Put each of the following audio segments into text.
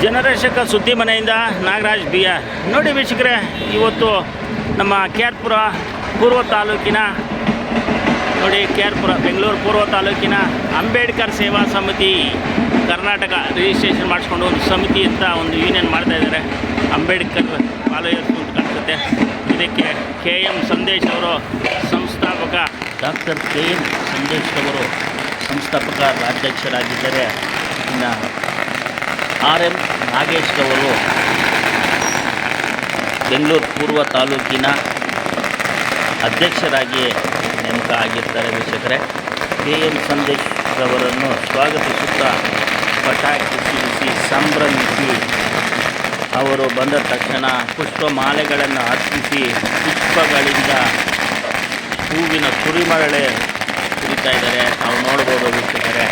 ಜನರಕ್ಷಕ ಸುದ್ದಿ ಮನೆಯಿಂದ ನಾಗರಾಜ್ BR. ನೋಡಿ ವೀಕ್ಷಕರೇ, ಇವತ್ತು ನಮ್ಮ KR ಪುರ ಪೂರ್ವ ತಾಲೂಕಿನ ಬೆಂಗಳೂರು ಪೂರ್ವ ತಾಲೂಕಿನ ಅಂಬೇಡ್ಕರ್ ಸೇವಾ ಸಮಿತಿ ಕರ್ನಾಟಕ ರಿಜಿಸ್ಟ್ರೇಷನ್ ಮಾಡಿಸ್ಕೊಂಡು ಒಂದು ಸಮಿತಿ ಅಂತ ಒಂದು ಯೂನಿಯನ್ ಮಾಡ್ತಾಯಿದ್ದಾರೆ. ಅಂಬೇಡ್ಕರ್ ಫಾಲೋಯರ್ಸ್ ಅಂತ ಕಾಣಿಸುತ್ತೆ. ಇದಕ್ಕೆ KM ಸಂದೇಶ್ ಅವರು ಸಂಸ್ಥಾಪಕ, ಡಾಕ್ಟರ್ KM ಸಂದೇಶ್ ಅವರು ಸಂಸ್ಥಾಪಕ ರಾಜ್ಯಾಧ್ಯಕ್ಷರಾಗಿದ್ದರೆ, ಇನ್ನು RM ನಾಗೇಶ್ ಅವರು ಬೆಂಗಳೂರು ಪೂರ್ವ ತಾಲೂಕಿನ ಅಧ್ಯಕ್ಷರಾಗಿ ನೇಮಕ ಆಗಿರ್ತಾರೆ. ವೀಕ್ಷಕರೇ, KM ಸಂದೇಶ್ ಅವರನ್ನು ಸ್ವಾಗತಿಸುತ್ತಾ ಪಟಾಕಿ ಸಿಡಿಸಿ ಸಂಭ್ರಮಿಸಿ, ಅವರು ಬಂದ ತಕ್ಷಣ ಪುಷ್ಪಮಾಲೆಗಳನ್ನು ಅರ್ಪಿಸಿ ಪುಷ್ಪಗಳಿಂದ ಹೂವಿನ ಸುರಿಮಳೆ ಸುರಿತಾ ಇದ್ದಾರೆ. ನಾವು ನೋಡ್ಬೋದು ವೀಕ್ಷಕರೇ.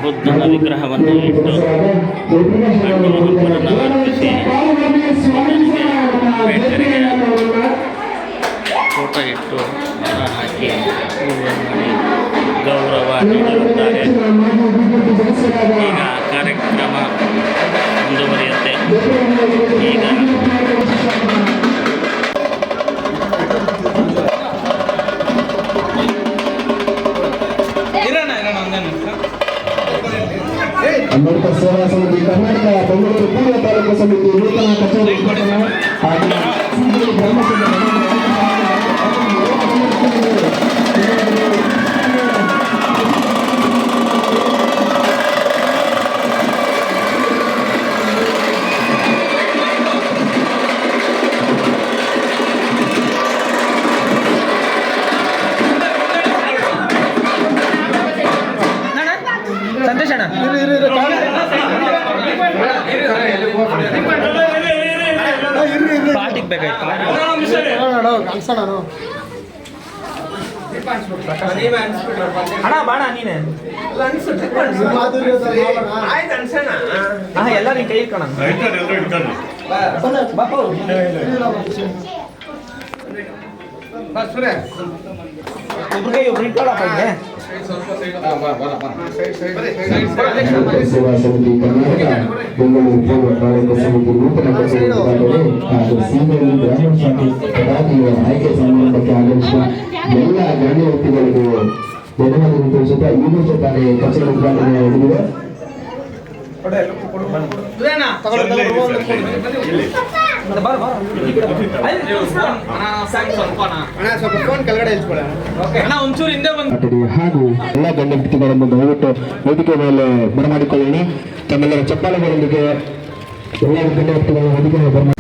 ಬುದ್ಧನ ವಿಗ್ರಹವನ್ನು ಇಟ್ಟು ಹಣ್ಣುಗಳನ್ನು ಅರ್ಪಿಸಿ ಅಂಬೇಡ್ಕರ್ಗೆ ಫೋಟೋ ಇಟ್ಟು ಹಾರ ಹಾಕಿ ಹೂವನ್ನು ಗೌರವ ನೀಡಿರುತ್ತಾರೆ. ಈಗ ಕಾರ್ಯಕ್ರಮ ಮುಂದುವರಿಯುತ್ತೆ. ಈಗ ಅಂಬೇಡ್ಕರ್ ಸೇವಾ ಸಮಿತಿ ಕರ್ನಾಟಕ ಬೆಂಗಳೂರು ಪೂರ್ವ ತಾಲೂಕು ಸಮಿತಿ ನೂತನ ಕಚೇರಿ ಉದ್ಘಾಟನೆ ಪಾರ್ಟಿಗೆ ಬೇಕಾಯ್ತು ಅಣ್ಣ ಬಾಣ ನೀನೆ ಎಲ್ಲ ನೀ ಕೈ ಇಟ್ಕೋಣ ಒಬ್ರು ಕೈ ಒಬ್ರು ಇಟ್ಕೊಳ್ಳಪ್ಪ ಇದೆ. ಸೇವಾ ಸಮಿತಿ ಕರ್ನಾಟಕ ಬೆಂಗಳೂರು ಪೂರ್ವ ತಾಲೂಕು ಸಮಿತಿ ನೂತನ ಕಚೇರಿ ಉದ್ಘಾಟನೆ ಹಾಗೂ ಸೀಮೆಯಲ್ಲಿ ಗ್ರಾಮೀಣ ಶಾಖೆ ಪದಾಧಿಕಾರಿಗಳ ಆಯ್ಕೆ ಸಮಾರಂಭಕ್ಕೆ ಆಗಮಿಸಿದ ಎಲ್ಲ ಗಣ್ಯ ವ್ಯಕ್ತಿಗಳಿಗೂ ಧನ್ಯವಾದಗಳು ತಿಳಿಸುತ್ತಾ ಈ ವರ್ಷ ತಾನೇ ಕಚೇರಿ ಉದ್ಘಾಟನೆ ನಡೆದಿದೆ. ಹಾಗೂ ಎಲ್ಲ ಗಣ್ಯ ವ್ಯಕ್ತಿಗಳನ್ನು ದಯವಿಟ್ಟು ವೇದಿಕೆ ಮೇಲೆ ಬರಮಾಡಿಕೊಳ್ಳೋಣ. ತಮ್ಮೆಲ್ಲರ ಚಪ್ಪಾಳೆಗಳೊಂದಿಗೆ ಎಲ್ಲ ಗಣ್ಯ ವ್ಯಕ್ತಿಗಳನ್ನು ವೇದಿಕೆ ಮೇಲೆ ಬರಮಾಡಿ.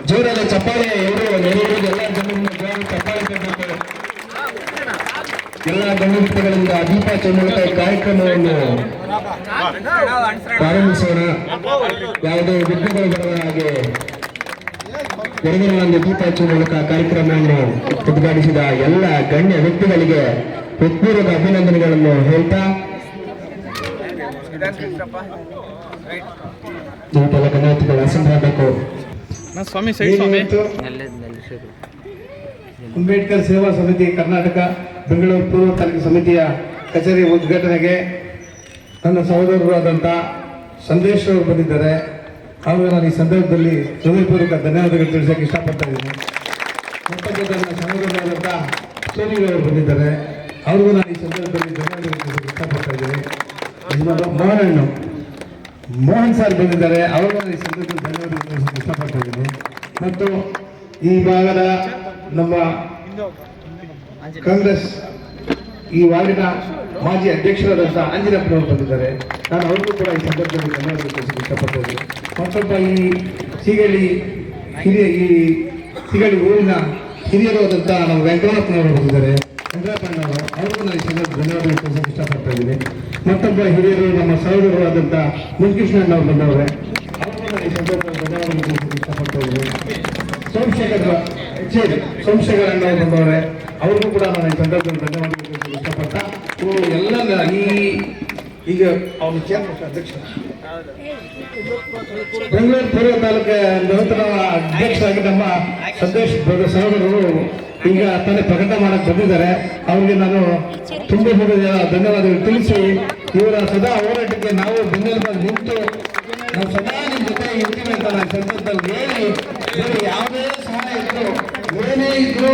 ಜೋರಾದ ಚಪ್ಪಾಳೆ ಎಲ್ಲರೂ ನೆರೆಯುವುದು ಎಲ್ಲ ಜನರಿಂದ ಜೋರಾದ ಚಪ್ಪಾಳೆ ಕೊಡಬೇಕು. ಎಲ್ಲ ಗಣ್ಯಗಳಿಂದ ದೀಪಾಚರಣೆ ಮೂಲಕ ಈ ಕಾರ್ಯಕ್ರಮವನ್ನು ಪ್ರಾರಂಭಿಸೋಣ. ಯಾವುದೇ ವಿಘ್ನಗಳು ಬರುವ ಹಾಗೆ ಒಂದು ದೀಪಾಚರಣೆ ಮೂಲಕ ಕಾರ್ಯಕ್ರಮವನ್ನು ಉದ್ಘಾಟಿಸಿದ ಎಲ್ಲ ಗಣ್ಯ ವ್ಯಕ್ತಿಗಳಿಗೆ ಹೃತ್ಪೂರ್ವಕ ಅಭಿನಂದನೆಗಳನ್ನು ಹೇಳ್ತಾ ಇದೆಲ್ಲ ಗಣ್ಯತಿಗಳು ಅಸಂಭ್ರಮಬೇಕು. ಸ್ವಾಮಿ ಸೈಡ್ ಸ್ವಾಮಿ. ಅಂಬೇಡ್ಕರ್ ಸೇವಾ ಸಮಿತಿ ಕರ್ನಾಟಕ ಬೆಂಗಳೂರು ಪೂರ್ವ ತಾಲೂಕು ಸಮಿತಿಯ ಕಚೇರಿ ಉದ್ಘಾಟನೆಗೆ ನನ್ನ ಸಹೋದರರಾದಂಥ ಸಂದೇಶ್ ಅವರು ಬಂದಿದ್ದಾರೆ. ಅವರು ನಾನು ಈ ಸಂದರ್ಭದಲ್ಲಿ ಹೃದಯಪೂರ್ವಕ ಧನ್ಯವಾದಗಳು ತಿಳಿಸೋಕೆ ಇಷ್ಟಪಡ್ತಾ ಇದ್ದೀನಿ. ಮತ್ತೊಬ್ಬ ನನ್ನ ಸಹೋದರರಾದಂಥ ಸೋನಿಯವರು ಬಂದಿದ್ದಾರೆ. ಅವ್ರಿಗೂ ನಾನು ಈ ಸಂದರ್ಭದಲ್ಲಿ ಧನ್ಯವಾದಗಳು ತಿಳಿಸೋಕೆ ಇಷ್ಟಪಡ್ತಾ ಇದ್ದೀನಿ. ಮೋಹನ್ ಸರ್ ಬಂದಿದ್ದಾರೆ. ಅವ್ರಿಗೂ ನಾನು ಈ ಸಂದರ್ಭದಲ್ಲಿ ಧನ್ಯವಾದಗಳು ತಿಳಿಸೋಕೆ ಇಷ್ಟಪಡ್ತಾ ಇದ್ದೀನಿ. ಮತ್ತು ಈ ಭಾಗದ ನಮ್ಮ ಕಾಂಗ್ರೆಸ್ ಈ ವಾರ್ಡಿನ ಮಾಜಿ ಅಧ್ಯಕ್ಷರಾದಂಥ ಆಂಜನೇಯಪ್ಪನವರು ಬಂದಿದ್ದಾರೆ. ನಾನು ಅವ್ರಿಗೂ ಕೂಡ ಈ ಸಂದರ್ಭದಲ್ಲಿ ಧನ್ಯವಾದಗಳು ತಿಳಿಸೋಕೆ ಇಷ್ಟಪಡ್ತಾ ಇದ್ದೀನಿ. ಮತ್ತೊಬ್ಬ ಈ ಸಿಗಳಿ ಊರಿನ ಹಿರಿಯರಾದಂಥ ನಮ್ಮ ವೆಂಕಟಪ್ಪನವರು ಬಂದಿದ್ದಾರೆ. ವೆಂಕಟಪ್ಪನವರು ಅವ್ರಿಗೂ ನಾನು ಈ ಸಂದರ್ಭದಲ್ಲಿ ಧನ್ಯವಾದಗಳು ತಿಳಿಸೋಕೆ ಇಷ್ಟಪಡ್ತಾ ಇದ್ದೀನಿ. ಮತ್ತೊಬ್ಬ ಹಿರಿಯರು ನಮ್ಮ ಸಹೋದರರಾದಂಥ ಮುನ್ಕೃಷ್ಣಣ್ಣವರು ಬಂದವರೆ. ಅವ್ರಿಗೂ ನಾನು ಈ ಸಂದರ್ಭದಲ್ಲಿ ಧನ್ಯವಾದಗಳು ತಿಳಿಸೋಕೆ ಇಷ್ಟಪಡ್ತಾ ಇದ್ದೀನಿ. ಸೋಮಶೇಖರ್ ಅಣ್ಣವರು ಬಂದವರೆ. ಅವ್ರಿಗೂ ಕೂಡ ನಾನು ಈ ಸಂದರ್ಭದಲ್ಲಿ ಧನ್ಯವಾದಗಳು ಇಷ್ಟಪಟ್ಟ. ಎಲ್ಲ ಈಗ ಅವನು ಅಧ್ಯಕ್ಷ ಬೆಂಗಳೂರು ಪೂರ್ವ ತಾಲೂಕಿನ ನೂತನ ಅಧ್ಯಕ್ಷರಾಗಿ ನಮ್ಮ ಸಂದೇಶ್ ಸಹೋದರರು ಈಗ ತಾನೇ ಪ್ರಕಟ ಮಾಡಕ್ಕೆ ಬಂದಿದ್ದಾರೆ. ಅವರಿಗೆ ನಾನು ತುಂಬ ಧನ್ಯವಾದಗಳು ತಿಳಿಸಿ ಇವರ ಸದಾ ಹೋರಾಟಕ್ಕೆ ನಾವು ಬೆನ್ನೆಲುಬಾಗಿ ನಿಂತು ನಾವು ಸದಾ ನಿಮ್ಮ ಜೊತೆ ಇರ್ತೀವಿ ಅಂತ ನಾನು ಸಂದರ್ಭದಲ್ಲಿ ಹೇಳಿ ಬೇರೆ ಯಾವುದೇ ಸಹಾಯ ಇದ್ರು ಏನೇ ಇದ್ರು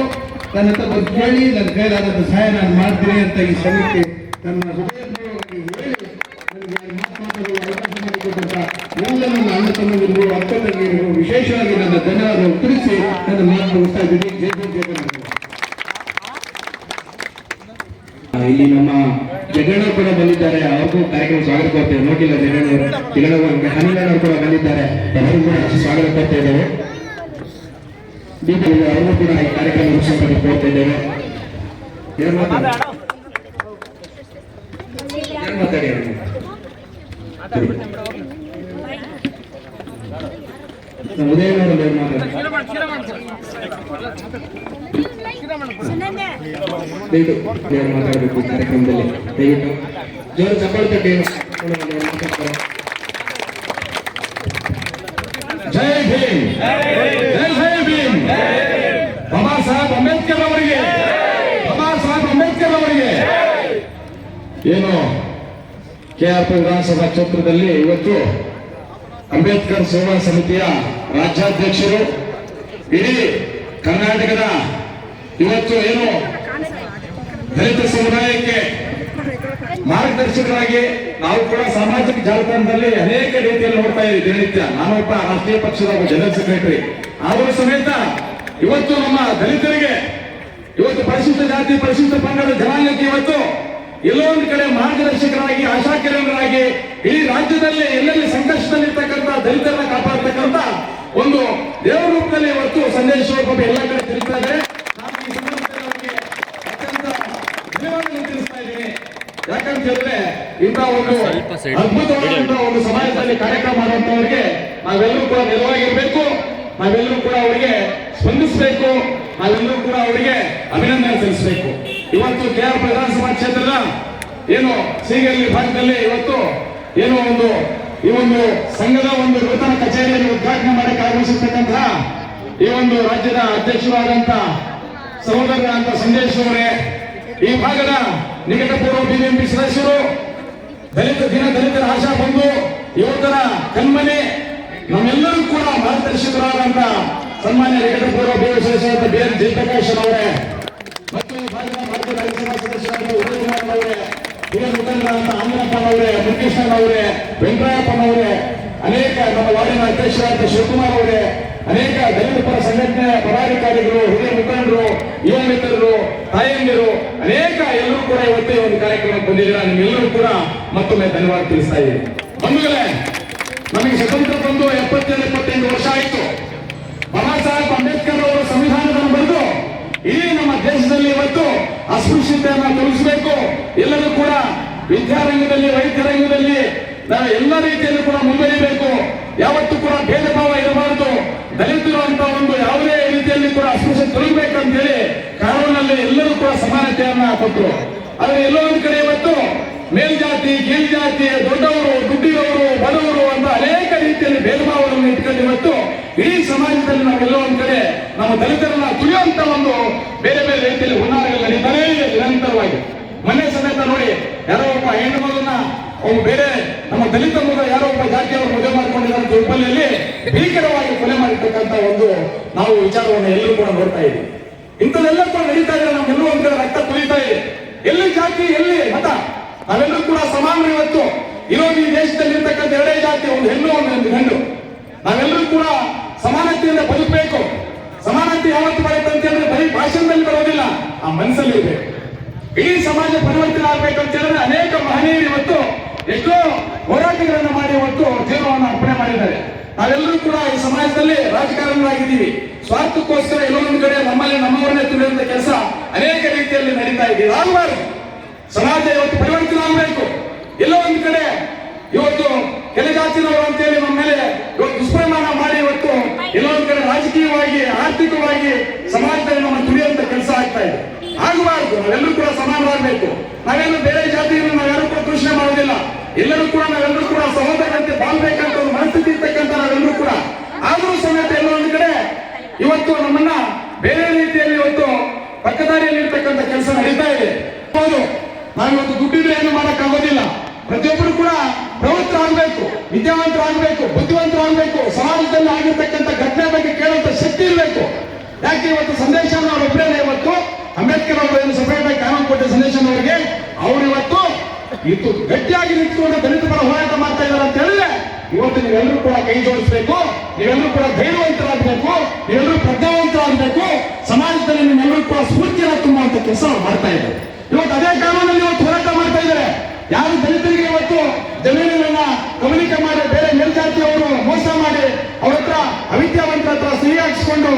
ನನ್ನ ಹತ್ರ ಬಂದು ಕೇಳಿ ನನ್ನ ಕೈಲಾದಂಥ ಸಹಾಯ ನಾನು ಮಾಡ್ತೀನಿ ಅಂತ ಈ ಸಮಿತಿ ನನ್ನ ಹೃದಯಪೂರ್ವಕವಾಗಿ ಹೇಳಿ ನನಗೆ ಮಾತನಾಡಲು ಅವಕಾಶ ಮಾಡಿಕೊಟ್ಟಂತ ಎಲ್ಲ ನನ್ನ ಅಣ್ಣ ತಮ್ಮಂದಿರಿಗೂ ಅಕ್ಕ ತಂಗಿಯರಿಗೂ ವಿಶೇಷವಾಗಿ ನನ್ನ ಧನ್ಯವಾದಗಳು ತಿಳಿಸಿ ನನ್ನ ಮಾತು ಮುಗಿಸ್ತಾ ಇದ್ದೀನಿ. ಇಲ್ಲಿ ನಮ್ಮ ಜಗಣ್ಣ ಕೂಡ ಬಂದಿದ್ದಾರೆ. ಅವ್ರಿಗೂ ಕಾರ್ಯಕ್ರಮ ಸ್ವಾಗತ ಕೊಡ್ತೇವೆ. ನೋಡಿಲ್ಲ ಜಗಣ್ಣವರು ಹನಿಲಣ್ಣವರು ಕೂಡ ಬಂದಿದ್ದಾರೆ. ಎಲ್ಲರಿಗೂ ಕೂಡ ಸ್ವಾಗತ ಕೊಡ್ತಾ ಇದ್ದೇವೆ. ಅವ್ರಿಗೂ ಕೂಡ ಈ ಕಾರ್ಯಕ್ರಮ ಮುಗಿಸ್ಕೊಂಡು ಕೊಡ್ತಾ ಇದ್ದೇವೆ. ಉದಯನವರು ಮಾತಾಡಬೇಕು ಕಾರ್ಯಕ್ರಮದಲ್ಲಿ. ದಯವಿಟ್ಟು ಜೋರು ಚಪ್ಪಾಳೆ ತಟ್ಟಿ. ಜೈ ಭೀಮ್, ಜೈ ಭೀಮ್. ಬಾಬಾ ಸಾಹೇಬ್ ಅಂಬೇಡ್ಕರ್ ಅವರಿಗೆ, ಬಾಬಾ ಸಾಹೇಬ್ ಅಂಬೇಡ್ಕರ್ ಅವರಿಗೆ. ಏನು KRP ವಿಧಾನಸಭಾ ಕ್ಷೇತ್ರದಲ್ಲಿ ಇವತ್ತು ಅಂಬೇಡ್ಕರ್ ಸೇವಾ ಸಮಿತಿಯ ರಾಜ್ಯಾಧ್ಯಕ್ಷರು ಇಡೀ ಕರ್ನಾಟಕದ ಇವತ್ತು ಏನು ದಲಿತ ಸಮುದಾಯಕ್ಕೆ ಮಾರ್ಗದರ್ಶಕರಾಗಿ ನಾವು ಕೂಡ ಸಾಮಾಜಿಕ ಜಾಲತಾಣದಲ್ಲಿ ಅನೇಕ ರೀತಿಯಲ್ಲಿ ನೋಡ್ತಾ ಇದ್ದೀವಿ ದಿನನಿತ್ಯ. ನಾನೊಬ್ಬ ರಾಷ್ಟ್ರೀಯ ಪಕ್ಷದ ಜನರಲ್ ಸೆಕ್ರೆಟರಿ. ಅವರು ಸಮೇತ ಇವತ್ತು ನಮ್ಮ ದಲಿತರಿಗೆ, ಇವತ್ತು ಪರಿಶಿಷ್ಟ ಜಾತಿ ಪರಿಶಿಷ್ಟ ಪಂಗಡ ಜನಾಂಗಕ್ಕೆ ಇವತ್ತು ಎಲ್ಲೋ ಒಂದು ಕಡೆ ಮಾರ್ಗದರ್ಶಕರಾಗಿ, ಆಶಾಕಿರಣರಾಗಿ ಇಡೀ ರಾಜ್ಯದಲ್ಲಿ ಎಲ್ಲೆಲ್ಲಿ ಸಂಕಷ್ಟದಲ್ಲಿರ್ತಕ್ಕಂಥ ದಲಿತರನ್ನ ಕಾಪಾಡ್ತಕ್ಕಂಥ ಒಂದು ದೇವರ ರೂಪದಲ್ಲಿ ಇವತ್ತು ಸಂದೇಶ ಎಲ್ಲ ಕಡೆ ತಿರುಗ್ತಾ ಇದ್ದಾರೆ. ನಾನು ಈ ಸಂದರ್ಭದಲ್ಲಿ ಅವರಿಗೆ ಅತ್ಯಂತ ಧನ್ಯವಾದಗಳು ತಿಳಿಸ್ತಾ ಇದ್ದೀನಿ. ಯಾಕಂತ ಹೇಳಿದ್ರೆ ಇಂಥ ಒಂದು ಅದ್ಭುತವಾದಂತಹ ಒಂದು ಸಮಾಜದಲ್ಲಿ ಕಾರ್ಯಕ್ರಮ ಮಾಡುವಂತವರಿಗೆ ನಾವೆಲ್ಲರೂ ಕೂಡ ನೆರವಾಗಿರ್ಬೇಕು. ನಾವೆಲ್ಲರೂ ಕೂಡ ಅವರಿಗೆ ಸ್ಪಂದಿಸಬೇಕು. ನಾವೆಲ್ಲರೂ ಕೂಡ ಅವರಿಗೆ ಅಭಿನಂದನೆ ಸಲ್ಲಿಸಬೇಕು. ಇವತ್ತು KRP ವಿಧಾನಸಭಾ ಕ್ಷೇತ್ರದ ಏನು ಸೀಗಲ್ಲಿ ಭಾಗದಲ್ಲಿ ಇವತ್ತು ಏನೋ ಈ ಒಂದು ಸಂಘದ ಒಂದು ನೂತನ ಕಚೇರಿಯನ್ನು ಉದ್ಘಾಟನೆ ಮಾಡಕ್ಕೆ ಆಗಮಿಸಿರ್ತಕ್ಕಂತಹ ಈ ಒಂದು ರಾಜ್ಯದ ಅಧ್ಯಕ್ಷರಾದಂತ ಸಹೋದರರಾದಂತ ಸಂದೇಶ್ ಅವರೇ, ಈ ಭಾಗದ ನಿಕಟಪೂರ್ವ BBMP ಸದಸ್ಯರು, ದಲಿತರ ಆಶಾ ಬಂಧು, ಯುವಕರ ಕಣ್ಮನೆ, ನಮ್ಮೆಲ್ಲರೂ ಕೂಡ ಮಾರ್ಗದರ್ಶಕರಾದಂತ ಸನ್ಮಾನ್ಯ ನಿಕಟಪೂರ್ವ BBMP ಸದಸ್ಯರಾದ BR ಜಯಪ್ರಕಾಶ್ ಅವರೇ, ಮತ್ತು ಈ ಭಾಗದ ಭಾರತೀಯ ರಾಜ್ಯಸಭಾ ಸದಸ್ಯರಾದ ಉದಯಕುಮಾರ್ ಅವರೇ, ಹಿರಿಯ ಮುಖಂಡರಾದಂತ ಆಂಜನಪ್ಪನವರೇ, ಮುನ್ಕೃಷ್ಣನ್ ಅವರೇ, ವೆಂಕಟಪ್ಪನವರೇ, ಅನೇಕ ನಮ್ಮ ವಾರ್ಡಿನ ಅಧ್ಯಕ್ಷರಾದ ಶಿವಕುಮಾರ್ ಅವರೇ, ಅನೇಕ ದಲಿತ ಪರ ಸಂಘಟನೆಯ ಪದಾಧಿಕಾರಿಗಳು, ಹಿರಿಯ ಮುಖಂಡರು, ಯುವ ಮಿತ್ರರು, ತಾಯಂದಿರು, ಅನೇಕ ಎಲ್ಲರೂ ಕೂಡ ಇವತ್ತೇ ಒಂದು ಕಾರ್ಯಕ್ರಮಕ್ಕೆ ಬಂದಿದ್ದೀರಾ. ನಿಮ್ಮೆಲ್ಲರೂ ಕೂಡ ಮತ್ತೊಮ್ಮೆ ಧನ್ಯವಾದ ತಿಳಿಸ್ತಾ ಇದ್ದೀನಿ. ಬಂಧುಗಳೇ, ನಮಗೆ ಸ್ವತಂತ್ರ ಬಂದು 77-78 ವರ್ಷ ಆಯಿತು. ಬಾಬಾ ಸಾಹೇಬ್ ಅಂಬೇಡ್ಕರ್ ಅವರು ಸಂವಿಧಾನವನ್ನು ಬರೆದು ಇಡೀ ನಮ್ಮ ದೇಶದಲ್ಲಿ ಇವತ್ತು ಅಸ್ಪೃಶ್ಯತೆಯನ್ನು ತೊಲಗಿಸಬೇಕು, ಎಲ್ಲರೂ ಕೂಡ ವಿದ್ಯಾರಂಗದಲ್ಲಿ, ವೈದ್ಯ ರಂಗದಲ್ಲಿ ನಾವು ಎಲ್ಲ ರೀತಿಯಲ್ಲೂ ಕೂಡ ಮುಂದುವರಿಬೇಕು, ಯಾವತ್ತೂ ಕೂಡ ಭೇದ ಭಾವ ಇರಬಾರದು, ದಲಿತರು ಅಂತ ಒಂದು ಯಾವುದೇ ರೀತಿಯಲ್ಲಿ ಕೂಡ ಅಸ್ಪೃಶ್ಯತೆ ತೊಲಗಬೇಕಂತ ಹೇಳಿ ಕಾನೂನಲ್ಲಿ ಎಲ್ಲರೂ ಕೂಡ ಸಮಾನತೆಯನ್ನ ಕೊಟ್ಟರು. ಆದ್ರೆ ಎಲ್ಲೋ ಒಂದು ಕಡೆ ಇವತ್ತು ಮೇಲ್ಜಾತಿ, ಕೀಳ್ಜಾತಿ, ದೊಡ್ಡವರು, ದುಡ್ಡಿನವರು, ಬಡವರು ಅಂತ ಅನೇಕ ರೀತಿಯಲ್ಲಿ ಭೇದ ಭಾವವನ್ನು ಇಟ್ಕೊಂಡು ಇವತ್ತು ಇಡೀ ಸಮಾಜದಲ್ಲಿ ನಾವೆಲ್ಲೋ ಒಂದ್ ಕಡೆ ನಮ್ಮ ದಲಿತರನ್ನ ತುಳಿಯುವಂತ ಒಂದು ಬೇರೆ ಬೇರೆ ರೀತಿಯಲ್ಲಿ ಹುನ್ನಾರಗಳು ನಡೀತಾನೇ ಇದೆ ನಿರಂತರವಾಗಿ. ಮನೆ ಸಮೇತ ನೋಡಿ, ಯಾರೋ ಒಬ್ಬ ಹೆಣ್ಣು ಮಗನ ಅವ್ರು ಬೇರೆ ನಮ್ಮ ದಲಿತ ಮಗ ಯಾರೋ ಒಬ್ಬ ಜಾತಿಯವರು ಮದುವೆ ಮಾಡ್ಕೊಂಡಿದ್ದಾರೆ ಹುಬ್ಬಳ್ಳಿಯಲ್ಲಿ ಭೀಕರವಾಗಿ ಕೊಲೆ ಮಾಡಿರ್ತಕ್ಕಂಥ ಒಂದು ನಾವು ವಿಚಾರವನ್ನು ಎಲ್ಲರೂ ಕೂಡ ನೋಡ್ತಾ ಇದ್ದೀವಿ. ಇಂಥದೆಲ್ಲ ಕೂಡ ನಡೀತಾ ಇದೆ. ನಮ್ಗೆಲ್ಲೂ ಒಂದ್ ಕಡೆ ರಕ್ತ ಕುದೀತಾ ಇದೆ. ಎಲ್ಲಿ ಜಾತಿ, ಎಲ್ಲಿ ಮತ, ನಾವೆಲ್ಲರೂ ಕೂಡ ಸಮಾನರು. ಇವತ್ತು ಇರೋದು ಈ ದೇಶದಲ್ಲಿ ಇರ್ತಕ್ಕಂಥ ಎರಡೇ ಜಾತಿ, ಒಂದು ಹೆಣ್ಣು, ಒಂದು ಗಂಡು. ನಾವೆಲ್ಲರೂ ಕೂಡ ಸಮಾನತೆಯಿಂದ ಬದುಕಬೇಕು. ಸಮಾನತೆ ಯಾವತ್ತು ಬರುತ್ತೆ ಅಂತ ಹೇಳಿದ್ರೆ ಬರೀ ಭಾಷಣದಲ್ಲಿ ಬರೋದಿಲ್ಲ, ಆ ಮನಸ್ಸಲ್ಲಿ ಇರಬೇಕು. ಇಡೀ ಸಮಾಜ ಪರಿವರ್ತನೆ ಆಗ್ಬೇಕಂತ ಹೇಳಿದ್ರೆ ಅನೇಕ ಮಹನೀಯರು ಇವತ್ತು ಎಷ್ಟೋ ಹೋರಾಟಗಳನ್ನು ಮಾಡಿ ಇವತ್ತು ಜೀವನವನ್ನು ಅರ್ಪಣೆ ಮಾಡಿದ್ದಾರೆ. ನಾವೆಲ್ಲರೂ ಕೂಡ ಈ ಸಮಾಜದಲ್ಲಿ ರಾಜಕಾರಣಿಗಳಾಗಿದ್ದೀವಿ. ಸ್ವಾರ್ಥಕ್ಕೋಸ್ಕರ ಎಲ್ಲೋ ಒಂದು ಕಡೆ ನಮ್ಮಲ್ಲಿ ನಮ್ಮವರನ್ನೇ ತುಳಿಯುವಂತ ಕೆಲಸ ಅನೇಕ ರೀತಿಯಲ್ಲಿ ನಡೀತಾ ಇದೆ. ಆಗಬಾರದು. ಸಮಾಜ ಇವತ್ತು ಪರಿವರ್ತನೆ ಆಗಬೇಕು. ಎಲ್ಲೋ ಒಂದು ಕಡೆ ಇವತ್ತು ಕೆಲ ಜಾತಿನವರು ಅಂತೇಳಿ ನಮ್ಮ ಮೇಲೆ ಇವತ್ತು ದುಷ್ಪರಿಣಾಮ ಮಾಡಿ ಇವತ್ತು ಎಲ್ಲೋ ಒಂದು ಕಡೆ ರಾಜಕೀಯವಾಗಿ, ಆರ್ಥಿಕವಾಗಿ ಸಮಾಜದಲ್ಲಿ ನಮ್ಮ ತುಳಿಯುವಂತ ಕೆಲಸ ಆಗ್ತಾ ಇದೆ. ಆಗಬಾರದು. ನಾವೆಲ್ಲರೂ ಕೂಡ ಸಮಾನರಾಗಬೇಕು. ನಾವೇನು ಬೇರೆ ಜಾತಿಯನ್ನು ನಾವೆಲ್ಲರೂ ಕೂಡ ದೂಷಣೆ ಮಾಡೋದಿಲ್ಲ. ಎಲ್ಲರೂ ಕೂಡ ನಾವೆಲ್ಲರೂ ಕೂಡ ಸಹೋದರಂತೆ ಬಾಳ್ಬೇಕಂತ ಒಂದು ಮನಸ್ಥಿತಿ ಇರ್ತಕ್ಕಂಥ ನಾವೆಲ್ಲರೂ ಕೂಡ. ಆದರೂ ಸಮೇತ ಎಲ್ಲೋ ಒಂದು ಕಡೆ ಇವತ್ತು ನಮ್ಮನ್ನ ಬೇರೆ ರೀತಿಯಲ್ಲಿ ಇವತ್ತು ಪಕ್ಕದಾರಿಯಲ್ಲಿ ಇರ್ತಕ್ಕಂಥ ಕೆಲಸ ನಡೀತಾ ಇದೆ. ಹೌದು, ನಾವಿವತ್ತು ದುಡ್ಡಿದ್ರೆ ಏನು ಮಾಡಕ್ಕಾಗೋದಿಲ್ಲ. ಪ್ರತಿಯೊಬ್ಬರು ಕೂಡ ಪ್ರವೃತ್ತರಾಗಬೇಕು, ವಿದ್ಯಾವಂತರಾಗಬೇಕು, ಬುದ್ಧಿವಂತರಾಗಬೇಕು. ಸಮಾಜದಲ್ಲಿ ಆಗಿರ್ತಕ್ಕಂಥ ಘಟನೆ ಬಗ್ಗೆ ಕೇಳುವಂತ ಶಕ್ತಿ ಇರಬೇಕು. ಯಾಕೆ ಇವತ್ತು ಸಂದೇಶ ನಾವು ಒಬ್ಬರೇ ಇವತ್ತು ಅಂಬೇಡ್ಕರ್ ಅವರು ಏನು ಸಪರೇಟ್ ಆಗಿ ಕಾನೂನು ಕೊಟ್ಟ ಸಂದೇಶನವರಿಗೆ ಅವರು ಇವತ್ತು ಇದು ಗಟ್ಟಿಯಾಗಿ ನಿಂತುಕೊಂಡು ದಲಿತ ಪರ ಹೋರಾಟ ಮಾಡ್ತಾ ಇದ್ದಾರೆ ಅಂತ ಹೇಳಿದ್ರೆ ಇವತ್ತು ನೀವೆಲ್ಲರೂ ಕೂಡ ಕೈ ಜೋಡಿಸಬೇಕು, ನೀವೆಲ್ಲರೂ ಕೂಡ ಧೈರ್ಯವಂತರಾಗಬೇಕು, ನೀವೆಲ್ಲರೂ ಪ್ರಜ್ಞಾವಂತರಾಗಬೇಕು. ಸಮಾಜದಲ್ಲಿ ನೀವೆಲ್ಲರೂ ಕೂಡ ಸ್ಫೂರ್ತಿಯನ್ನು ತುಂಬುವಂತ ಕೆಲಸ ಮಾಡ್ತಾ ಇದ್ದಾರೆ. ಇವತ್ತು ಅದೇ ಕಾನೂನಲ್ಲಿ ಇವತ್ತು ಹೋರಾಟ ಮಾಡ್ತಾ ಇದ್ದಾರೆ. ಯಾರು ದಲಿತರಿಗೆ ಇವತ್ತು ಜಮೀನನ್ನ ಕಬಲಿಕೆ ಮಾಡಿ ಬೇರೆ ಮೇಲ್ಜಾತಿಯವರು ಮೋಸ ಮಾಡಿ ಅವ್ರ ಹತ್ರ ಅವಿದ್ಯಾವಂತರ ಹತ್ರ ಸಹಿ ಹಾಕಿಸಿಕೊಂಡು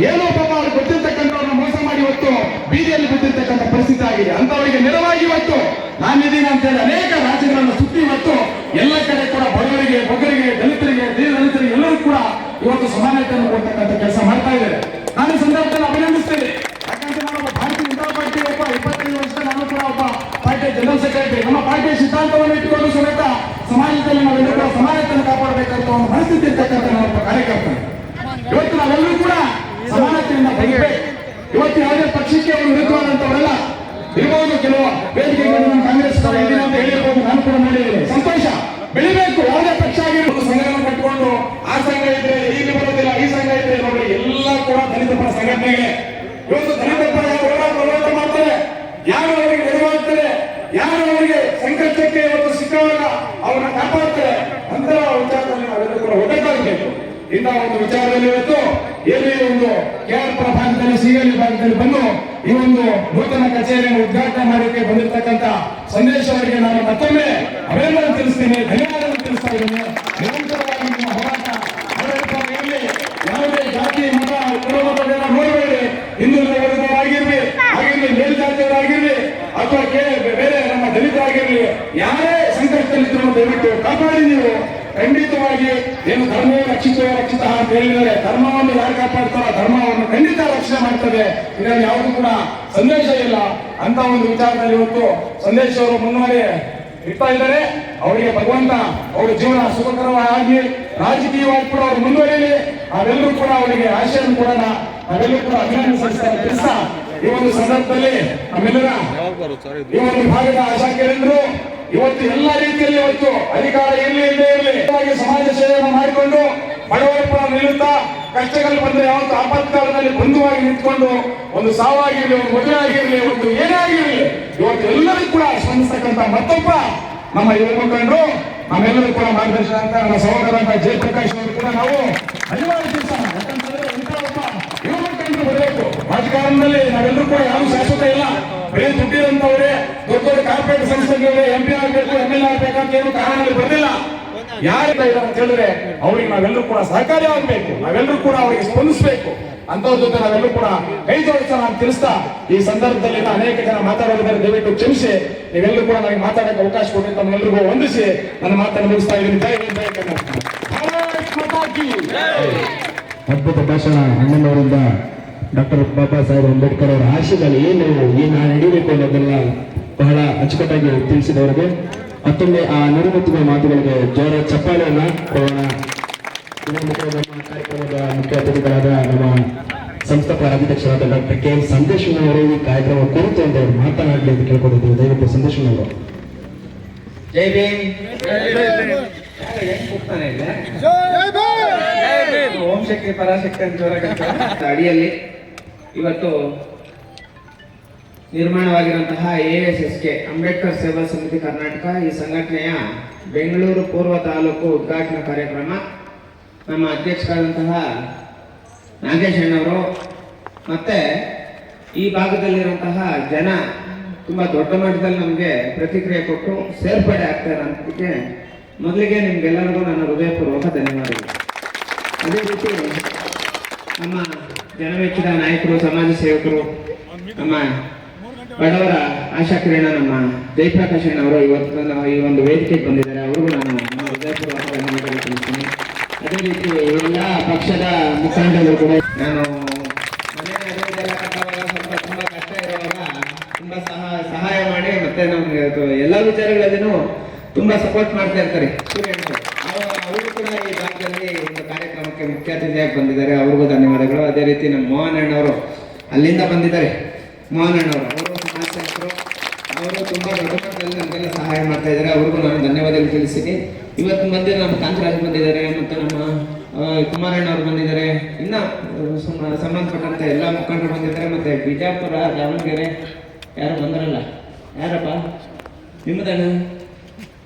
ಏನೋ ಪಾಪ ಅವ್ರಿಗೆ ಗೊತ್ತಿರ್ತಕ್ಕಂಥವ್ರನ್ನ ಮೋಸ ಮಾಡಿ ಇವತ್ತು ಬೀದಿಯಲ್ಲಿ ಬಿದ್ದಿರ್ತಕ್ಕಂಥ ಪರಿಸ್ಥಿತಿ ಆಗಿದೆ. ಅಂತವರಿಗೆ ನೆರವಾಗಿ ಇವತ್ತು ನಾನಿದ್ದೀನಿ ಅಂತ ಹೇಳಿ ಅನೇಕ ರಾಜ್ಯಗಳನ್ನು ಸುತ್ತಿ ಇವತ್ತು ಎಲ್ಲ ಕಡೆ ಕೂಡ ಬಡವರಿಗೆ, ಬಗ್ಗರಿಗೆ, ದಲಿತರಿಗೆ, ದಲಿತರಿಗೆ ಎಲ್ಲರೂ ಕೂಡ ಇವತ್ತು ಸಮಾನತೆಯನ್ನು ಕೊಡ್ತಕ್ಕಂಥ ಕೆಲಸ ಮಾಡ್ತಾ ಇದ್ದಾರೆ. ನಾನು ಈ ಸಂದರ್ಭದಲ್ಲಿ ಅಭಿನಂದಿಸ್ತೇನೆ. ಯಾಕಂದ್ರೆ ನಾನು ಒಬ್ಬ ಭಾರತೀಯ ಜನತಾ ಪಾರ್ಟಿ ಒಬ್ಬ 25 ವರ್ಷ ನಾನು ಕೂಡ ಒಬ್ಬ ಪಾರ್ಟಿಯ ಜನರಲ್ ಸೆಕ್ರೆಟರಿ. ನಮ್ಮ ಪಾರ್ಟಿಯ ಸಿದ್ಧಾಂತವನ್ನು ಇಟ್ಟುಕೊಂಡು ಸಮೇತ ಸಮಾಜದಲ್ಲಿ ನಾವೆಲ್ಲರೂ ಕೂಡ ಸಮಾನತೆಯನ್ನು ಕಾಪಾಡಬೇಕಂತ ಒಂದು ಮನಸ್ಥಿತಿ ಇರ್ತಕ್ಕಂಥ ನಾವೊಬ್ಬ ಕಾರ್ಯಕರ್ತ. ಇವತ್ತು ನಾವೆಲ್ಲರೂ ಕೂಡ ಸಮಾನತೆಯಿಂದ ಬದುಕಬೇಕು. ಇವತ್ತು ಯಾವುದೇ ಪಕ್ಷಕ್ಕೆ ಅವರು ವಿರುದ್ಧವಾದಂತವರೆಲ್ಲ ಇರಬಹುದು. ಕೆಲವು ವೇದಿಕೆಗಳನ್ನು ಕಾಂಗ್ರೆಸ್ ಇದೀನಿ ಅಂತ ಹೇಳಿರ್ಬೋದು, ನಾನು ಕೂಡ ನೋಡಿದ್ದೇನೆ. ಸಂತೋಷ. ಬೆಳಿಬೇಕು. ಯಾವುದೇ ಪಕ್ಷ ಆಗಿರ್ಬೋದು, ಸಂಘವನ್ನು ಕಟ್ಟಿಕೊಂಡು ಆ ಸಂಘ ಇದ್ರೆ ಇಲ್ಲಿ ಬರೋದಿಲ್ಲ, ಈ ಸಂಘ ಇದ್ರೆ ನೋಡಿ ಎಲ್ಲ ಕೂಡ ದಲಿತ ಪರ ಸಂಘಟನೆಗೆ ಇವತ್ತು ದಲಿತ ಪರ ಹೋರಾಟ ಮಾಡ್ತಾರೆ. ಯಾರು ಅವರಿಗೆ ನೆರವಾಗ್ತಾರೆ, ಯಾರು ಅವರಿಗೆ ಸಂಕಷ್ಟಕ್ಕೆ ಇವತ್ತು ಸಿಕ್ಕವಾಗ ಅವ್ರನ್ನ ಕಾಪಾಡ್ತಾರೆ ಅಂತ ವಿಚಾರದಲ್ಲಿ ನಾವೆಲ್ಲರೂ ಕೂಡ ಒಗ್ಗಟ್ಟಾಗಬೇಕು. ಇಂಥ ಒಂದು ವಿಚಾರದಲ್ಲಿ ಇವತ್ತು ಎಲ್ಲಿ ಒಂದು ಕೇರಳ ಭಾಗದಲ್ಲಿ, ಸಿಗಲಿ ಭಾಗದಲ್ಲಿ ಬಂದು ಈ ಒಂದು ನೂತನ ಕಚೇರಿಯನ್ನು ಉದ್ಘಾಟನೆ ಮಾಡಲಿಕ್ಕೆ ಬಂದಿರತಕ್ಕಂಥ ಸಂದೇಶ ಅವರಿಗೆ ನಾನು ಮತ್ತೊಮ್ಮೆ ಅಭಿನಂದನೆ ತಿಳಿಸ್ತೀನಿ, ಧನ್ಯವಾದಗಳನ್ನು ತಿಳಿಸ್ತಾ ಇದ್ದೇನೆ. ನಿರಂತರವಾಗಿ ನಿಮ್ಮ ಹೋರಾಟ ಇರಲಿ. ಯಾವುದೇ ಜಾತಿ, ಮತ, ಕುಲಮತಗಳನ್ನ ನೋಡಬೇಡಿ. ಹಿಂದುಳಿದವರಾಗಿರ್ಲಿ, ಮೇಲ್ಜಾತಿಯವರಾಗಿರ್ಲಿ ಅಥವಾ ಬೇರೆ ನಮ್ಮ ದಲಿತರಾಗಿರ್ಲಿ, ಯಾರೇ ಸಂಕಷ್ಟದಲ್ಲಿದ್ದರೂ ದಯವಿಟ್ಟು ಕಾಪಾಡಿ. ನೀವು ಖಂಡಿತವಾಗಿ ಏನು ಧರ್ಮವೇ ರಕ್ಷಿತ ಅಂತ ಹೇಳಿದರೆ ಧರ್ಮವನ್ನು ಯಾರು ಕಾಪಾಡ್ತಾರೋ ಧರ್ಮವನ್ನು ಖಂಡಿತ ರಕ್ಷಣೆ ಮಾಡ್ತದೆ. ಇದರಲ್ಲಿ ಯಾವುದು ಕೂಡ ಸಂದೇಶ ಇಲ್ಲ. ಅಂತ ಒಂದು ವಿಚಾರದಲ್ಲಿ ಇವತ್ತು ಸಂದೇಶ ಅವರು ಮುನ್ನಡೆ ಇಡ್ತಾ ಇದ್ದಾರೆ. ಅವರಿಗೆ ಭಗವಂತ ಅವರ ಜೀವನ ಸುಖಕರವಾಗಿ ರಾಜಕೀಯವಾಗಿ ಕೂಡ ಅವರು ಮುಂದುವರಿಯಲಿ. ನಾವೆಲ್ಲರೂ ಕೂಡ ಅವರಿಗೆ ಆಶೆಯನ್ನು ಕೊಡೋಣ. ನಾವೆಲ್ಲರೂ ಕೂಡ ಅಭಿನಂದಿಸ್ತಾ ಈ ಒಂದು ಸಂದರ್ಭದಲ್ಲಿ ನಮ್ಮೆಲ್ಲರ ಈ ಒಂದು ಭಾಗದ ಆಶಾ ಕೇಂದ್ರರು ಇವತ್ತು ಎಲ್ಲ ರೀತಿಯಲ್ಲಿ ಇವತ್ತು ಅಧಿಕಾರ ಇರಲಿ ಇಲ್ಲೇ ಇರಲಿ ಸಮಾಜ ಸೇವೆಯನ್ನು ಮಾಡಿಕೊಂಡು ಬಡವರ ಪರ ನಿಲ್ಲುತ್ತಾ ಕಷ್ಟಗಳು ಬಂದರೆ ಯಾವತ್ತು ಆಪತ್ಕಾಲದಲ್ಲಿ ಬಂಧುವಾಗಿ ನಿಂತ್ಕೊಂಡು ಒಂದು ಸಾವಾಗಿರ್ಲಿ, ಒಂದು ಮದುವೆ ಆಗಿರ್ಲಿ, ಒಂದು ಏನೇ ಆಗಿರ್ಲಿ ಇವತ್ತು ಎಲ್ಲರಿಗೂ ಕೂಡ ಸ್ಪಂದಿಸ್ತಕ್ಕಂಥ ಮತ್ತೊಬ್ಬ ನಮ್ಮ ಯುವ ಮುಖಂಡರು ನಮ್ಮೆಲ್ಲರೂ ಕೂಡ ಮಾರ್ಗದರ್ಶನ ಅಂತ ನಮ್ಮ ಸಹೋದರ ಜಯಪ್ರಕಾಶ್ ಅವರು ಕೂಡ ನಾವು ಅನಿವಾರ್ಯ ಕೆಲಸ. ಯಾಕಂತಂದ್ರೆ ಇಂಥ ಒಬ್ಬ ಯುವಕರು ಬರಬೇಕು. ರಾಜಕಾರಣದಲ್ಲಿ ನಾವೆಲ್ಲರೂ ಕೂಡ ಯಾವ ಶಾಶ್ವತ ಇಲ್ಲ. ಬೇರೆ ದುಡ್ಡಿರಂತವ್ರೆ ದೊಡ್ಡ ದೊಡ್ಡ ಕಾರ್ಪೊರೇಟ್ ಸಂಸ್ಥೆಗಳಿಗೆ MP ಆಗಬೇಕು, MLA ಆಗ್ಬೇಕಂತ ಏನು ಕಾರಣಗಳು ಬರಲಿಲ್ಲ. ಯಾರಿಲ್ಲ ಅಂತ ಹೇಳಿದ್ರೆ ಅವ್ರಿಗೆ ನಾವೆಲ್ಲರೂ ಕೂಡ ಸಹಕಾರಿ ಆಗಬೇಕು, ನಾವೆಲ್ಲರೂ ಕೂಡ ಅವರಿಗೆ ಸ್ಪಂದಿಸಬೇಕು. ಅಂತವ್ರ ಜೊತೆ ನಾವೆಲ್ಲರೂ ಕೂಡ ಕೈ ಜೋಡಿಸೋಣ ಅಂತ ತಿಳಿಸ್ತಾ ಈ ಸಂದರ್ಭದಲ್ಲಿ ಅನೇಕ ಜನ ಮಾತಾಡೋದಿದ್ದಾರೆ, ದಯವಿಟ್ಟು ಕ್ಷಮಿಸಿ. ನೀವೆಲ್ಲರೂ ಕೂಡ ನನಗೆ ಮಾತಾಡಕ್ಕೆ ಅವಕಾಶ ಕೊಟ್ಟು ತಮ್ಮೆಲ್ಲರಿಗೂ ವಂದಿಸಿ ನನ್ನ ಮಾತನ್ನು ಮುಗಿಸ್ತಾ ಇದ್ದೀನಿ. ಜೈ ಹಿಂದ್, ಜೈ ಕರ್ನಾಟಕ. ಭಾರತ್ ಮಾತಾ ಕೀ ಜೈ. ಅದ್ಭುತ ಭಾಷಣ ಅಣ್ಣನವರಿಂದ ಡಾಕ್ಟರ್ ಬಾಬಾ ಸಾಹೇಬ್ ಅಂಬೇಡ್ಕರ್ ಅವರ ಆಶಯದಲ್ಲಿ ಏನು ನಡೀಬೇಕು ಅನ್ನೋದನ್ನ ಬಹಳ ಅಚ್ಚುಕಟ್ಟಾಗಿ ತಿಳಿಸಿದವರಿಗೆ ಮತ್ತೊಮ್ಮೆ ಆ ನುಡಿಮುತ್ತುಗಳ ಮಾತುಗಳಿಗೆ ಜೋರ ಚಪ್ಪಾಳೆಯನ್ನ ಕೊಡೋಣ. ನಮ್ಮ ಕಾರ್ಯಕ್ರಮದ ಮುಖ್ಯ ಅತಿಥಿಗಳಾದ ನಮ್ಮ ಸಂಸ್ಥಾಪಕ ಅಧ್ಯಕ್ಷರಾದ ಡಾಕ್ಟರ್ KM ಸಂದೇಶನವರು ಈ ಕಾರ್ಯಕ್ರಮ ಕುರಿತು ಅಂತ ಮಾತನಾಡಲಿ ಅಂತ ಕೇಳ್ಕೊತಿದ್ದೀವಿ. ದಯವಿಟ್ಟು ಸಂದೇಶನವರು. ಜೈ ಭೀಮ್. ಓಂ ಶಕ್ತಿ ಪರಾಶಕ್ತಿ ಅಂತ ಜೋರಾಗಿ ಅಡಿಯಲ್ಲಿ ಇವತ್ತು ನಿರ್ಮಾಣವಾಗಿರುವಂತಹ ASSK ಅಂಬೇಡ್ಕರ್ ಸೇವಾ ಸಮಿತಿ ಕರ್ನಾಟಕ ಈ ಸಂಘಟನೆಯ ಬೆಂಗಳೂರು ಪೂರ್ವ ತಾಲೂಕು ಉದ್ಘಾಟನಾ ಕಾರ್ಯಕ್ರಮ ನಮ್ಮ ಅಧ್ಯಕ್ಷರಾದಂತಹ ನಾಗೇಶ್ ಅಣ್ಣವರು ಮತ್ತೆ ಈ ಭಾಗದಲ್ಲಿರುವಂತಹ ಜನ ತುಂಬಾ ದೊಡ್ಡ ಮಟ್ಟದಲ್ಲಿ ನಮಗೆ ಪ್ರತಿಕ್ರಿಯೆ ಕೊಟ್ಟು ಸೇರ್ಪಡೆ ಆಗ್ತಾರೆ ಅನ್ನೋದಕ್ಕೆ ಮೊದಲಿಗೆ ನಿಮ್ಗೆಲ್ಲರಿಗೂ ನನ್ನ ಹೃದಯಪೂರ್ವಕ ಧನ್ಯವಾದಗಳು. ಅದೇ ರೀತಿ ನಮ್ಮ ಜನಮೆಚ್ಚಿದ ನಾಯಕರು, ಸಮಾಜ ಸೇವಕರು, ನಮ್ಮ ಬಡವರ ಆಶಾ ಕಿರಣ ನಮ್ಮ ಜಯಪ್ರಕಾಶ್ ಅವರು ಇವತ್ತು ಈ ಒಂದು ವೇದಿಕೆಗೆ ಬಂದಿದ್ದಾರೆ. ಅವ್ರಿಗೂ ನಾನು ನಮ್ಮ ಹೃದಯಪೂರ್ವಕ ಧನ್ಯವಾದಗಳು ತಿಳಿಸ್ತೀನಿ. ಅದೇ ರೀತಿ ಎಲ್ಲ ಪಕ್ಷದ ಮುಖಂಡರು ಕೂಡ ನಾನು ಮನೆಯ ಅದೆಲ್ಲ ಕಟ್ಟುವಾಗ ಸ್ವಲ್ಪ ತುಂಬಾ ಕಷ್ಟ ಇರುವಾಗ ತುಂಬಾ ಸಹಾಯ ಮಾಡಿ ಮತ್ತೆ ನಮ್ಗೆ ಎಲ್ಲ ವಿಚಾರಗಳಲ್ಲಿನೂ ತುಂಬಾ ಸಪೋರ್ಟ್ ಮಾಡ್ತಾ ಇರ್ತಾರೆ. ಅವರು ಕೂಡ ಈ ಭಾಗದಲ್ಲಿ ಒಂದು ಕಾರ್ಯಕ್ರಮಕ್ಕೆ ಮುಖ್ಯ ಅತಿಥಿಯಾಗಿ ಬಂದಿದ್ದಾರೆ. ಅವ್ರಿಗೂ ಧನ್ಯವಾದಗಳು. ಅದೇ ರೀತಿ ನಮ್ಮ ಮೋಹನ್ ಅಣ್ಣವರು ಅಲ್ಲಿಂದ ಬಂದಿದ್ದಾರೆ. ಮೋಹನ್ ಅಣ್ಣವರು ಅವರು ಸಮಾಜ ಸೇವಕರು, ಅವರು ತುಂಬಾ ದೊಡ್ಡ ಮಟ್ಟದಲ್ಲಿ ನಮಗೆಲ್ಲ ಸಹಾಯ ಮಾಡ್ತಾ ಇದ್ದಾರೆ. ಅವ್ರಿಗೂ ನಾನು ಧನ್ಯವಾದಗಳು ತಿಳಿಸ್ತೀನಿ. ಇವತ್ತು ಬಂದಿರೋ ನಮ್ಮ ಕಾಂತರಾಜ್ ಬಂದಿದ್ದಾರೆ, ಮತ್ತೆ ನಮ್ಮ ಕುಮಾರಣ್ಣವ್ರು ಬಂದಿದ್ದಾರೆ, ಇನ್ನ ಸಂಬಂಧಪಟ್ಟಂತೆ ಎಲ್ಲ ಮುಖಂಡರು ಬಂದಿದ್ದಾರೆ. ಮತ್ತೆ ಬಿಜಾಪುರ, ದಾವಣಗೆರೆ ಯಾರು ಬಂದರಲ್ಲ, ಯಾರಪ್ಪ ನಿಮ್ಮದಣ್ಣ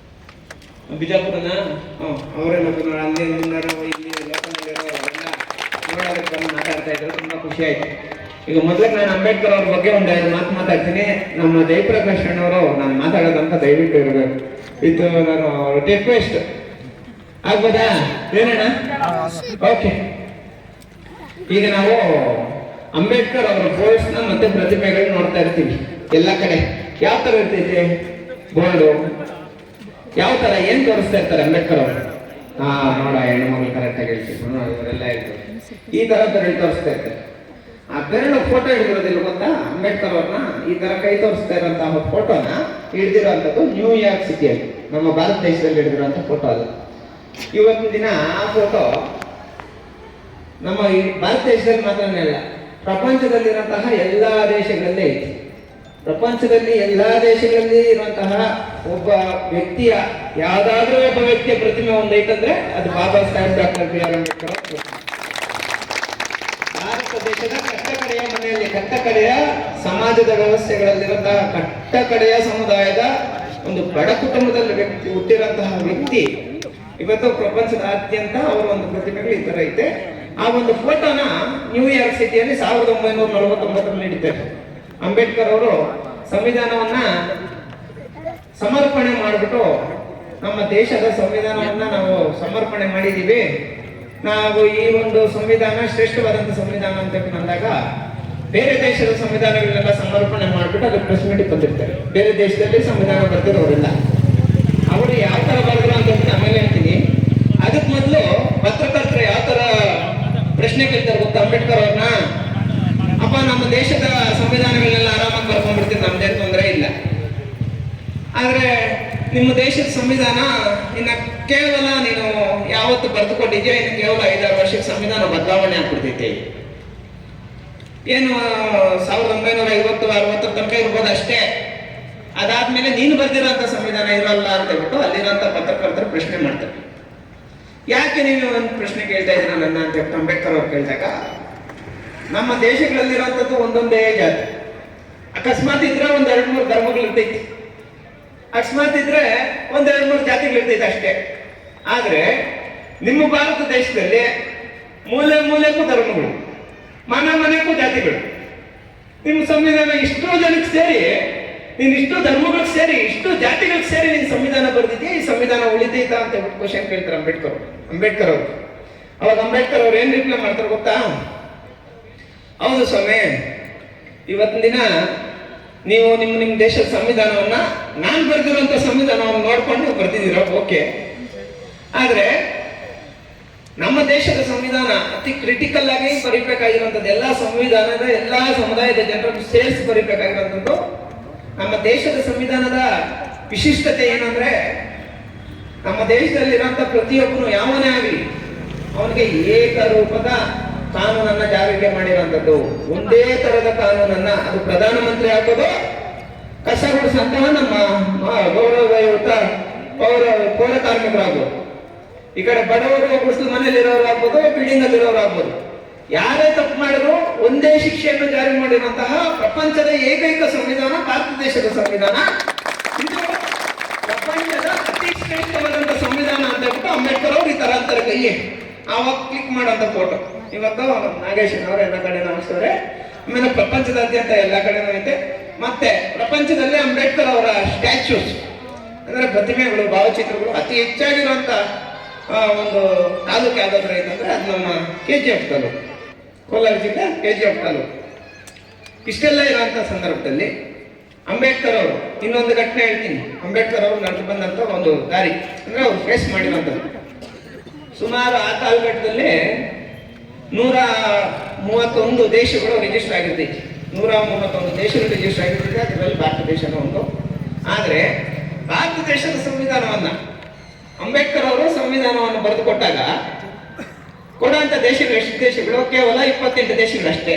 ಬಿಜಾಪುರನ? ಅವರೆಲ್ಲ ಅಲ್ಲಿ ಇಲ್ಲಿ ಲೋಕಲ್ನಲ್ಲಿರೋ ಎಲ್ಲ ನೋಡೋದಕ್ಕೆ ಬಂದು ಮಾತಾಡ್ತಾ ಇದ್ರು. ತುಂಬಾ ಖುಷಿ ಆಯ್ತು. ಈಗ ಮೊದಲಿಗೆ ನಾನು ಅಂಬೇಡ್ಕರ್ ಅವ್ರ ಬಗ್ಗೆ ಒಂದು 5 ಮಾತು ಮಾತಾಡ್ತೀನಿ. ನಮ್ಮ ಜಯಪ್ರಕಾಶ್ ಅಣ್ಣವರು ನಾನು ಮಾತಾಡೋದಂತ ದಯವಿಟ್ಟು ಇರಬೇಕು. ಇದು ನಾನು ರಿಕ್ವೆಸ್ಟ್ ಆಗ್ಬೋದಾ? ಏನಣ್ಣ? ಓಕೆ. ಈಗ ನಾವು ಅಂಬೇಡ್ಕರ್ ಅವರ ಬೋರ್ಡ್ಸ್ನ ಮತ್ತೆ ಪ್ರತಿಮೆಗಳು ನೋಡ್ತಾ ಇರ್ತೀವಿ ಎಲ್ಲ ಕಡೆ. ಯಾವ ತರ ಇರ್ತೈತೆ ಬೋರ್ಡು? ಯಾವ ತರ ಏನ್ ತೋರಿಸ್ತಾ ಇರ್ತಾರೆ ಅಂಬೇಡ್ಕರ್ ಅವರು? ನೋಡ ಹೆಣ್ಣು ಮಗಳು ಕರೆಕ್ಟ್ ಆಗಿ ಹೇಳ್ತೀವಿ, ಇವರೆಲ್ಲ ಹೇಳ್ತಾರೆ ಈ ತರ ಬೆರಳು ತೋರಿಸ್ತಾ ಇರ್ತಾರೆ. ಆ ಬೆರಳು ಫೋಟೋ ಹಿಡಿದಿರೋದಿಲ್ಲ ಗೊತ್ತಾ? ಅಂಬೇಡ್ಕರ್ ಅವ್ರನ್ನ ಈ ತರ ಕೈ ತೋರಿಸ್ತಾ ಇರೋಂತಹ ಫೋಟೋನ ಹಿಡಿದಿರುವಂತದ್ದು ನ್ಯೂಯಾರ್ಕ್ ಸಿಟಿಯಲ್ಲಿ, ನಮ್ಮ ಭಾರತ ದೇಶದಲ್ಲಿ ಹಿಡಿದಿರುವಂತ ಫೋಟೋ ಅದು. ಇವತ್ತಿನ ದಿನ ಆ ಫೋಟೋ ನಮ್ಮ ಈ ಭಾರತ ದೇಶದಲ್ಲಿ ಮಾತ್ರನೇ ಅಲ್ಲ, ಪ್ರಪಂಚದಲ್ಲಿರುವಂತಹ ಎಲ್ಲಾ ದೇಶಗಳಲ್ಲಿ ಐತಿ. ಪ್ರಪಂಚದಲ್ಲಿ ಎಲ್ಲಾ ದೇಶಗಳಲ್ಲಿ ಇರುವಂತಹ ಒಬ್ಬ ವ್ಯಕ್ತಿಯ ಯಾವ್ದಾದ್ರೂ ಒಬ್ಬ ವ್ಯಕ್ತಿಯ ಪ್ರತಿಮೆ ಒಂದೈತಂದ್ರೆ ಅದು ಬಾಬಾ ಸಾಹೇಬ್ ಡಾಕ್ಟರ್ BR ಅಂಬೇಡ್ಕರ್. ಭಾರತ ದೇಶದ ಕಟ್ಟಕಡೆಯ ಮನೆಯಲ್ಲಿ, ಕಟ್ಟಕಡೆಯ ಸಮಾಜದ ವ್ಯವಸ್ಥೆಗಳಲ್ಲಿರುವಂತಹ ಕಟ್ಟಕಡೆಯ ಸಮುದಾಯದ ಒಂದು ಬಡ ಕುಟುಂಬದಲ್ಲಿ ವ್ಯಕ್ತಿ ಹುಟ್ಟಿರುವಂತಹ ವ್ಯಕ್ತಿ ಇವತ್ತು ಪ್ರಪಂಚದಾದ್ಯಂತ ಅವರ ಒಂದು ಪ್ರತಿಮೆಗಳು ಈ ತರ ಐತೆ. ಆ ಒಂದು ಫೋಟೋನ ನ್ಯೂಯಾರ್ಕ್ ಸಿಟಿಯಲ್ಲಿ 1949 ನೀಡಿದ್ದಾರೆ. ಅಂಬೇಡ್ಕರ್ ಅವರು ಸಂವಿಧಾನವನ್ನ ಸಮರ್ಪಣೆ ಮಾಡಿಬಿಟ್ಟು, ನಮ್ಮ ದೇಶದ ಸಂವಿಧಾನವನ್ನ ನಾವು ಸಮರ್ಪಣೆ ಮಾಡಿದೀವಿ, ನಾವು ಈ ಒಂದು ಸಂವಿಧಾನ ಶ್ರೇಷ್ಠವಾದಂತ ಸಂವಿಧಾನ ಅಂತ ಅಂದಾಗ ಬೇರೆ ದೇಶದ ಸಂವಿಧಾನಗಳನ್ನೆಲ್ಲ ಸಮರ್ಪಣೆ ಮಾಡಿಬಿಟ್ಟು ಅದಕ್ಕೆ ಪ್ರೆಸ್ ಮೀಟಿಗೆ ಬಂದಿರ್ತಾರೆ. ಬೇರೆ ದೇಶದಲ್ಲಿ ಸಂವಿಧಾನ ಬರ್ತಿರೋರಿಲ್ಲ. ಅವರು ಯಾವ ತರ ಬರೆದ್ರು ಅಂತ ಆಮೇಲೆ ಹೇಳ್ತೀನಿ. ಅದಕ್ಕೆ ಮೊದಲು ಪತ್ರಕರ್ತರು ಯಾವ ತರ ಪ್ರಶ್ನೆ ಕೇಳ್ತಾರೆ ಗೊತ್ತಾ ಅಂಬೇಡ್ಕರ್ ಅವ್ರನ್ನ? ಅಪ್ಪ, ನಮ್ಮ ದೇಶದ ಸಂವಿಧಾನಗಳನ್ನೆಲ್ಲ ಆರಾಮಾಗಿ ಬರ್ಕೊಂಡ್ಬಿಡ್ತೀವಿ, ನಮ್ದೇನು ತೊಂದರೆ ಇಲ್ಲ, ಆದ್ರೆ ನಿಮ್ಮ ದೇಶದ ಸಂವಿಧಾನ ಇನ್ನ ಕೇವಲ ನೀನು ಯಾವತ್ತು ಬರೆದುಕೊಂಡಿದ್ಯಾ, ಇನ್ನು ಕೇವಲ 5-6 ವರ್ಷಕ್ಕೆ ಸಂವಿಧಾನ ಬದಲಾವಣೆ ಆಗ್ಬಿಡ್ತೈತೆ. ಏನು 1950-60 ತನಕ ಇರ್ಬೋದು ಅಷ್ಟೇ. ಅದಾದ್ಮೇಲೆ ನೀನು ಬರ್ದಿರೋಂಥ ಸಂವಿಧಾನ ಇರಲ್ಲ ಅಂತ ಹೇಳ್ಬಿಟ್ಟು ಅಲ್ಲಿರೋಂಥ ಪತ್ರಕರ್ತರು ಪ್ರಶ್ನೆ ಮಾಡ್ತಾರೆ. ಯಾಕೆ ನೀವು ಒಂದು ಪ್ರಶ್ನೆ ಕೇಳ್ತಾ ಇದ್ದೀರಾ ನನ್ನ ಅಂತ ಹೇಳ್ಬಿಟ್ಟು ಅಂಬೇಡ್ಕರ್ ಅವ್ರು ಕೇಳಿದಾಗ, ನಮ್ಮ ದೇಶಗಳಲ್ಲಿರುವಂಥದ್ದು ಒಂದೊಂದೇ ಜಾತಿ, ಅಕಸ್ಮಾತ್ ಇದ್ರೆ 1-2-3 ಧರ್ಮಗಳು ಇರ್ತೈತಿ. ಅಕಸ್ಮಾತ್ ಇದ್ರೆ ಒಂದೆರಡು ಮೂರು ಜಾತಿಗಳಿರ್ತೈತೆ ಅಷ್ಟೇ. ಆದ್ರೆ ನಿಮ್ಮ ಭಾರತ ದೇಶದಲ್ಲಿ ಮೂಲೆ ಮೂಲೆಗೂ ಧರ್ಮಗಳು, ಮನೆ ಮನೆಗೂ ಜಾತಿಗಳು. ನಿಮ್ಮ ಸಂವಿಧಾನ ಇಷ್ಟೋ ಜನಕ್ಕೆ ಸೇರಿ, ನೀನು ಇಷ್ಟು ಧರ್ಮಗಳಿಗೆ ಸೇರಿ, ಇಷ್ಟು ಜಾತಿಗಳಿಗೆ ಸೇರಿ ನೀನು ಸಂವಿಧಾನ ಬರೆದಿದ್ಯಾ, ಈ ಸಂವಿಧಾನ ಉಳಿದೈತಾ ಅಂತ ಹೇಳ್ಬಿಟ್ಟು ಕ್ವಶನ್ ಕೇಳ್ತಾರೆ ಅಂಬೇಡ್ಕರ್ ಅವರು. ಅವಾಗ ಅಂಬೇಡ್ಕರ್ ಅವ್ರು ಏನ್ ರಿಪ್ಲೈ ಮಾಡ್ತಾರೆ ಗೊತ್ತಾ? ಹೌದು ಸ್ವಾಮಿ, ಇವತ್ತಿನ ದಿನ ನೀವು ನಿಮ್ಮ ದೇಶದ ಸಂವಿಧಾನವನ್ನ ನಾನು ಬರೆದಿರುವಂತ ಸಂವಿಧಾನವನ್ನು ನೋಡ್ಕೊಂಡು ಬರ್ತಿದ್ದೀರ, ಓಕೆ. ಆದ್ರೆ ನಮ್ಮ ದೇಶದ ಸಂವಿಧಾನ ಅತಿ ಕ್ರಿಟಿಕಲ್ ಆಗಿ ಬರೀಬೇಕಾಗಿರುವಂಥದ್ದು, ಎಲ್ಲಾ ಸಂವಿಧಾನದ ಎಲ್ಲಾ ಸಮುದಾಯದ ಜನರನ್ನು ಸೇರಿಸಿ ಬರೀಬೇಕಾಗಿರುವಂಥದ್ದು. ನಮ್ಮ ದೇಶದ ಸಂವಿಧಾನದ ವಿಶಿಷ್ಟತೆ ಏನಂದ್ರೆ, ನಮ್ಮ ದೇಶದಲ್ಲಿರುವಂತ ಪ್ರತಿಯೊಬ್ಬನು ಯಾವನೇ ಆಗಲಿ ಅವನಿಗೆ ಏಕರೂಪದ ಕಾನೂನನ್ನ ಜಾರಿಗೆ ಮಾಡಿರುವಂಥದ್ದು. ಒಂದೇ ತರದ ಕಾನೂನನ್ನ, ಅದು ಪ್ರಧಾನಮಂತ್ರಿ ಆಗ್ಬೋದು, ಕಸ ಗುಡಿಸಂತಹ ನಮ್ಮ ಗೌರವಯುತ ಪೌರ ಕಾರ್ಮಿಕರಾಗ್ಬೋದು, ಈ ಕಡೆ ಬಡವರು ಗುಡಿಸಲು ಮನೆಯಲ್ಲಿರೋರು ಆಗ್ಬೋದು, ಬಿಲ್ಡಿಂಗ್ ಅಲ್ಲಿರೋರು ಆಗ್ಬೋದು, ಯಾರೇ ತಪ್ಪು ಮಾಡಿದ್ರು ಒಂದೇ ಶಿಕ್ಷೆಯನ್ನು ಜಾರಿ ಮಾಡಿರುವಂತಹ ಪ್ರಪಂಚದ ಏಕೈಕ ಸಂವಿಧಾನ ಭಾರತ ದೇಶದ ಸಂವಿಧಾನ. ಇದು ಪ್ರಪಂಚದ ಅತಿ ಶ್ರೇಷ್ಠವಾದಂತಹ ಸಂವಿಧಾನ ಅಂತ ಹೇಳ್ಬಿಟ್ಟು ಅಂಬೇಡ್ಕರ್ ಅವರು ಈ ತರ ಅಂತಾರೆ ಕೈಯೇ. ಆವಾಗ ಕ್ಲಿಕ್ ಮಾಡೋಂಥ ಫೋಟೋ ಇವತ್ತು ನಾಗೇಶ್ ಅವರು ಎಲ್ಲ ಕಡೆ ನಾವಿಸ್ತಾರೆ. ಆಮೇಲೆ ಪ್ರಪಂಚದಾದ್ಯಂತ ಎಲ್ಲ ಕಡೆನೂ ಐತೆ. ಮತ್ತೆ ಪ್ರಪಂಚದಲ್ಲಿ ಅಂಬೇಡ್ಕರ್ ಅವರ ಸ್ಟ್ಯಾಚ್ಯೂಸ್ ಅಂದ್ರೆ ಪ್ರತಿಮೆಗಳು, ಭಾವಚಿತ್ರಗಳು ಅತಿ ಹೆಚ್ಚಾಗಿರುವಂತ ಒಂದು ತಾಲೂಕು ಯಾವ್ದಾದ್ರು ಐತಂದ್ರೆ ಅದು ನಮ್ಮ KGF ತಾಲೂಕು, ಕೋಲಾರ ಜಿಲ್ಲೆ KGF ತಾಲೂಕು. ಇಷ್ಟೆಲ್ಲ ಇರುವಂತ ಸಂದರ್ಭದಲ್ಲಿ ಅಂಬೇಡ್ಕರ್ ಅವರು ಇನ್ನೊಂದು ಘಟನೆ ಹೇಳ್ತೀನಿ. ಅಂಬೇಡ್ಕರ್ ಅವರು ನಡೆದು ಬಂದಂತ ಒಂದು ದಾರಿ ಅಂದ್ರೆ ಅವ್ರು ಫೇಸ್ ಮಾಡಿರುವಂಥದ್ದು. ಸುಮಾರು ಆ ಕಾಲಘಟ್ಟದಲ್ಲಿ 131 ದೇಶಗಳು ರಿಜಿಸ್ಟರ್ ಆಗಿರ್ತೈತಿ. 131 ದೇಶಗಳು ರಿಜಿಸ್ಟರ್ ಆಗಿರ್ತೈತಿ. ಅದರಲ್ಲಿ ಭಾರತ ದೇಶನೂ ಒಂದು. ಆದ್ರೆ ಭಾರತ ದೇಶದ ಸಂವಿಧಾನವನ್ನ ಅಂಬೇಡ್ಕರ್ ಅವರು ಸಂವಿಧಾನವನ್ನು ಬರೆದುಕೊಟ್ಟಾಗ ಕೊಡುವಂತ ದೇಶಗಳು ಎಷ್ಟು ದೇಶಗಳು? ಕೇವಲ 28 ದೇಶಗಳಷ್ಟೇ.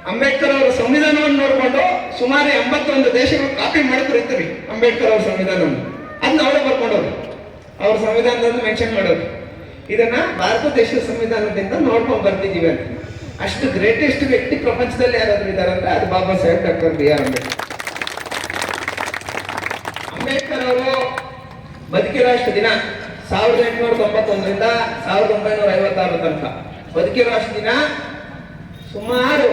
ಅಂಬೇಡ್ಕರ್ ಅವರ ಸಂವಿಧಾನವನ್ನು ನೋಡಿಕೊಂಡು ಸುಮಾರು 81 ದೇಶಗಳು ಕಾಪಿ ಮಾಡ್ತಿರ್ತೀವಿ ಅಂಬೇಡ್ಕರ್ ಅವ್ರ ಸಂವಿಧಾನವನ್ನು. ಅದನ್ನ ಅವರೇ ಬರ್ಕೊಂಡವ್ರು, ಅವ್ರ ಸಂವಿಧಾನದಲ್ಲಿ ಮೆನ್ಷನ್ ಮಾಡೋರು. ಇದನ್ನ ಭಾರತ ದೇಶದ ಸಂವಿಧಾನದಿಂದ ನೋಡ್ಕೊಂಡು ಬರ್ತಿದೀವಿ ಅಂತ. ಅಷ್ಟು ಗ್ರೇಟೆಸ್ಟ್ ವ್ಯಕ್ತಿ ಪ್ರಪಂಚದಲ್ಲಿ ಯಾರಾದ್ರೂ ಇದ್ದಾರೆ ಅಂದ್ರೆ ಅದು ಬಾಬಾ ಸಾಹೇಬ್ ಡಾಕ್ಟರ್ BR ಅಂಬೇಡ್ಕರ್. ಅಂಬೇಡ್ಕರ್ ಅವರು ಬದುಕಿರೋಷ್ಟು ದಿನ 1891ರಿಂದ 1956 ತನಕ ಬದುಕಿರೋಷ್ಟು ದಿನ ಸುಮಾರು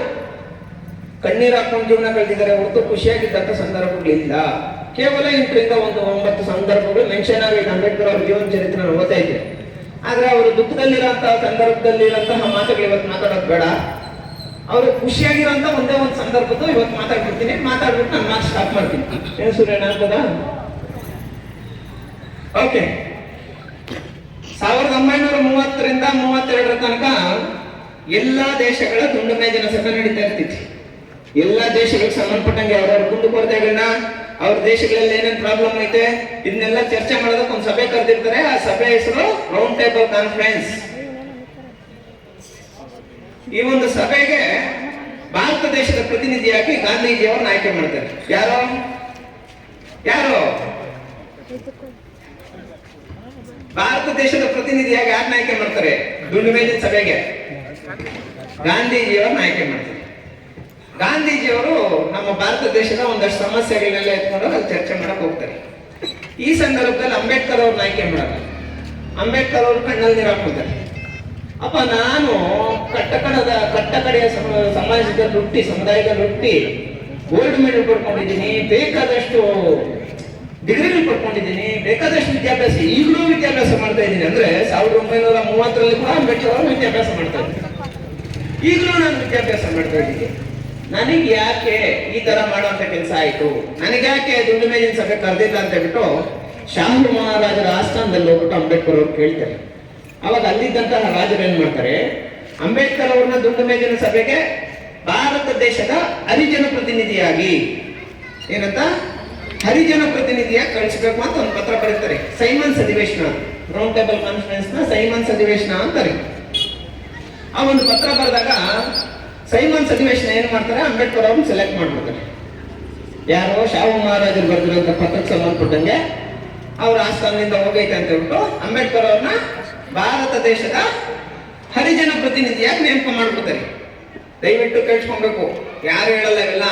ಕಣ್ಣೀರು ಹಾಕೊಂಡು ಜೀವನ ಕಳೆದಿದ್ದಾರೆ ಹೊರತು ಖುಷಿಯಾಗಿದ್ದಂಥ ಸಂದರ್ಭಗಳಿಲ್ಲ. ಕೇವಲ 8ರಿಂದ 9 ಸಂದರ್ಭಗಳು ಮೆನ್ಷನ್ ಆಗಿದೆ ಅಂಬೇಡ್ಕರ್ ಅವ್ರ ಜೀವನ ಚರಿತ್ರೆ ಓದ್ತಾ ಇದ್ದೆ. ಆದ್ರೆ ಅವರು ದುಃಖದಲ್ಲಿರುವಂತಹ ಸಂದರ್ಭದಲ್ಲಿರುವಂತಹ ಮಾತುಗಳು ಇವತ್ತು ಮಾತಾಡೋದು ಬೇಡ. ಅವರು ಖುಷಿಯಾಗಿರೋಂಥ ಒಂದೇ ಒಂದು ಸಂದರ್ಭದ್ದು ಇವತ್ತು ಮಾತಾಡ್ಬಿಡ್ತೀನಿ. ಮಾತಾಡ್ಬಿಟ್ಟು ನಾನು ಮಾತು ಸ್ಟಾಪ್ ಮಾಡ್ತೀನಿ. ಏನು ಸೂರ್ಯಣ್ಣ ಅನ್ಬೋದಾ? ಓಕೆ. 1930ರಿಂದ 32 ತನಕ ಎಲ್ಲಾ ದೇಶಗಳ ದುಂಡು ಮೇಜಿನ ಸಭೆ ನಡೀತಾ ಇರ್ತಿತ್ತು. ಎಲ್ಲಾ ದೇಶಗಳಿಗೆ ಸಂಬಂಧಪಟ್ಟಂಗೆ ಅವ್ರವ್ರ ಕುಂದುಕೊರತೆಗಳನ್ನ, ಅವ್ರ ದೇಶಗಳಲ್ಲಿ ಏನೇನ್ ಪ್ರಾಬ್ಲಮ್ ಐತೆ ಇದನ್ನೆಲ್ಲ ಚರ್ಚೆ ಮಾಡೋದಕ್ಕೆ ಒಂದು ಸಭೆ ಕರೆದಿರ್ತಾರೆ. ಆ ಸಭೆ ಹೆಸರು ರೌಂಡ್ ಟೇಬಲ್ ಕಾನ್ಫರೆನ್ಸ್. ಈ ಒಂದು ಸಭೆಗೆ ಭಾರತ ದೇಶದ ಪ್ರತಿನಿಧಿಯಾಗಿ ಗಾಂಧೀಜಿಯವರನ್ನ ಆಯ್ಕೆ ಮಾಡ್ತಾರೆ. ಯಾರು ಭಾರತ ದೇಶದ ಪ್ರತಿನಿಧಿಯಾಗಿ ಯಾರನ್ನ ಆಯ್ಕೆ ಮಾಡ್ತಾರೆ? ದುಂಡು ಮೇಜಿನ ಸಭೆಗೆ ಗಾಂಧೀಜಿಯವರನ್ನ ಆಯ್ಕೆ ಮಾಡ್ತಾರೆ. ಗಾಂಧೀಜಿಯವರು ನಮ್ಮ ಭಾರತ ದೇಶದ ಒಂದಷ್ಟು ಸಮಸ್ಯೆಗಳನ್ನೆಲ್ಲ ಎತ್ಕೊಂಡು ಅಲ್ಲಿ ಚರ್ಚೆ ಮಾಡಕ್ ಹೋಗ್ತಾರೆ. ಈ ಸಂದರ್ಭದಲ್ಲಿ ಅಂಬೇಡ್ಕರ್ ಅವ್ರನ್ನ ಆಯ್ಕೆ ಮಾಡಲ್ಲ. ಅಂಬೇಡ್ಕರ್ ಅವರು ಕಣ್ಣಲ್ಲಿ ನೀರು ಹಾಕ್ಕೊಳ್ತಾರೆ. ಅಪ್ಪ, ನಾನು ಕಟ್ಟಕಡೆಯ ಸಮಾಜದಲ್ಲಿ ಹುಟ್ಟಿ, ಸಮುದಾಯದಲ್ಲಿ ಹುಟ್ಟಿ ಗೋಲ್ಡ್ ಮೆಡಲ್ ಪಡ್ಕೊಂಡಿದ್ದೀನಿ, ಬೇಕಾದಷ್ಟು ಡಿಗ್ರಿಗಳು ಪಡ್ಕೊಂಡಿದ್ದೀನಿ, ಬೇಕಾದಷ್ಟು ವಿದ್ಯಾಭ್ಯಾಸ, ಈಗಲೂ ವಿದ್ಯಾಭ್ಯಾಸ ಮಾಡ್ತಾ ಇದ್ದೀನಿ. ಅಂದ್ರೆ 1930ರಲ್ಲಿ ಕೂಡ ಅಂಬೇಡ್ಕರ್ ಅವರು ವಿದ್ಯಾಭ್ಯಾಸ ಮಾಡ್ತಾ ಇದ್ದೀನಿ. ಈಗಲೂ ನಾನು ವಿದ್ಯಾಭ್ಯಾಸ ಮಾಡ್ತಾ ಇದ್ದೀನಿ. ನನಗೆ ಯಾಕೆ ಈ ತರ ಮಾಡುವಂತ ಕೆಲಸ ಆಯ್ತು? ನನಗೆ ಯಾಕೆ ದುಂಡು ಮೇಜಿನ ಸಭೆ ಕರೆದಿಲ್ಲ ಅಂತ ಹೇಳ್ಬಿಟ್ಟು ಶಾಹು ಮಹಾರಾಜರ ಆಸ್ಥಾನದಲ್ಲಿ ಹೋಗ್ಬಿಟ್ಟು ಅಂಬೇಡ್ಕರ್ ಅವ್ರು ಕೇಳ್ತಾರೆ. ಅವಾಗ ಅಲ್ಲಿದ್ದಂತಹ ರಾಜರು ಏನ್ ಮಾಡ್ತಾರೆ, ಅಂಬೇಡ್ಕರ್ ಅವ್ರನ್ನ ದುಂಡು ಮೇಜಿನ ಸಭೆಗೆ ಭಾರತ ದೇಶದ ಹರಿಜನ ಪ್ರತಿನಿಧಿಯಾಗಿ ಏನಂತ ಹರಿಜನ ಪ್ರತಿನಿಧಿಯಾಗಿ ಕಳಿಸಬೇಕು ಅಂತ ಒಂದು ಪತ್ರ ಬರೀತಾರೆ. ಸೈಮನ್ಸ್ ಅಧಿವೇಶನ, ರೌಂಡ್ ಟೇಬಲ್ ಕಾನ್ಫರೆನ್ಸ್ ನ ಸೈಮನ್ಸ್ ಅಧಿವೇಶನ ಅಂತಾರೆ. ಆ ಒಂದು ಪತ್ರ ಬರೆದಾಗ ಸೈಮನ್ಸ್ ಅಧಿವೇಶನ ಏನ್ ಮಾಡ್ತಾರೆ, ಅಂಬೇಡ್ಕರ್ ಅವ್ರನ್ನ ಸೆಲೆಕ್ಟ್ ಮಾಡ್ಬಿಡ್ತಾರೆ. ಯಾರೋ ಶಾಹು ಮಹಾರಾಜರು ಬರೆದಿರುವಂತ ಪತ್ರಕ್ಕೆ ಸಂಬಂಧಪಟ್ಟಂಗೆ ಅವ್ರ ಆಸ್ಥಾನದಿಂದ ಹೋಗೈತೆ ಅಂತ ಹೇಳ್ಬಿಟ್ಟು ಅಂಬೇಡ್ಕರ್ ಅವ್ರನ್ನ ಭಾರತ ದೇಶದ ಹರಿಜನ ಪ್ರತಿನಿಧಿಯಾಗಿ ನೇಮಕ ಮಾಡ್ಬಿಡ್ತಾರೆ. ದಯವಿಟ್ಟು ಕೇಳಿಸ್ಕೊಬೇಕು, ಯಾರು ಹೇಳಲ್ಲ ಇವೆಲ್ಲ.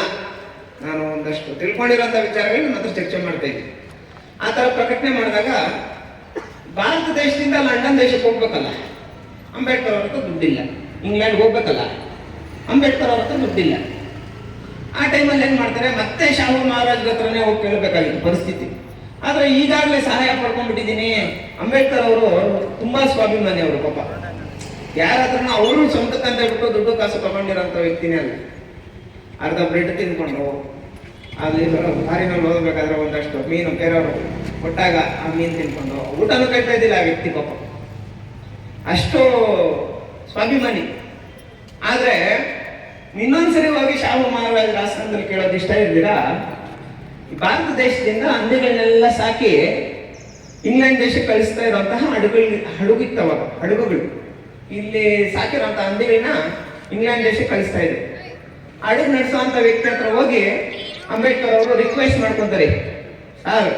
ನಾನು ಒಂದಷ್ಟು ತಿಳ್ಕೊಂಡಿರುವಂತ ವಿಚಾರಗಳನ್ನ ಮಾತ್ರ ಚರ್ಚೆ ಮಾಡ್ತಾ ಇದ್ದೀನಿ. ಆ ಥರ ಪ್ರಕಟಣೆ ಮಾಡಿದಾಗ ಭಾರತ ದೇಶದಿಂದ ಲಂಡನ್ ದೇಶಕ್ಕೆ ಹೋಗ್ಬೇಕಲ್ಲ, ಅಂಬೇಡ್ಕರ್ ಅವ್ರ ಹತ್ರ ದುಡ್ಡಿಲ್ಲ. ಇಂಗ್ಲೆಂಡ್ ಹೋಗ್ಬೇಕಲ್ಲ, ಅಂಬೇಡ್ಕರ್ ಅವ್ರ ಹತ್ರ ದುಡ್ಡಿಲ್ಲ. ಆ ಟೈಮಲ್ಲಿ ಏನ್ ಮಾಡ್ತಾರೆ, ಮತ್ತೆ ಶಾಹು ಮಹಾರಾಜರ ಹತ್ರನೇ ಹೋಗಿ ಕೇಳಬೇಕಾಗಿತ್ತು ಪರಿಸ್ಥಿತಿ. ಆದ್ರೆ ಈಗಾಗಲೇ ಸಹಾಯ ಪಡ್ಕೊಂಡ್ಬಿಟ್ಟಿದ್ದೀನಿ. ಅಂಬೇಡ್ಕರ್ ಅವರು ತುಂಬಾ ಸ್ವಾಭಿಮಾನಿ ಅವರು, ಪಾಪ ಯಾರ ಹತ್ರನೂ ಅವರು ಸ್ವಂತಕ್ಕಂತ ಬಿಟ್ಟು ದುಡ್ಡು ಕಾಸು ತಗೊಂಡಿರೋಂಥ ವ್ಯಕ್ತಿನೇ ಅಲ್ಲ. ಅರ್ಧ ಬ್ರೆಡ್ ತಿನ್ಕೊಂಡು ಅಲ್ಲಿ ದಾರಿನಲ್ಲಿ ಓದಬೇಕಾದ್ರೆ ಒಂದಷ್ಟು ಮೀನು ಬೇರೆಯವರು ಕೊಟ್ಟಾಗ ಆ ಮೀನು ತಿನ್ಕೊಂಡು ಊಟನೂ ಕಟ್ತಾ ಇದ್ದಿಲ್ಲ ಆ ವ್ಯಕ್ತಿ, ಪಾಪ ಅಷ್ಟು ಸ್ವಾಭಿಮಾನಿ. ಆದ್ರೆ ಇನ್ನೊಂದ್ಸರಿ ಹೋಗಿ ಶಾಹು ಮಹಾರಾಜರ ಆಸ್ಥಾನದಲ್ಲಿ ಕೇಳೋದು ಇಷ್ಟ ಇದ್ದೀರಾ, ಭಾರತ ದೇಶದಿಂದ ಹಂದಿಗಳನ್ನೆಲ್ಲ ಸಾಕಿ ಇಂಗ್ಲೆಂಡ್ ದೇಶಕ್ಕೆ ಕಳಿಸ್ತಾ ಇರುವಂತಹ ಹಡಗುಗಳು ಇಲ್ಲಿ ಸಾಕಿರುವಂತಹ ಹಂದಿಗಳನ್ನ ಇಂಗ್ಲೆಂಡ್ ದೇಶಕ್ಕೆ ಕಳಿಸ್ತಾ ಇದ್ರು. ಹಡಗು ನಡೆಸುವಂತ ವ್ಯಕ್ತಿ ಹತ್ರ ಹೋಗಿ ಅಂಬೇಡ್ಕರ್ ಅವರು ರಿಕ್ವೆಸ್ಟ್ ಮಾಡ್ಕೊಂತಾರೆ, ಸರ್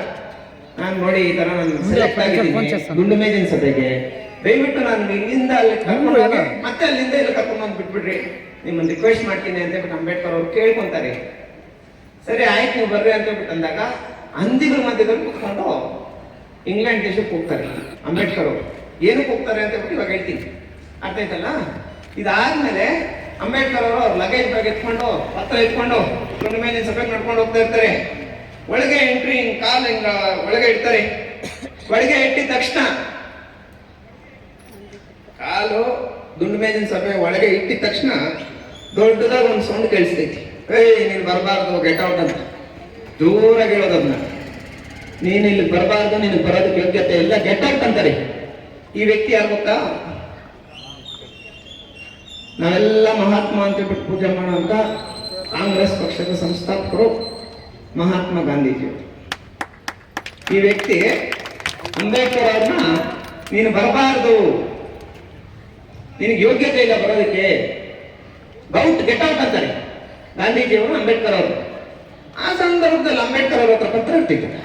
ನಾನು ನೋಡಿ ಈ ತರ ನಾನು ಸೆಲೆಕ್ಟ್ ಆಗಿದ್ದೀನಿ ಗುಂಡು ಮೇಜಿನ ಸಭೆಗೆ, ದಯವಿಟ್ಟು ನಾನು ಇಲ್ಲಿಂದ ಅಲ್ಲಿ ಕರ್ಕೊಂಡು ಹೋಗಿ ಮತ್ತೆ ಅಲ್ಲಿಂದ ಇಲ್ಲಿ ಕರ್ಕೊಂಡು ಬಂದು ಬಿಟ್ಬಿಡ್ರಿ, ನಿಮ್ಮನ್ನು ರಿಕ್ವೆಸ್ಟ್ ಮಾಡ್ತೀನಿ ಅಂತ ಹೇಳ್ಬಿಟ್ಟು ಅಂಬೇಡ್ಕರ್ ಅವ್ರು ಕೇಳ್ಕೊಂತಾರೆ. ಸರಿ ಆಯ್ತು ನೀವು ಬರ್ರಿ ಅಂತ ಹೇಳ್ಬಿಟ್ಟು ಅಂದಾಗ ಹಂದಿಗಳ ಮಧ್ಯದಲ್ಲಿ ಕೂತ್ಕೊಂಡು ಇಂಗ್ಲೆಂಡ್ ದೇಶಕ್ಕೆ ಹೋಗ್ತಾರೆ ಅಂಬೇಡ್ಕರ್ ಅವರು. ಏನಕ್ಕೆ ಹೋಗ್ತಾರೆ ಅಂತ ಹೇಳ್ಬಿಟ್ಟು ಇವಾಗ ಹೇಳ್ತೀನಿ, ಅರ್ಥ ಆಯ್ತಲ್ಲ. ಇದಾದ್ಮೇಲೆ ಅಂಬೇಡ್ಕರ್ ಅವರು ಅವ್ರ ಲಗೇಜ್ ಬ್ಯಾಗ್ ಎತ್ಕೊಂಡು ಪತ್ರ ಎತ್ಕೊಂಡು ಗುಂಡು ಮೇಜಿನ ಸಭೆಗೆ ನಡ್ಕೊಂಡು ಹೋಗ್ತಾ ಇರ್ತಾರೆ. ಒಳಗೆ ಎಂಟ್ರಿ ಕಾಲ್ ಹಿಂಗ ಒಳಗೆ ಇಡ್ತಾರೆ. ಒಳಗೆ ಇಟ್ಟಿದ ತಕ್ಷಣ ಕಾಲು ದುಂಡು ಮೇಜಿನ ಸಭೆ ಒಳಗೆ ಇಟ್ಟಿದ ತಕ್ಷಣ ದೊಡ್ಡದಾಗ ಒಂದು ಸೌಂಡ್ ಕೇಳಿಸ್ತೈತಿ, ಏಯ್ ನೀನು ಬರಬಾರ್ದು, ಗೆಟ್ ಔಟ್ ಅಂತ ಜೋರಾಗಿ ಹೇಳೋದನ್ನ. ನೀನು ಇಲ್ಲಿ ಬರಬಾರ್ದು, ನಿನಗೆ ಬರೋದಕ್ಕೆ ಯೋಗ್ಯತೆ ಇಲ್ಲ, ಗೆಟ್ ಔಟ್ ಅಂತಾರೆ. ಈ ವ್ಯಕ್ತಿ ಯಾರು ಗೊತ್ತಾ, ನಾವೆಲ್ಲ ಮಹಾತ್ಮ ಅಂತ ಬಿಟ್ಟು ಪೂಜೆ ಮಾಡುವಂತ ಕಾಂಗ್ರೆಸ್ ಪಕ್ಷದ ಸಂಸ್ಥಾಪಕರು ಮಹಾತ್ಮ ಗಾಂಧೀಜಿಯವರು. ಈ ವ್ಯಕ್ತಿ ಅಂಬೇಡ್ಕರ್ ಅವ್ರನ್ನ ನೀನು ಬರಬಾರ್ದು, ನಿನಗೆ ಯೋಗ್ಯತೆ ಇಲ್ಲ ಬರೋದಕ್ಕೆ, ಗೆಟ್ ಔಟ್ ಅಂತಾರೆ ಗಾಂಧೀಜಿಯವರು ಅಂಬೇಡ್ಕರ್ ಅವರು. ಆ ಸಂದರ್ಭದಲ್ಲಿ ಅಂಬೇಡ್ಕರ್ ಅವ್ರ ಹತ್ರ ಪತ್ರ ಇರ್ತಿದ್ದಾರೆ,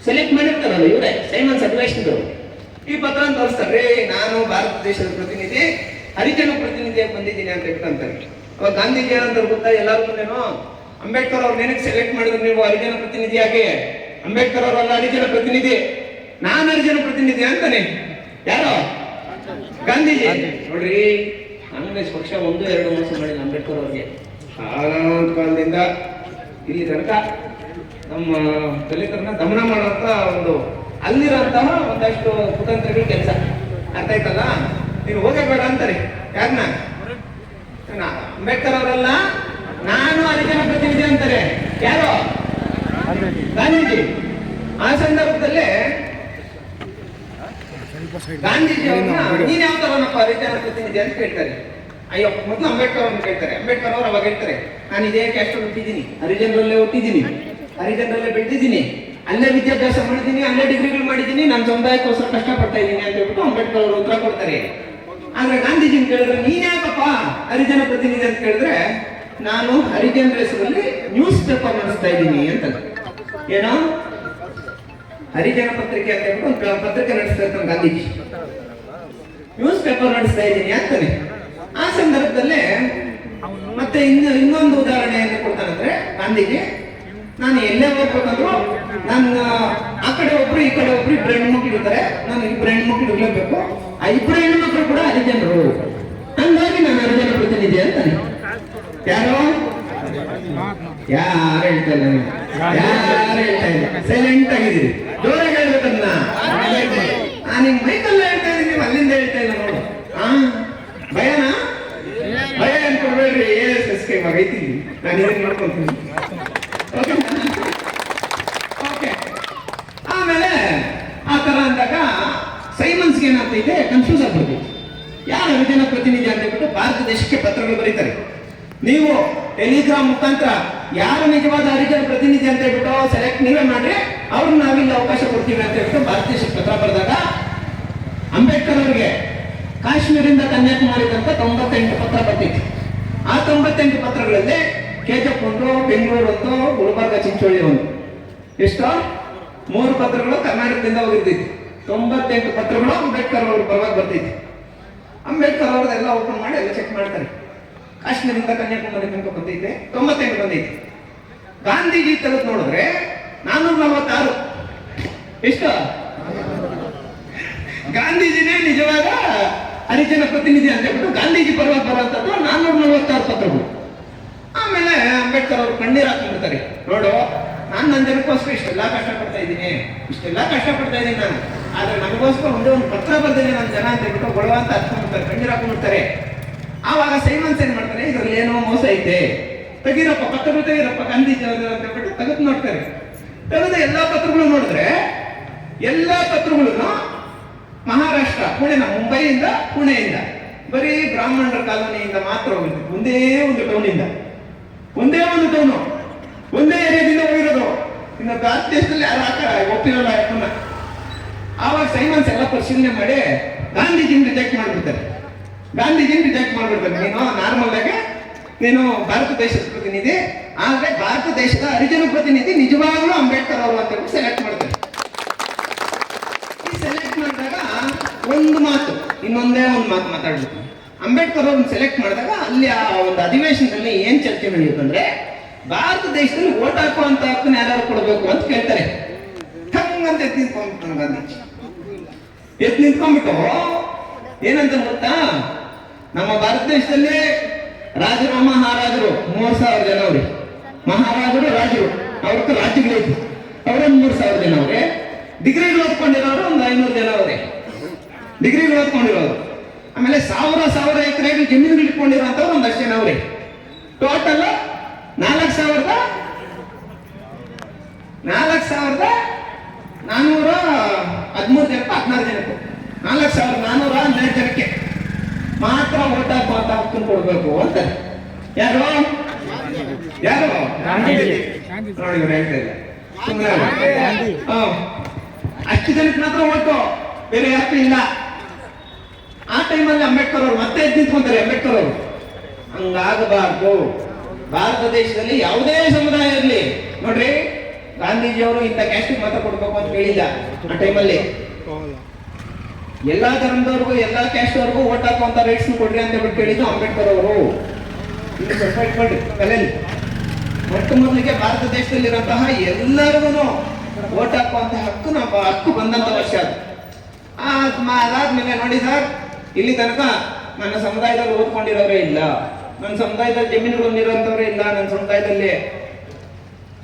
ಸೆಲೆಕ್ಟ್ ಮಾಡಿರ್ತಾರಲ್ಲ ಇವರೇ ಸೈಮನ್ಸ್ ಅಡ್ವೈಸ್ನವರು. ಈ ಪತ್ರ ತೋರಿಸ್ತಾರೆ, ನಾನು ಭಾರತ ದೇಶದ ಪ್ರತಿನಿಧಿ, ಹರಿಜನ ಪ್ರತಿನಿಧಿಯಾಗಿ ಬಂದಿದ್ದೀನಿ ಅಂತ ಹೇಳ್ತಾರೆ. ಅವಾಗ ಗಾಂಧೀಜಿ ಏನಂತಾರೆ ಗೊತ್ತಾ, ಎಲ್ಲರಿಗೂ ಅಂಬೇಡ್ಕರ್ ಅವ್ರು ನೆನಕ್ಕೆ ಸೆಲೆಕ್ಟ್ ಮಾಡಿದ್ರು ನೀವು ಹರಿಜನ ಪ್ರತಿನಿಧಿಯಾಗಿ. ಅಂಬೇಡ್ಕರ್ ಅವರಲ್ಲ ಹರಿಜನ ಪ್ರತಿನಿಧಿ, ನಾನು ಹರಿಜನ ಪ್ರತಿನಿಧಿ ಅಂತಾನೆ. ಯಾರೋ ಗಾಂಧೀಜಿ. ನೋಡ್ರಿ, ಕಾಂಗ್ರೆಸ್ ಪಕ್ಷ 1-2 ಮೋಸ ಮಾಡಿಲ್ಲ ಅಂಬೇಡ್ಕರ್ ಅವ್ರಿಗೆ. ಕಾಲದಿಂದ ಇಲ್ಲಿ ತನಕ ನಮ್ಮ ದಲಿತರನ್ನ ದಮನ ಮಾಡುವಂತ ಒಂದು ಅಲ್ಲಿರುವಂತಹ ಒಂದಷ್ಟು ಕುತಂತ್ರಗಳ ಕೆಲಸ. ಅರ್ಥ ಆಯ್ತಲ್ಲ. ನೀನು ಹೋಗಬೇಡ ಅಂತಾರೆ ಯಾರನ್ನ, ಅಂಬೇಡ್ಕರ್ ಅವರಲ್ಲ, ನಾನು ಹರಿಜನ ಪ್ರತಿನಿಧಿ ಅಂತಾರೆ. ಯಾರೋ ಗಾಂಧೀಜಿ. ಆ ಸಂದರ್ಭದಲ್ಲೇ ಗಾಂಧೀಜಿ ಅವ್ರನ್ನ ನೀನ್ ಯಾವ ತರನಪ್ಪ ಹರಿಜನ ಪ್ರತಿನಿಧಿ ಅಂತ ಕೇಳ್ತಾರೆ. ಅಯ್ಯೋ, ಮೊದಲು ಅಂಬೇಡ್ಕರ್ ಅವ್ರನ್ನ ಕೇಳ್ತಾರೆ. ಅಂಬೇಡ್ಕರ್ ಅವ್ರು ಅವಾಗ ಹೇಳ್ತಾರೆ, ನಾನು ಇದೇ ಕ್ಯಾಸ್ಟ್ ಹುಟ್ಟಿದ್ದೀನಿ, ಹರಿಜನರಲ್ಲೇ ಹುಟ್ಟಿದ್ದೀನಿ, ಹರಿಜನರಲ್ಲೇ ಬೆಳೆದಿದ್ದೀನಿ, ಅಲ್ಲೇ ವಿದ್ಯಾಭ್ಯಾಸ ಮಾಡಿದ್ದೀನಿ, ಅಲ್ಲೇ ಡಿಗ್ರಿಗಳು ಮಾಡಿದ್ದೀನಿ, ನಾನು ಸಮುದಾಯಕ್ಕೋಸ್ಕರ ಕಷ್ಟಪಡ್ತಾ ಇದ್ದೀನಿ ಅಂತ ಹೇಳ್ಬಿಟ್ಟು ಅಂಬೇಡ್ಕರ್ ಅವರು ಉತ್ತರ ಕೊಡ್ತಾರೆ. ಆದ್ರೆ ಗಾಂಧೀಜಿನ ಕೇಳಿದ್ರೆ ನೀನ್ ಯಾಕಪ್ಪ ಹರಿಜನ ಪ್ರತಿನಿಧಿ ಅಂತ ಕೇಳಿದ್ರೆ, ನಾನು ಹರಿಜನರ ಹೆಸರಲ್ಲಿ ನ್ಯೂಸ್ ಪೇಪರ್ ನಡೆಸ್ತಾ ಇದ್ದೀನಿ ಅಂತ. ಏನೋ ಹರಿಜನ ಪತ್ರಿಕೆ ಅಂತ ಹೇಳ್ಬಿಟ್ಟು ಒಂದು ಪತ್ರಿಕೆ ನಡೆಸ್ತಾ ಇರ್ತಾನೆ ಗಾಂಧೀಜಿ, ನ್ಯೂಸ್ ಪೇಪರ್ ನಡೆಸ್ತಾ ಇದ್ದೀನಿ ಅಂತಾನೆ. ಆ ಸಂದರ್ಭದಲ್ಲೇ ಮತ್ತೆ ಇನ್ನೊಂದು ಉದಾಹರಣೆ ಅಂತ ಕೊಡ್ತಾನಂದ್ರೆ ಗಾಂಧೀಜಿ, ನಾನು ಎಲ್ಲೇ ಹೋಗ್ಬೇಕಂದ್ರು ನನ್ನ ಆ ಕಡೆ ಒಬ್ರು ಈ ಕಡೆ ಒಬ್ರು ಇಬ್ರು ಹೆಣ್ಮಕ್ಳು ಇರ್ತಾರೆ, ನಾನು ಇಬ್ರು ಹೆಣ್ಮಕ್ಳು ಇರ್ಲೇಬೇಕು, ಆ ಇಬ್ರು ಹೆಣ್ಮಕ್ಳು ಕೂಡ ಹರಿಜನರು, ಹಂಗಾಗಿ ನಾನು ಹರಿಜನ ಪ್ರತಿನಿಧಿ ಅಂತಾನೆ. ಯಾರು ಹೇಳ್ತಾ ಇಲ್ಲ, ಯಾರು ಹೇಳ್ತಾ ಇಲ್ಲ, ಸೈಲೆಂಟ್ ಆಗಿದ್ದೀರಿ, ಜೋರಾಗಿ ಹೇಳ್ಬೇಕನ್ನ. ನಾನು ನಿಮ್ ಮೈಕಲ್ಲ ಹೇಳ್ತಾ ಇದ್ದೀನಿ, ನೀವು ಅಲ್ಲಿಂದ ಹೇಳ್ತಾ ಇಲ್ಲ ನೋಡು. ಭಯನಾ? ಭಯ ಅನ್ಕೊಳ್ಬೇಡ್ರಿ, ASSK ಇವಾಗ ಐತೀನಿ, ನಾನು ಇದನ್ನ ನೋಡ್ಕೊಂತೀನಿ. ಓಕೆ. ಆಮೇಲೆ ಆ ತರ ಅಂದಾಗ ಸೈಮನ್ಸ್ಗೆ ಏನಾಗ್ತೈತೆ, ಕನ್ಫ್ಯೂಸ್ ಆಗ್ಬಿಡ್ತೈತೆ. ಯಾರು ಹರಿಜನ ಪ್ರತಿನಿಧಿ ಅಂತ ಹೇಳ್ಬಿಟ್ಟು ಭಾರತ ದೇಶಕ್ಕೆ ಪತ್ರಗಳು ಬರೀತಾರೆ. ನೀವು ಟೆಲಿಗ್ರಾಮ್ ಮುಖಾಂತರ ಯಾರು ನಿಜವಾದ ಹರಿಜನ ಪ್ರತಿನಿಧಿ ಅಂತ ಹೇಳ್ಬಿಟ್ಟು ಸೆಲೆಕ್ಟ್ ನೀವೇ ಮಾಡ್ರಿ, ಅವ್ರನ್ನ ನಾವಿಲ್ಲಿ ಅವಕಾಶ ಕೊಡ್ತೀವಿ ಅಂತ ಹೇಳ್ಬಿಟ್ಟು ಭಾರತ ದೇಶಕ್ಕೆ ಪತ್ರ ಬರೆದಾಗ ಅಂಬೇಡ್ಕರ್ ಅವರಿಗೆ ಕಾಶ್ಮೀರಿಂದ ಕನ್ಯಾಕುಮಾರಿ ತನಕ 98 ಪತ್ರ ಬರ್ತಿತ್ತು. ಆ 98 ಪತ್ರಗಳಲ್ಲಿ KGF ಒಂದು, ಬೆಂಗಳೂರು ಒಂದು, ಗುಲ್ಬರ್ಗ ಚಿಂಚೋಳಿ ಒಂದು, ಎಷ್ಟೋ 3 ಪತ್ರಗಳು ಕರ್ನಾಟಕದಿಂದ ಹೋಗಿರ್ತಿತ್ತು. 98 ಪತ್ರಗಳು ಅಂಬೇಡ್ಕರ್ ಅವ್ರ ಪರವಾಗಿ ಬರ್ತಿತ್ತು. ಅಂಬೇಡ್ಕರ್ ಅವ್ರದೆಲ್ಲ ಓಪನ್ ಮಾಡಿ ಎಲ್ಲ ಚೆಕ್ ಮಾಡ್ತಾರೆ. ಕಾಶ್ಮೀರದಿಂದ ಕನ್ಯಾಕುಮಾರಿ ತನಕ ಬಂದೈತೆ, 98 ಬಂದೈತೆ. ಗಾಂಧೀಜಿ ತೆಗೆದು ನೋಡಿದ್ರೆ 446 ಎಷ್ಟು? ಗಾಂಧೀಜಿನೇ ನಿಜವಾದ ಹರಿಜನ ಪ್ರತಿನಿಧಿ ಅಂತ ಹೇಳ್ಬಿಟ್ಟು ಗಾಂಧೀಜಿ ಪರವಾಗಿ ಬರುವಂತದ್ದು 446 ಪತ್ರಗಳು. ಆಮೇಲೆ ಅಂಬೇಡ್ಕರ್ ಅವರು ಕಣ್ಣೀರು ಹಾಕೊಂಡ್ಬಿಡ್ತಾರೆ. ನೋಡು, ನಾನು ನನ್ನ ಜನಕ್ಕೋಸ್ಕರ ಇಷ್ಟೆಲ್ಲ ಕಷ್ಟಪಡ್ತಾ ಇದ್ದೀನಿ ನಾನು, ಆದ್ರೆ ನಮಗೋಸ್ಕರ ಒಂದೇ ಒಂದು ಪತ್ರ ಬರ್ದೇನೆ ನನ್ನ ಜನ ಅಂತ ಹೇಳ್ಬಿಟ್ಟು ಗೊಳವ ಅಂತ ಹತ್ಕೊಂಡ್ಬಿಡ್ತಾರೆ, ಕಣ್ಣೀರು ಹಾಕೊಂಡ್ಬಿಡ್ತಾರೆ. ಆವಾಗ ಸೈಮನ್ಸ್ ಏನ್ ಮಾಡ್ತಾರೆ, ಇದ್ರಲ್ಲಿ ಏನೋ ಮೋಸ ಐತೆ, ತೆಗೀರಪ್ಪ ಪತ್ರಗಳು ತೆಗೀರಪ್ಪ, ಗಾಂಧೀಜಿ ಅಂತ ಹೇಳ್ಬಿಟ್ಟು ತೆಗೆದು ನೋಡ್ತಾರೆ. ತೆಗೆದು ಎಲ್ಲಾ ಪತ್ರಗಳು ನೋಡಿದ್ರೆ ಎಲ್ಲಾ ಪತ್ರಗಳನ್ನು ಮಹಾರಾಷ್ಟ್ರ ಪುಣೆನ, ಮುಂಬೈಯಿಂದ ಪುಣೆಯಿಂದ ಬರೀ ಬ್ರಾಹ್ಮಣರ ಕಾಲೋನಿಯಿಂದ ಮಾತ್ರ ಹೋಗಿದ್ದು. ಒಂದೇ ಒಂದು ಟೌನಿಂದ, ಒಂದೇ ಒಂದು ಟೌನು, ಒಂದೇ ಏರಿಯಾದಿಂದ ಹೋಗಿರೋದು. ಇನ್ನು ಭಾರತ ದೇಶದಲ್ಲಿ ಯಾರು ಒಪ್ಪಿರಲ್ಲ ಯಾಕನ್ನ. ಆವಾಗ ಸೈಮನ್ಸ್ ಎಲ್ಲ ಪರಿಶೀಲನೆ ಮಾಡಿ ಗಾಂಧೀಜಿನ ರಿಜೆಕ್ಟ್ ಮಾಡ್ಬಿಡ್ತಾರೆ. ನೀನು ನಾರ್ಮಲ್ ಆಗಿ ನೀನು ಭಾರತ ದೇಶದ ಪ್ರತಿನಿಧಿ, ಆದ್ರೆ ಭಾರತ ದೇಶದ ಹರಿಜನ ಪ್ರತಿನಿಧಿ ನಿಜವಾಗ್ಲೂ ಅಂಬೇಡ್ಕರ್ ಅವರು ಅಂತ ಸೆಲೆಕ್ಟ್ ಮಾಡ್ತಾರೆ. ಈ ಸೆಲೆಕ್ಟ್ ಮಾಡಿದಾಗ ಇನ್ನೊಂದೇ ಒಂದು ಮಾತು ಮಾತಾಡ್ಬೇಕು. ಅಂಬೇಡ್ಕರ್ ಅವ್ರನ್ನ ಸೆಲೆಕ್ಟ್ ಮಾಡಿದಾಗ ಅಲ್ಲಿ ಆ ಒಂದು ಅಧಿವೇಶನದಲ್ಲಿ ಏನ್ ಚರ್ಚೆ ನಡೆಯುತ್ತಂದ್ರೆ, ಭಾರತ ದೇಶದಲ್ಲಿ ಓಟ್ ಹಾಕುವಂತ ಹಕ್ಕನ್ನ ಯಾರು ಕೊಡಬೇಕು ಅಂತ ಕೇಳ್ತಾರೆ. ಹಂಗಂತ ಎದ್ದು ನಿಂತ್ಕೊಂಡ್ಬಿಟ್ಟು ಗಾಂಧೀಜಿ ಏನಂತ ಗೊತ್ತಾ, ನಮ್ಮ ಭಾರತ ದೇಶದಲ್ಲಿ ರಾಜರು ಮಹಾರಾಜರು 3000 ಜನ ಅವ್ರಿ. ಮಹಾರಾಜರು ರಾಜರು ಅವ್ರದ್ದು ರಾಜ್ಯಗಳೈತಿ, ಅವ್ರೊಂದು 3000 ಜನ ಅವ್ರೆ. ಡಿಗ್ರಿಗಳು ಓದ್ಕೊಂಡಿರೋರು ಒಂದು 500 ಜನ ಅವ್ರೆ, ಡಿಗ್ರಿಗಳು ಓದ್ಕೊಂಡಿರೋರು. ಆಮೇಲೆ 1000 ಎಕರೆಗಳು ಜಮೀನುಗಳು ಇಟ್ಕೊಂಡಿರೋಂಥವ್ರು ಒಂದಷ್ಟು ಜನ ಅವ್ರೆ. ಟೋಟಲ್ 4,413 ಜನಕ್ಕೆ 16 ಜನಕ್ಕೆ 4,412 ಜನಕ್ಕೆ ಮಾತ್ರ ಓಟ್ ಹಾಕುವಂತ ಹಕ್ಕನ್ನು ಕೊಡ್ಬೇಕು ಅಂತ. ಯಾರು ನೋಡಿ ಇವ್ರು ಹೇಳ್ತಾ ಇಲ್ಲ, ಅಷ್ಟು ಜನಕ್ಕೆ ಮಾತ್ರ ಓಟು, ಬೇರೆ ಯಾರು ಇಲ್ಲ. ಆ ಟೈಮಲ್ಲಿ ಅಂಬೇಡ್ಕರ್ ಅವರು ಮತ್ತೆ ಎದ್ದು ನಿಂತ್ಕೊಂತಾರೆ. ಅಂಬೇಡ್ಕರ್ ಅವರು ಹಂಗಾಗಬಾರ್ದು, ಭಾರತ ದೇಶದಲ್ಲಿ ಯಾವುದೇ ಸಮುದಾಯ ಇರಲಿ ನೋಡ್ರಿ, ಗಾಂಧೀಜಿಯವರು ಇಂಥ ಕ್ಯಾಸ್ಟಿಗೆ ಮತ ಕೊಡ್ಬೇಕು ಅಂತ ಹೇಳಿಲ್ಲ. ಆ ಟೈಮಲ್ಲಿ ಎಲ್ಲಾ ಧರ್ಮದವ್ರಿಗೂ ಎಲ್ಲಾ ಕ್ಯಾಸ್ಟ್ ಅವ್ರಿಗೂ ಓಟ್ ಹಾಕುವಂತ ರೈಟ್ಸ್ ಕೊಡ್ರಿ ಅಂತ ಹೇಳ್ಬಿಟ್ಟು ಹೇಳಿದ್ದು ಅಂಬೇಡ್ಕರ್ ಅವರು. ತಲೆಯಲ್ಲಿ ಮೊಟ್ಟ ಮೊದಲಿಗೆ ಭಾರತ ದೇಶದಲ್ಲಿರುವಂತಹ ಎಲ್ಲರಿಗೂ ಓಟ್ ಹಾಕುವಂತ ಹಕ್ಕು ಬಂದಂತ ವರ್ಷ ಅದು. ಅದಾದ್ಮೇಲೆ ನೋಡಿ ಸರ್, ಇಲ್ಲಿ ತನಕ ನನ್ನ ಸಮುದಾಯದಲ್ಲಿ ಓದ್ಕೊಂಡಿರೋರೇ ಇಲ್ಲ, ನನ್ನ ಸಮುದಾಯದಲ್ಲಿ ಜಮೀನುಗಳು ಹೊಂದಿರುವಂತವರೇ ಇಲ್ಲ, ನನ್ನ ಸಮುದಾಯದಲ್ಲಿ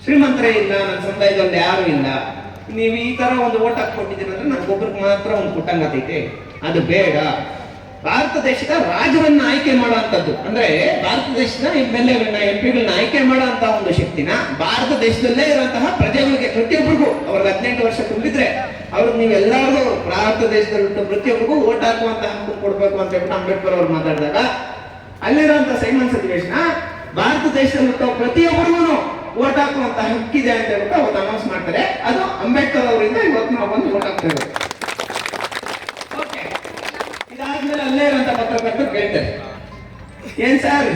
ಶ್ರೀಮಂತರೇ ಇಲ್ಲ, ನನ್ನ ಸಮುದಾಯದಲ್ಲಿ ಯಾರು ಇಲ್ಲ. ನೀವು ಈ ತರ ಒಂದು ಓಟ್ ಹಾಕೊಟ್ಟಿದ್ದೀರ ಅಂದ್ರೆ ನನಗೊಬ್ಬರಿಗೆ ಮಾತ್ರ ಒಂದು ಕುಟಂಗತೈತೆ, ಅದು ಬೇಡ. ಭಾರತ ದೇಶದ ರಾಜರನ್ನ ಆಯ್ಕೆ ಮಾಡುವಂತದ್ದು, ಅಂದ್ರೆ ಭಾರತ ದೇಶದ MLAಗಳನ್ನ MP ಗಳನ್ನ ಆಯ್ಕೆ ಮಾಡುವಂತ ಒಂದು ಶಕ್ತಿನ ಭಾರತ ದೇಶದಲ್ಲೇ ಇರುವಂತಹ ಪ್ರಜೆಗಳಿಗೆ ಪ್ರತಿಯೊಬ್ಬರಿಗೂ ಅವ್ರಿಗೆ 18 ವರ್ಷ ತುಂಬಿದ್ರೆ ಅವ್ರಿಗೆ ನೀವೆಲ್ಲರಿಗೂ ಭಾರತ ದೇಶದಲ್ಲಿ ಪ್ರತಿಯೊಬ್ಬರಿಗೂ ಓಟ್ ಹಾಕುವಂತ ಹಕ್ಕು ಕೊಡ್ಬೇಕು ಅಂತ ಹೇಳ್ಬಿಟ್ಟು ಅಂಬೇಡ್ಕರ್ ಅವ್ರು ಮಾತಾಡಿದಾಗ, ಅಲ್ಲಿರುವಂತಹ ಸೈಮನ್ಸ್ ಅಧಿವೇಶನ ಭಾರತ ದೇಶದಲ್ಲಿ ಪ್ರತಿಯೊಬ್ಬರಿಗೂ ಓಟ್ ಹಾಕುವಂತ ಹಕ್ಕಿದೆ ಅಂತ ಹೇಳ್ಬಿಟ್ಟು ಅವತ್ತು ಅನೌನ್ಸ್ ಮಾಡ್ತಾರೆ. ಅದು ಅಂಬೇಡ್ಕರ್ ಅವರಿಂದ ಇವತ್ತು ನಾವು ಬಂದು ಓಟ್ ಹಾಕ್ತೇವೆ. ಇದಾದ್ಮೇಲೆ ಅಲ್ಲೇ ಇರುವಂತ ಪತ್ರಕರ್ತರು ಕೇಳ್ತಾರೆ, ಏನ್ ಸರ್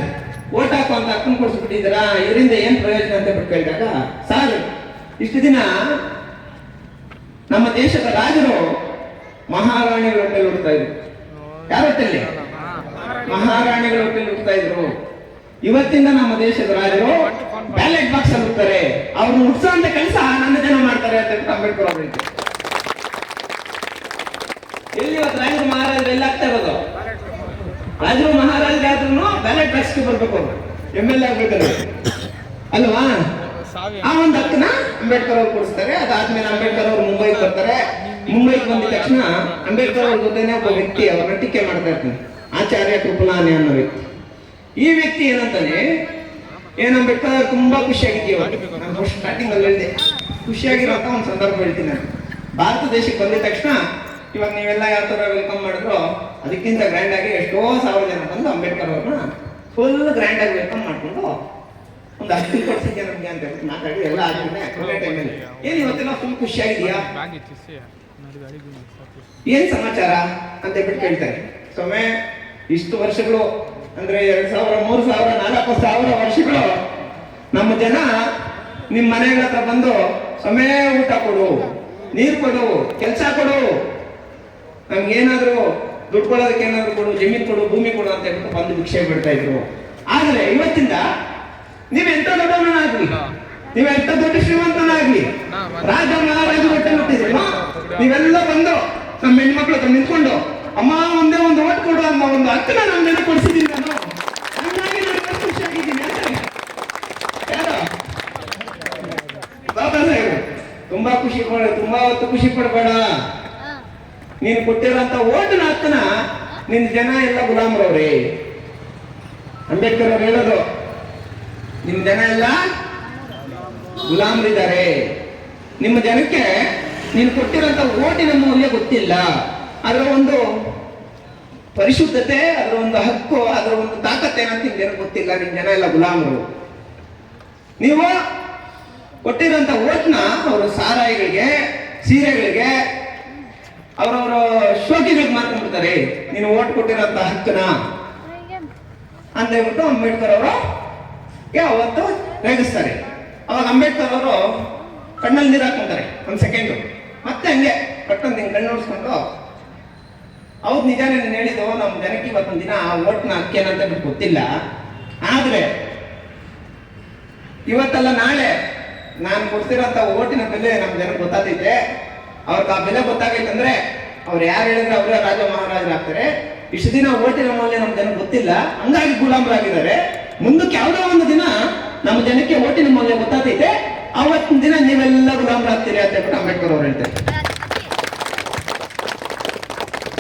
ಓಟ್ ಹಾಕುವಂತ ಹಕ್ಕನ್ನು ಕೊಡಿಸ್ಬಿಟ್ಟಿದ್ದೀರಾ, ಇದರಿಂದ ಏನ್ ಪ್ರಯೋಜನ ಅಂತ ಬಿಟ್ಟು ಕೇಳಿದಾಗ, ಸರ್ ಇಷ್ಟು ದಿನ ನಮ್ಮ ದೇಶದ ರಾಜರು ಮಹಾರಾಣಿಗಳ ಹೊಟ್ಟೆಲಿ ಹುಡ್ತಾ ಇದ್ರು. ಯಾರ ಹೊಟ್ಟೆಲಿ? ಮಹಾರಾಣಿಗಳ ಹೊಟ್ಟೆಲಿ ಹುಡ್ತಾ ಇದ್ರು. ಇವತ್ತಿಂದ ನಮ್ಮ ದೇಶದ ರಾಜರು ಬ್ಯಾಲೆಟ್ ಬಾಕ್ಸ್ ಅಲ್ಲಿ ಹುಡ್ತಾರೆ, ಅವ್ರನ್ನ ಹುಡ್ಸೋಂತ ಕೆಲಸ ನನ್ನ ಜನ ಮಾಡ್ತಾರೆ ಅಂತ ಹೇಳ್ಬಿಟ್ಟು ಅಂಬೇಡ್ಕರ್ ಅವರು ಹೇಳ್ತಾರೆ. ಎಲ್ಲಿ ಇವತ್ತು ರಾಜರು ಮಹಾರಾಜರು ಎಲ್ಲ ಆಗ್ತಾ ಇರೋದು? ರಾಜರು ಮಹಾರಾಜರಾದ್ರೂ ಬ್ಯಾಲೆಟ್ ಬಾಕ್ಸ್ಗೆ ಬರ್ಬೇಕು, MLA ಆಗ್ಬೇಕಲ್ಲ ಅಲ್ವಾ? ಆ ಒಂದು ಹಕ್ಕನ್ನ ಅಂಬೇಡ್ಕರ್ ಅವ್ರು ಕೊಡಿಸ್ತಾರೆ. ಅದಾದ್ಮೇಲೆ ಅಂಬೇಡ್ಕರ್ ಅವರು ಮುಂಬೈಗೆ ಬರ್ತಾರೆ. ಮುಂಬೈಗೆ ಬಂದ ತಕ್ಷಣ ಅಂಬೇಡ್ಕರ್ ಅವ್ರ ಜೊತೆನೆ ಒಬ್ಬ ವ್ಯಕ್ತಿ ಅವ್ರನ್ನ ಟೀಕೆ ಮಾಡ್ತಾ ಇರ್ತಾನೆ, ಆಚಾರ್ಯ ಕೃಪಲಾನಿ ಅನ್ನೋ ವ್ಯಕ್ತಿ. ಈ ವ್ಯಕ್ತಿ ಏನಂತಾನೆ, ಏನ್ ಅಂಬೇಡ್ಕರ್ ತುಂಬಾ ಖುಷಿಯಾಗಿದ್ದೀವಿ, ನಾನು ಸ್ಟಾರ್ಟಿಂಗ್ ಅಲ್ಲಿ ಹೇಳಿದೆ, ಖುಷಿಯಾಗಿರೋಂತ ಒಂದು ಸಂದರ್ಭ ಹೇಳ್ತೀನಿ ನಾನು. ಭಾರತ ದೇಶಕ್ಕೆ ಬಂದ ತಕ್ಷಣ ಇವಾಗ ನೀವೆಲ್ಲ ಯಾವ ತರ ವೆಲ್ಕಮ್ ಮಾಡಿದ್ರು ಅದಕ್ಕಿಂತ ಗ್ರ್ಯಾಂಡ್ ಆಗಿ ಎಷ್ಟೋ 1000 ಜನ ಬಂದು ಅಂಬೇಡ್ಕರ್ ಅವ್ರನ್ನ ಫುಲ್ ಗ್ರ್ಯಾಂಡ್ ಆಗಿ ವೆಲ್ಕಮ್ ಮಾಡ್ಕೊಂಡು ಒಂದು 10 ಕೊಡ್ಸಿದ್ಯಾ ನಮ್ಗೆ ಅಂತ ಹೇಳ್ಬಿಟ್ಟು ಮಾತಾಡಿ ಎಲ್ಲ ಆದ್ಮೇಲೆ ಒಳ್ಳೆ ಟೈಮಲ್ಲಿ ಏನ್ ಇವತ್ತೆಲ್ಲ ಫುಲ್ ಖುಷಿಯಾಗಿದೆಯಾ, ಏನ್ ಸಮಾಚಾರ ಅಂತ ಹೇಳ್ಬಿಟ್ಟು ಕೇಳ್ತಾರೆ. ಸೊಮ್ಮೆ ಇಷ್ಟು ವರ್ಷಗಳು ಅಂದ್ರೆ 2000, 3000, 4000 ವರ್ಷಗಳು ನಮ್ಮ ಜನ ನಿಮ್ ಮನೆಗಳ ಹತ್ರ ಬಂದು ಸೊಮ್ಮೆ ಊಟ ಕೊಡು, ನೀರು ಕೊಡು, ಕೆಲಸ ಕೊಡು, ನಮ್ಗೇನಾದ್ರು ದುಡ್ಡು ಕೊಡೋದಕ್ಕೆ ಏನಾದ್ರು ಕೊಡು, ಜಮೀನು ಕೊಡು, ಭೂಮಿ ಕೊಡು ಅಂತ ಹೇಳ್ಬಿಟ್ಟು ಬಂದು ಭಿಕ್ಷೆ ಬಿಡ್ತಾ ಇದ್ರು. ಆದ್ರೆ ಇವತ್ತಿಂದ ನೀವ್ ಎಂತ ದೊಡ್ಡವನಾಗ್ಲಿ, ನೀವೆಷ್ಟ ದೊಡ್ಡ ಶ್ರೀಮಂತನಾಗ್ಲಿ, ರಾಜ ಮಹಾರಾಜ ಹೊಟ್ಟೆ ಹುಟ್ಟಿದ್ರು, ನೀವೆಲ್ಲ ಬಂದು ನಮ್ಮ ಹೆಣ್ಮಕ್ಳು ಹತ್ರ ನಿಂತ್ಕೊಂಡು ಅಮ್ಮ ಒಂದೇ ಒಂದು ಓಟ್ ಕೊಡು ಅನ್ನೋ ಒಂದು ಹಕ್ಕನ್ನ ನಮ್ಮ ಮೇಲೆ ಕೊಡಿಸಿದ್ದೀನಿ ನಾನು. ಹಂಗಾಗಿ ನಾನು ಖುಷಿಯಾಗಿದ್ದೀನಿ ಅಂತ ಯಾರು ಬಾಬಾ ಸಾಹೇಬ್ ತುಂಬಾ ತುಂಬಾ ಹೊತ್ತು ಖುಷಿ ಪಡಬೇಡ. ನೀನು ಕೊಟ್ಟಿರೋಂತ ಓಟಿನ ಹಕ್ಕನ ನಿನ್ನ ಜನ ಎಲ್ಲ ಗುಲಾಮರವ್ರಿ. ಅಂಬೇಡ್ಕರ್ ಅವ್ರು ಹೇಳೋದು, ನಿಮ್ಮ ಜನ ಎಲ್ಲ ಗುಲಾಮರಿದ್ದಾರೆ. ನಿಮ್ಮ ಜನಕ್ಕೆ ನೀನು ಕೊಟ್ಟಿರೋಂಥ ಓಟಿನ ಮೌಲ್ಯ ಗೊತ್ತಿಲ್ಲ, ಅದರ ಒಂದು ಪರಿಶುದ್ಧತೆ, ಅದರ ಒಂದು ಹಕ್ಕು, ಅದರ ಒಂದು ತಾಕತ್ತೇನಂತ ನಿಮ್ ಜನಕ್ಕೆ ಗೊತ್ತಿಲ್ಲ. ನಿಮ್ ಜನ ಎಲ್ಲ ಗುಲಾಮರು. ನೀವು ಕೊಟ್ಟಿರೋಂಥ ಓಟ್ನ ಅವರು ಸಾರಾಯಿಗಳಿಗೆ, ಸೀರೆಗಳಿಗೆ, ಅವರವರ ಶೋಕಿಗಳಿಗೆ ಮಾರ್ಕೊಂಡ್ಬಿಡ್ತಾರೆ. ನೀನು ಓಟ್ ಕೊಟ್ಟಿರೋಂಥ ಹಕ್ಕನ ಅಂತ ಹೇಳ್ಬಿಟ್ಟು ಅಂಬೇಡ್ಕರ್ ಅವರು ಅವತ್ತು ರೇಗಿಸ್ತಾರೆ. ಅವಾಗ ಅಂಬೇಡ್ಕರ್ ಅವರು ಕಣ್ಣಲ್ಲಿ ನೀರು ಹಾಕೊಂತಾರೆ ಒಂದು ಸೆಕೆಂಡು. ಮತ್ತೆ ಹಂಗೆ ಕಟ್ಟೊಂದು ಹಿಂಗೆ ಕಣ್ಣು ನೋಡಿಸ್ಕೊಂಡು, ಹೌದು ನಿಜಾನೇ ನೀನು ಹೇಳಿದ್ದು, ನಮ್ಮ ಜನಕ್ಕೆ ಇವತ್ತೊಂದು ದಿನ ಆ ಓಟ್ನ ಹಕ್ಕೇನಂತ ಬಿಟ್ಟು ಗೊತ್ತಿಲ್ಲ. ಆದ್ರೆ ಇವತ್ತಲ್ಲ ನಾಳೆ ನಾನು ಕೊಡ್ತಿರೋಂಥ ಓಟಿನ ಬೆಲೆ ನಮ್ಮ ಜನಕ್ಕೆ ಗೊತ್ತಾಗ್ತೈತೆ. ಅವ್ರಿಗೆ ಆ ಬೆಲೆ ಗೊತ್ತಾಗೈತಂದ್ರೆ ಅವ್ರು ಯಾರು ಹೇಳಿದ್ರೆ ಅವರೇ ರಾಜ ಮಹಾರಾಜರಾಗ್ತಾರೆ. ಇಷ್ಟು ದಿನ ಓಟಿನ ಮೌಲ್ಯ ನಮ್ಮ ಜನಕ್ಕೆ ಗೊತ್ತಿಲ್ಲ, ಹಂಗಾಗಿ ಗುಲಾಮರಾಗಿದ್ದಾರೆ. ಮುಂದಕ್ಕೆ ಯಾವುದೋ ಒಂದು ದಿನ ನಮ್ಮ ಜನಕ್ಕೆ ಓಟಿನ ಮೌಲ್ಯ ಗೊತ್ತಾಗ್ತೈತೆ, ಅವತ್ತಿನ ದಿನ ನೀವೆಲ್ಲ ಗುಲಾಮರಾಗ್ತೀರಿ ಅಂತ ಹೇಳ್ಬಿಟ್ಟು ಅಂಬೇಡ್ಕರ್ ಅವ್ರು ಹೇಳ್ತಾರೆ.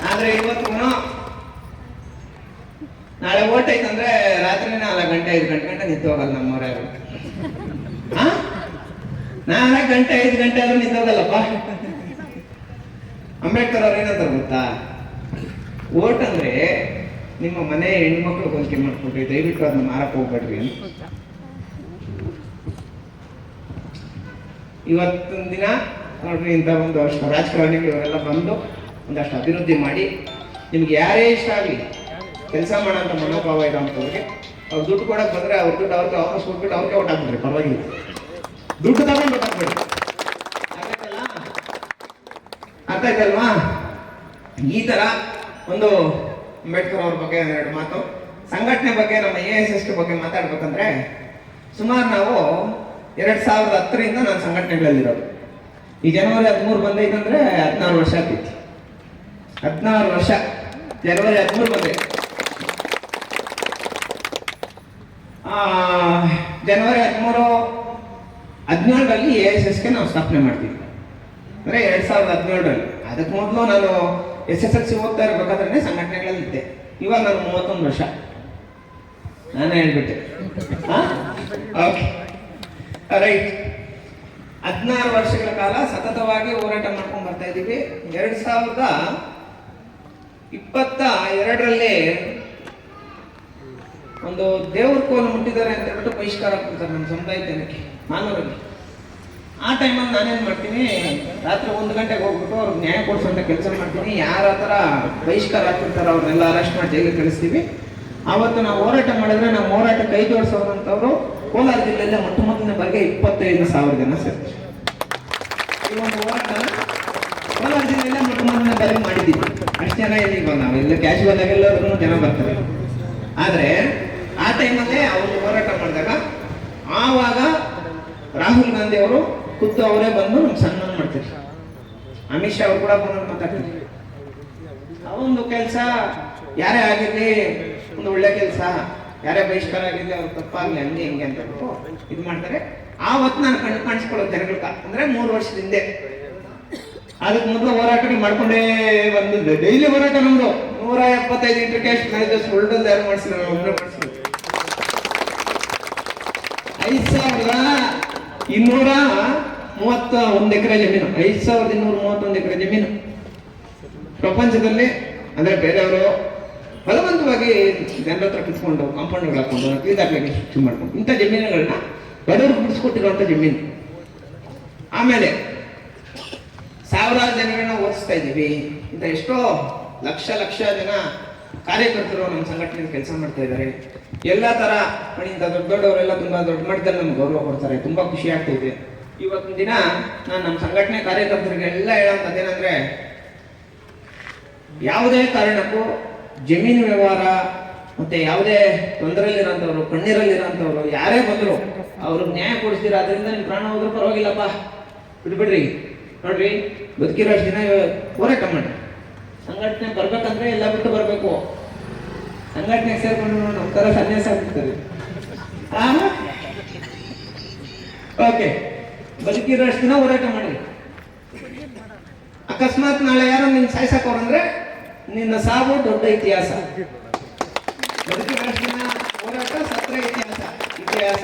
ಆದ್ರೆ ಇವತ್ತು ನಾಳೆ ಓಟ್ ಐತಂದ್ರೆ ರಾತ್ರಿ 4 ಗಂಟೆ 5 ಗಂಟೆ ನಿಂತು ಹೋಗಲ್ಲ ನಮ್ಮವ್ರ ಯಾರು. 4 ಗಂಟೆ 5 ಗಂಟೆ ಆದ್ರೂ ನಿಂತು ಹೋಗಲ್ಲಪ್ಪ. ಅಂಬೇಡ್ಕರ್ ಅವ್ರು ಏನಂತಾರೆ ಗೊತ್ತಾ, ಓಟ್ ಅಂದ್ರೆ ನಿಮ್ಮ ಮನೆ ಹೆಣ್ಮಕ್ಳು ಹೋಲಿಕೆ ಮಾಡ್ಕೊಡ್ರಿ, ದಯವಿಟ್ಟು ಅದನ್ನ ಮಾರಕ್ ಹೋಗ್ಬೇಡ್ರಿ ಅಂತ. ಇವತ್ತಿನ ದಿನ ನೋಡ್ರಿ, ಇಂಥ ಒಂದಷ್ಟು ರಾಜಕಾರಣಿಗಳು ಇವರೆಲ್ಲ ಬಂದು ಒಂದಷ್ಟು ಅಭಿವೃದ್ಧಿ ಮಾಡಿ, ನಿಮ್ಗೆ ಯಾರೇ ಇಷ್ಟ ಆಗಲಿ ಕೆಲಸ ಮಾಡೋಂಥ ಮನೋಭಾವ ಇರೋಂಥವ್ರಿಗೆ ಅವ್ರು ದುಡ್ಡು ಕೊಡಕ್ಕೆ ಬಂದ್ರೆ ಅವ್ರ ದುಡ್ಡು ಅವ್ರಿಗೆ ವಾಪಸ್ ಕೊಟ್ಬಿಟ್ಟು ಅವ್ರಿಗೆ ಓಟ್ ಹಾಕ್ಬಿಡ್ರಿ, ಪರವಾಗಿಲ್ಲ. ದುಡ್ಡು ತಗೊಂಡು ಓಟ್ ಹಾಕ್ಬೇಡಿ. ಅರ್ಥ ಆಯ್ತಲ್ವಾ? ಈ ತರ ಒಂದು ಅಂಬೇಡ್ಕರ್ ಅವ್ರ ಬಗ್ಗೆ 2 ಮಾತು. ಸಂಘಟನೆ ಬಗ್ಗೆ, ನಮ್ಮ ASSK ಬಗ್ಗೆ ಮಾತಾಡ್ಬೇಕಂದ್ರೆ ಸುಮಾರು ನಾವು 2010ರಿಂದ ನಾನು ಸಂಘಟನೆಗಳಲ್ಲಿರೋದು. ಈ ಜನವರಿ 13 ಬಂದೈತಂದ್ರೆ 16 ವರ್ಷ ಆಗ್ತೈತಿ. 16 ವರ್ಷ, ಜನವರಿ 13 ಬಂದೈತಿ. ಜನವರಿ 17ರಲ್ಲಿ ASSK ನಾವು ಸ್ಥಾಪನೆ ಮಾಡ್ತೀವಿ. ಅಂದ್ರೆ 2017ರಲ್ಲಿ. ಅದಕ್ಕೆ ಮೊದಲು ನಾನು SSLC ಓದ್ತಾ ಇರ್ಬೇಕಾದ್ರೆ ಸಂಘಟನೆಗಳಲ್ಲಿದ್ದೆ. ಇವಾಗ ನಾನು 31 ವರ್ಷ, ನಾನೇ ಹೇಳ್ಬಿಟ್ಟೆ. Okay, right. 16 ವರ್ಷಗಳ ಕಾಲ ಸತತವಾಗಿ ಹೋರಾಟ ಮಾಡ್ಕೊಂಡು ಬರ್ತಾ ಇದ್ದೀವಿ. 2022ರಲ್ಲಿ ಒಂದು ದೇವ್ರ ಕೋಲು ಮುಟ್ಟಿದ್ದಾರೆ ಅಂತ ಹೇಳ್ಬಿಟ್ಟು ಬಹಿಷ್ಕಾರ ಕೊಡ್ತಾರೆ ನಮ್ಮ ಸಮುದಾಯ ಜನಕ್ಕೆ, ಮಾನವರಿಗೆ. ಆ ಟೈಮಲ್ಲಿ ನಾನೇನು ಮಾಡ್ತೀನಿ, ರಾತ್ರಿ 1 ಗಂಟೆಗೆ ಹೋಗ್ಬಿಟ್ಟು ಅವ್ರಿಗೆ ನ್ಯಾಯ ಕೊಡಿಸೋಂಥ ಕೆಲಸ ಮಾಡ್ತೀನಿ. ಯಾರ ಹತ್ರ ಬಹಿಷ್ಕಾರ ಹಾಕಿರ್ತಾರೆ ಅವ್ರನ್ನೆಲ್ಲ ಅರೆಸ್ಟ್ ಮಾಡಿ ಜೈಲಿಗೆ ಕಳಿಸ್ತೀವಿ. ಆವತ್ತು ನಾವು ಹೋರಾಟ ಮಾಡಿದ್ರೆ ನಮ್ಮ ಹೋರಾಟ ಕೈ ಜೋಡಿಸೋರಂಥವ್ರು ಕೋಲಾರ ಜಿಲ್ಲೆಯಲ್ಲೇ ಮೊದಲನೇ ಬಾರಿಗೆ 25,000 ಜನ ಸೇರ್ತಾರೆ. ಈ ಒಂದು ಹೋರಾಟ ಕೋಲಾರ ಜಿಲ್ಲೆಯಲ್ಲೇ ಮೊದಲನೇ ಬಾರಿಗೆ ಮಾಡಿದ್ದೀವಿ. ಅಷ್ಟು ಜನ ಇವಾಗ ನಾವೆಲ್ಲ ಕ್ಯಾಶುವಲ್ ಆಗೆಲ್ಲರೂ ಜನ ಬರ್ತಾರೆ. ಆದರೆ ಆ ಟೈಮಲ್ಲೇ ಅವರು ಹೋರಾಟ ಮಾಡಿದಾಗ ಆವಾಗ ರಾಹುಲ್ ಗಾಂಧಿ ಅವರು ಖುದ್ದು ಅವರೇ ಬಂದು ನಮ್ಗೆ ಸನ್ಮಾನ ಮಾಡ್ತಾರೆ. ಅಮಿತ್ ಶಾ ಅವರು ಕೂಡ ಬಂದು ಮಾತಾಡ್ತಾರೆ. ಅವೊಂದು ಕೆಲಸ ಯಾರೇ ಆಗಿರ್ಲಿ, ಒಂದು ಒಳ್ಳೆ ಕೆಲಸ, ಯಾರೇ ಬಹಿಷ್ಕಾರ ಆಗಿರ್ಲಿ, ಅವ್ರು ತಪ್ಪಾಗ್ಲಿ, ಹಂಗೆ ಹಿಂಗೆ ಅಂತ ಹೇಳ್ಬಿಟ್ಟು ಇದು ಮಾಡ್ತಾರೆ. ಆವತ್ತು ನಾನು ಕಾಣಿಸ್ಕೊಳ್ಳೋ ಜನಗಳ ಅಂದ್ರೆ 3 ವರ್ಷದ ಹಿಂದೆ. ಅದಕ್ಕೆ ಮೊದಲು ಹೋರಾಟಗಳು ಮಾಡ್ಕೊಂಡೇ ಬಂದಿದ್ದೆ. ಡೈಲಿ ಹೋರಾಟ ನಮ್ದು 175 ಇಂಟರ್ಕ್ಯಾಸ್ಟ್ ಮ್ಯಾರೇಜಸ್ ವರ್ಲ್ಡ್ ಯಾರು ಮಾಡಿಸಿಲ್ಲ, ನಾವು ಒಬ್ಬರೇ ಮಾಡಿಸಿಲ್ಲ. 5,231 ಎಕರೆ ಜಮೀನು, 5,231 ಎಕರೆ ಜಮೀನು ಪ್ರಪಂಚದಲ್ಲಿ. ಅಂದ್ರೆ ಬೇರೆಯವರು ಬಲವಂತವಾಗಿ ಜನರ ಹತ್ರ ಕಿತ್ಕೊಂಡು ಕಾಂಪೌಂಡ್ಗಳು ಹಾಕೊಂಡು ಕ್ಲೀದಾಕ್ಲಿಕ್ಕೆ ಶುರು ಮಾಡ್ಕೊಂಡು ಇಂಥ ಜಮೀನುಗಳನ್ನ ಬಡವರು ಬಿಡಿಸ್ಕೊಟ್ಟಿರುವಂಥ ಜಮೀನು. ಆಮೇಲೆ ಸಾವಿರಾರು ಜನಗಳನ್ನ ಓದಿಸ್ತಾ ಇದ್ದೀವಿ. ಇಂಥ ಎಷ್ಟೋ ಲಕ್ಷ ಜನ ಕಾರ್ಯಕರ್ತರು ನಮ್ಮ ಸಂಘಟನೆಗೆ ಕೆಲಸ ಮಾಡ್ತಾ ಇದ್ದಾರೆ. ಎಲ್ಲ ತರ ಇಂಥ ದೊಡ್ಡವರೆಲ್ಲ ತುಂಬಾ ದೊಡ್ಡ ಮಟ್ಟದಲ್ಲಿ ನಮ್ಗೆ ಗೌರವ ಕೊಡ್ತಾರೆ. ತುಂಬಾ ಖುಷಿ ಆಗ್ತೈತೆ. ಇವತ್ತಿನ ದಿನ ನಾನು ನಮ್ಮ ಸಂಘಟನೆ ಕಾರ್ಯಕರ್ತರಿಗೆಲ್ಲ ಹೇಳೋಂಥದ್ದೇನೆಂದ್ರೆ, ಯಾವುದೇ ಕಾರಣಕ್ಕೂ ಜಮೀನು ವ್ಯವಹಾರ, ಮತ್ತೆ ಯಾವುದೇ ತೊಂದರೆಯಲ್ಲಿರೋಂಥವ್ರು, ಕಣ್ಣೀರಲ್ಲಿರೋಂಥವ್ರು ಯಾರೇ ಬಂದ್ರು ಅವ್ರಿಗೆ ನ್ಯಾಯ ಕೊಡಿಸ್ತೀರ. ಅದರಿಂದ ನಿಮ್ ಪ್ರಾಣ ಹೋದ್ರೂ ಪರವಾಗಿಲ್ಲಪ್ಪ, ಬಿಡ್ಬಿಡ್ರಿ. ನೋಡ್ರಿ, ಬದುಕಿರೋಷ್ಟು ದಿನ ಹೋರಾಟ ಮಾಡಿ. ಸಂಘಟನೆ ಬರ್ಬೇಕಂದ್ರೆ ಎಲ್ಲ ಬಿಟ್ಟು ಬರ್ಬೇಕು. ಸಂಘಟನೆಗೆ ಸೇರ್ಕೊಂಡು ನಮ್ಮ ತರ ಸನ್ಯಾಸ ಆಗ್ಬಿಡ್ತಾರೆ. ಓಕೆ, ಬದುಕಿರೋಷ್ಟು ದಿನ ಹೋರಾಟ ಮಾಡ್ರಿ. ಅಕಸ್ಮಾತ್ ನಾಳೆ ಯಾರೋ ನಿನ್ನ ಸಾಯ್ಸಕೋರಂದ್ರೆ ನಿನ್ನ ಸಾವು ದೊಡ್ಡ ಇತಿಹಾಸ. ಬದುಕಿರೋಷ್ಟು ದಿನ ಹೋರಾಟ, ಸತ್ರ ಇತಿಹಾಸ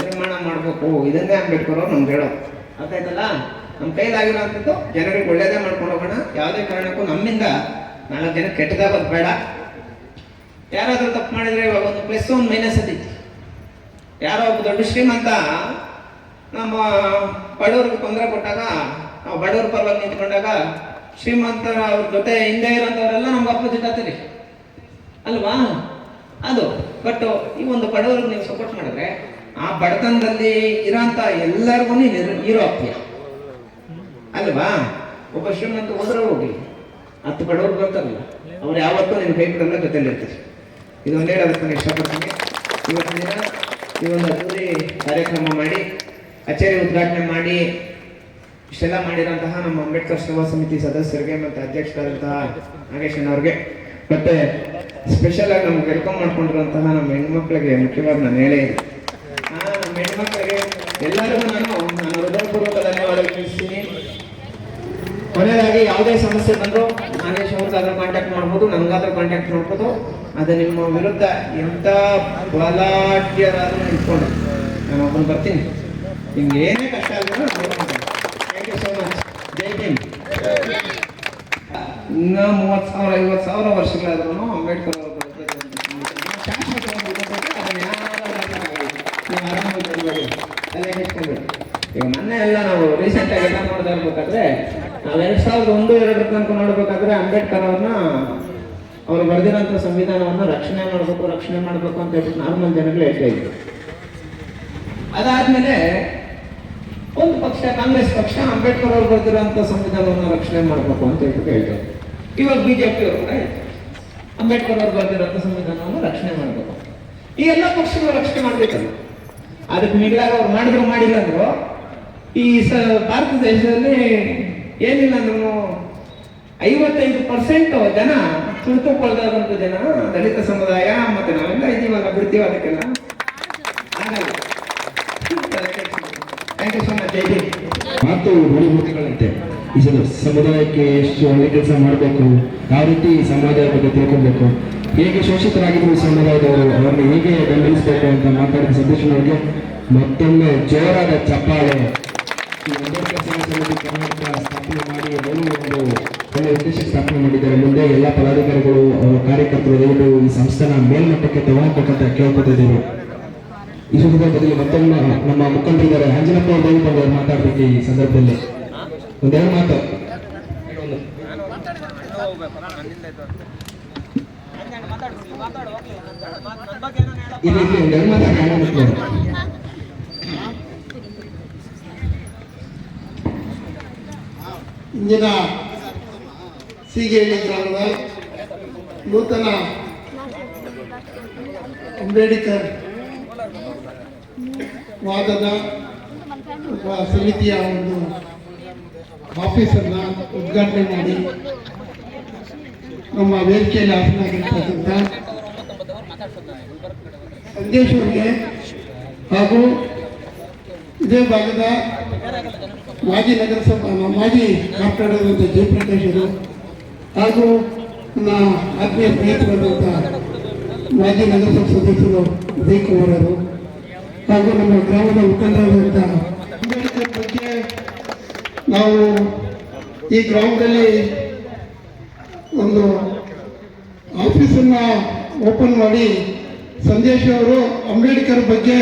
ನಿರ್ಮಾಣ ಮಾಡ್ಬೇಕು. ಇದನ್ನೇ ಅಂಬೇಡ್ಕರ್ ಅವ್ರು ನಮ್ಗೆ ಹೇಳೋದು. ಅರ್ಥಾಯ್ತಲ್ಲ? ನಮ್ಮ ಕೈಲಾಗಿರೋಂಥದ್ದು ಜನರಿಗೆ ಒಳ್ಳೇದೇ ಮಾಡ್ಕೊಂಡು ಹೋಗೋಣ. ಯಾವುದೇ ಕಾರಣಕ್ಕೂ ನಮ್ಮಿಂದ 4 ಜನ ಕೆಟ್ಟದಾಗೋದು ಬೇಡ. ಯಾರಾದ್ರೂ ತಪ್ಪು ಮಾಡಿದ್ರೆ ಇವಾಗ ಒಂದು ಪ್ಲಸ್ ಒಂದು ಮೈನಸ್ ಅದೈತಿ. ಯಾರೋ ಒಬ್ಬ ದೊಡ್ಡ ಶ್ರೀಮಂತ ನಮ್ಮ ಬಡವ್ರಿಗೆ ತೊಂದರೆ ಕೊಟ್ಟಾಗ, ನಾವು ಬಡವ್ರ ಪರವಾಗಿ ನಿಂತ್ಕೊಂಡಾಗ ಶ್ರೀಮಂತರ ಅವ್ರ ಜೊತೆ ಹಿಂದೆ ಇರೋಂಥವರೆಲ್ಲ ನಮ್ಗೆ ಅಪೋಸಿಟ್ ಆಗ್ತೀರಿ ಅಲ್ವಾ? ಅದು ಬಟ್ ಈ ಒಂದು ಬಡವ್ರಿಗೆ ನೀವು ಸಪೋರ್ಟ್ ಮಾಡಿದ್ರೆ ಆ ಬಡತನದಲ್ಲಿ ಇರೋಂಥ ಎಲ್ಲರಿಗೂ ಹೀರೋ ಆಗ್ತೀಯ ಅಲ್ವಾ? ಒಬ್ಬ ಶ್ರೀಮಂತ ಹೋದ್ರೆ ಹೋಗಿ 10 ಬಡವ್ರು ಬರ್ತಾರಲ್ಲ, ಅವ್ರು ಯಾವತ್ತೂ ನಿನ್ನ ಕೈ ಬಿಡಲ್ಲ, ಜೊತೆಲಿ ಇರ್ತೀರಿ. ಇದೊಂದು ಹೇಳೋದಕ್ಕೆ ನಾನು ಇಷ್ಟಪಡ್ತೀನಿ. ಇವತ್ತಿನ ದಿನ ಈ ಒಂದು ಅದ್ದೂರಿ ಕಾರ್ಯಕ್ರಮ ಮಾಡಿ, ಕಚೇರಿ ಉದ್ಘಾಟನೆ ಮಾಡಿ, ಇಷ್ಟೆಲ್ಲ ಮಾಡಿರೋಂತಹ ನಮ್ಮ ಅಂಬೇಡ್ಕರ್ ಸೇವಾ ಸಮಿತಿ ಸದಸ್ಯರಿಗೆ ಮತ್ತು ಅಧ್ಯಕ್ಷರಾದಂತಹ ನಾಗೇಶ್ ಅವ್ರಿಗೆ, ಮತ್ತೆ ಸ್ಪೆಷಲ್ ಆಗಿ ನಮ್ಗೆ ವೆಲ್ಕಮ್ ಮಾಡ್ಕೊಂಡಿರುವಂತಹ ನಮ್ಮ ಹೆಣ್ಮಕ್ಳಿಗೆ ಮುಖ್ಯವಾಗಿ ನಾನು ಹೇಳೇ ಇದೆ. ನಮ್ಮ ಹೆಣ್ಮಕ್ಳಿಗೆ ಎಲ್ಲರಿಗೂ ನಾನು ಹೃದಯಪೂರ್ವಕ ಧನ್ಯವಾದ ತಿಳಿಸ್ತೀನಿ. ಕೊನೆಯದಾಗಿ ಯಾವುದೇ ಸಮಸ್ಯೆ ಬಂದರೂ ನಾಗೇಶ್ ಅವ್ರಿಗಾದ್ರೂ ಕಾಂಟ್ಯಾಕ್ಟ್ ಮಾಡ್ಬೋದು, ನನಗಾದ್ರೂ ಕಾಂಟ್ಯಾಕ್ಟ್ ಮಾಡ್ಬೋದು. ಅದು ನಿಮ್ಮ ವಿರುದ್ಧ ಎಂಥ ಬಲಾಢ್ಯರಾದ್ರೂ ನಿಂತ್ಕೊಂಡು ನಾನು ಒಬ್ಬನು ಬರ್ತೀನಿ. ನಿಮ್ಗೆ ಏನೇ ಕಷ್ಟ ಆಗಿದ್ರು ಥ್ಯಾಂಕ್ ಯು ಸೋ ಮಚ್. ಜೈ ಭೀಮ್. ಇನ್ನ 30,000 50,000 ವರ್ಷಗಳಾದ್ರೂ ಅಂಬೇಡ್ಕರ್ ಅವರು ಈಗ ಮೊನ್ನೆ ಎಲ್ಲ ನಾವು ರೀಸೆಂಟ್ ಆಗಿ ಎಲ್ಲ ನೋಡ್ತಾ ಇರ್ಬೇಕಾದ್ರೆ, ನಾವು 2001-2 ತನಕ ನೋಡ್ಬೇಕಾದ್ರೆ ಅಂಬೇಡ್ಕರ್ ಅವ್ರನ್ನ ಅವ್ರು ಬರೆದಿರೋಂಥ ಸಂವಿಧಾನವನ್ನು ರಕ್ಷಣೆ ಮಾಡಬೇಕು ಅಂತ ಹೇಳ್ಬಿಟ್ಟು ನಾರ್ಮಲ್ ಜನಗಳು ಹೇಳ್ತಾ ಇದ್ರು. ಅದಾದ್ಮೇಲೆ ಒಂದು ಪಕ್ಷ, ಕಾಂಗ್ರೆಸ್ ಪಕ್ಷ, ಅಂಬೇಡ್ಕರ್ ಅವರು ಬರೆದಿರೋಂಥ ಸಂವಿಧಾನವನ್ನು ರಕ್ಷಣೆ ಮಾಡಬೇಕು ಅಂತ ಹೇಳ್ಬಿಟ್ಟು ಹೇಳ್ತಾರೆ. ಇವಾಗ ಬಿಜೆಪಿ ಅವರು ಕೂಡ ಅಂಬೇಡ್ಕರ್ ಅವರು ಬರೆದಿರೋಂಥ ಸಂವಿಧಾನವನ್ನು ರಕ್ಷಣೆ ಮಾಡಬೇಕು. ಈ ಎಲ್ಲ ಪಕ್ಷಗಳು ರಕ್ಷಣೆ ಮಾಡ್ಬೇಕಲ್ಲ. ಅದಕ್ಕೆ ಮಿಗಿಲಾಗ ಅವ್ರು ಮಾಡಿದ್ರು ಮಾಡಿಲ್ಲ ಅಂದ್ರು ಈ ಭಾರತ ದೇಶದಲ್ಲಿ ಏನಿಲ್ಲ ಅಂದ್ರೂ 55% ಜನ ತುಳಿತುಕೊಳ್ಳದಂತ ಜನ ದಲಿತ ಸಮುದಾಯ. ಮತ್ತೆ ನಾವೆಲ್ಲ ಇದೀವಲ್ಲ, ಬಿಡ್ತೀವ ಅದಕ್ಕೆಲ್ಲ ಆಗಲ್ಲ. Thank you so much. ಜೈ ಭೀಮ್. ಮಾತು ನುಡಿಮುಡಿಗಳಂತೆ ಈ ಸಮುದಾಯಕ್ಕೆ ಎಷ್ಟು ಒಳ್ಳೆ ಕೆಲಸ ಮಾಡಬೇಕು, ಯಾವ ರೀತಿ ಸಮಾಜದ ಬಗ್ಗೆ ತಿಳ್ಕೊಬೇಕು, ಹೇಗೆ ಶೋಷಿತರಾಗಿದ್ರು ಸಮುದಾಯದವರು, ಅವರನ್ನು ಹೇಗೆ ಬೆಂಬಲಿಸಬೇಕು ಅಂತ ಮಾತಾಡಿದ ಸಂದೇಶನವ್ರಿಗೆ ಮತ್ತೊಮ್ಮೆ ಜೋರಾದ ಚಪ್ಪಾಳೆ. ಈ ಅಂಬೇಡ್ಕರ್ ಸೇವಾ ಸಮಿತಿ ಕರ್ನಾಟಕ ಸ್ಥಾಪನೆ ಮಾಡಿ ಅವರು ಒಂದು ಒಳ್ಳೆ ಉದ್ದೇಶಕ್ಕೆ ಸ್ಥಾಪನೆ ಮಾಡಿದ್ದಾರೆ. ಮುಂದೆ ಎಲ್ಲ ಪದಾಧಿಕಾರಿಗಳು, ಅವರ ಕಾರ್ಯಕರ್ತರು ದಯವಿಟ್ಟು ಈ ಸಂಸ್ಥೆನ ಮೇಲ್ಮಟ್ಟಕ್ಕೆ ತಗೊಳ್ಬೇಕಂತ ಕೇಳ್ಕೊತಿದ್ದೀವಿ. ಈ ಸಂದರ್ಭದಲ್ಲಿ ಮತ್ತೊಮ್ಮೆ ನಮ್ಮ ಮುಖಂಡರಿದ್ದಾರೆ, ಆಂಜನಪ್ಪ ಅವರು ದಯವಿಟ್ಟು ಅವರು ಮಾತಾಡಬೇಕು. ಈ ಸಂದರ್ಭದಲ್ಲಿ ಒಂದೆರಡು ಮಾತು ಇಲ್ಲಿ ಒಂದೆರಡು ಮಾತಾಡಿ. ಇಂದಿನ ಸೀಗೇಳಿ ಗ್ರಾಮದ ನೂತನ ಅಂಬೇಡ್ಕರ್ ವಾದದ ಸಮಿತಿಯ ಒಂದು ಆಫೀಸನ್ನು ಉದ್ಘಾಟನೆ ಮಾಡಿ ನಮ್ಮ ವೇದಿಕೆಯಲ್ಲಿ ಹಾಸನಾಗಿರ್ತಕ್ಕಂಥ ಸಂದೇಶ್ ಅವರಿಗೆ ಹಾಗೂ ಇದೇ ಭಾಗದ ಮಾಜಿ ನಗರಸಭಾ ಮಾಜಿ ಮಾತನಾಡಿದಂಥ ಜಯಪ್ರಕಾಶರು ಹಾಗೂ ನನ್ನ ಆತ್ಮೀಯ ಸ್ನೇಹಿತರಾದಂಥ ಮಾಜಿ ನಗರಸಭಾ ಸದಸ್ಯರು ಉದಯ್ ಕುಮಾರ್ ಅವರು ಹಾಗೂ ನಮ್ಮ ಗ್ರಾಮದ ಮುಖಂಡರಾದಂಥ ಅಂಬೇಡ್ಕರ್ ಬಗ್ಗೆ ನಾವು ಈ ಗ್ರಾಮದಲ್ಲಿ ಒಂದು ಆಫೀಸನ್ನು ಓಪನ್ ಮಾಡಿ ಸಂದೇಶ್ ಅವರು ಅಂಬೇಡ್ಕರ್ ಬಗ್ಗೆ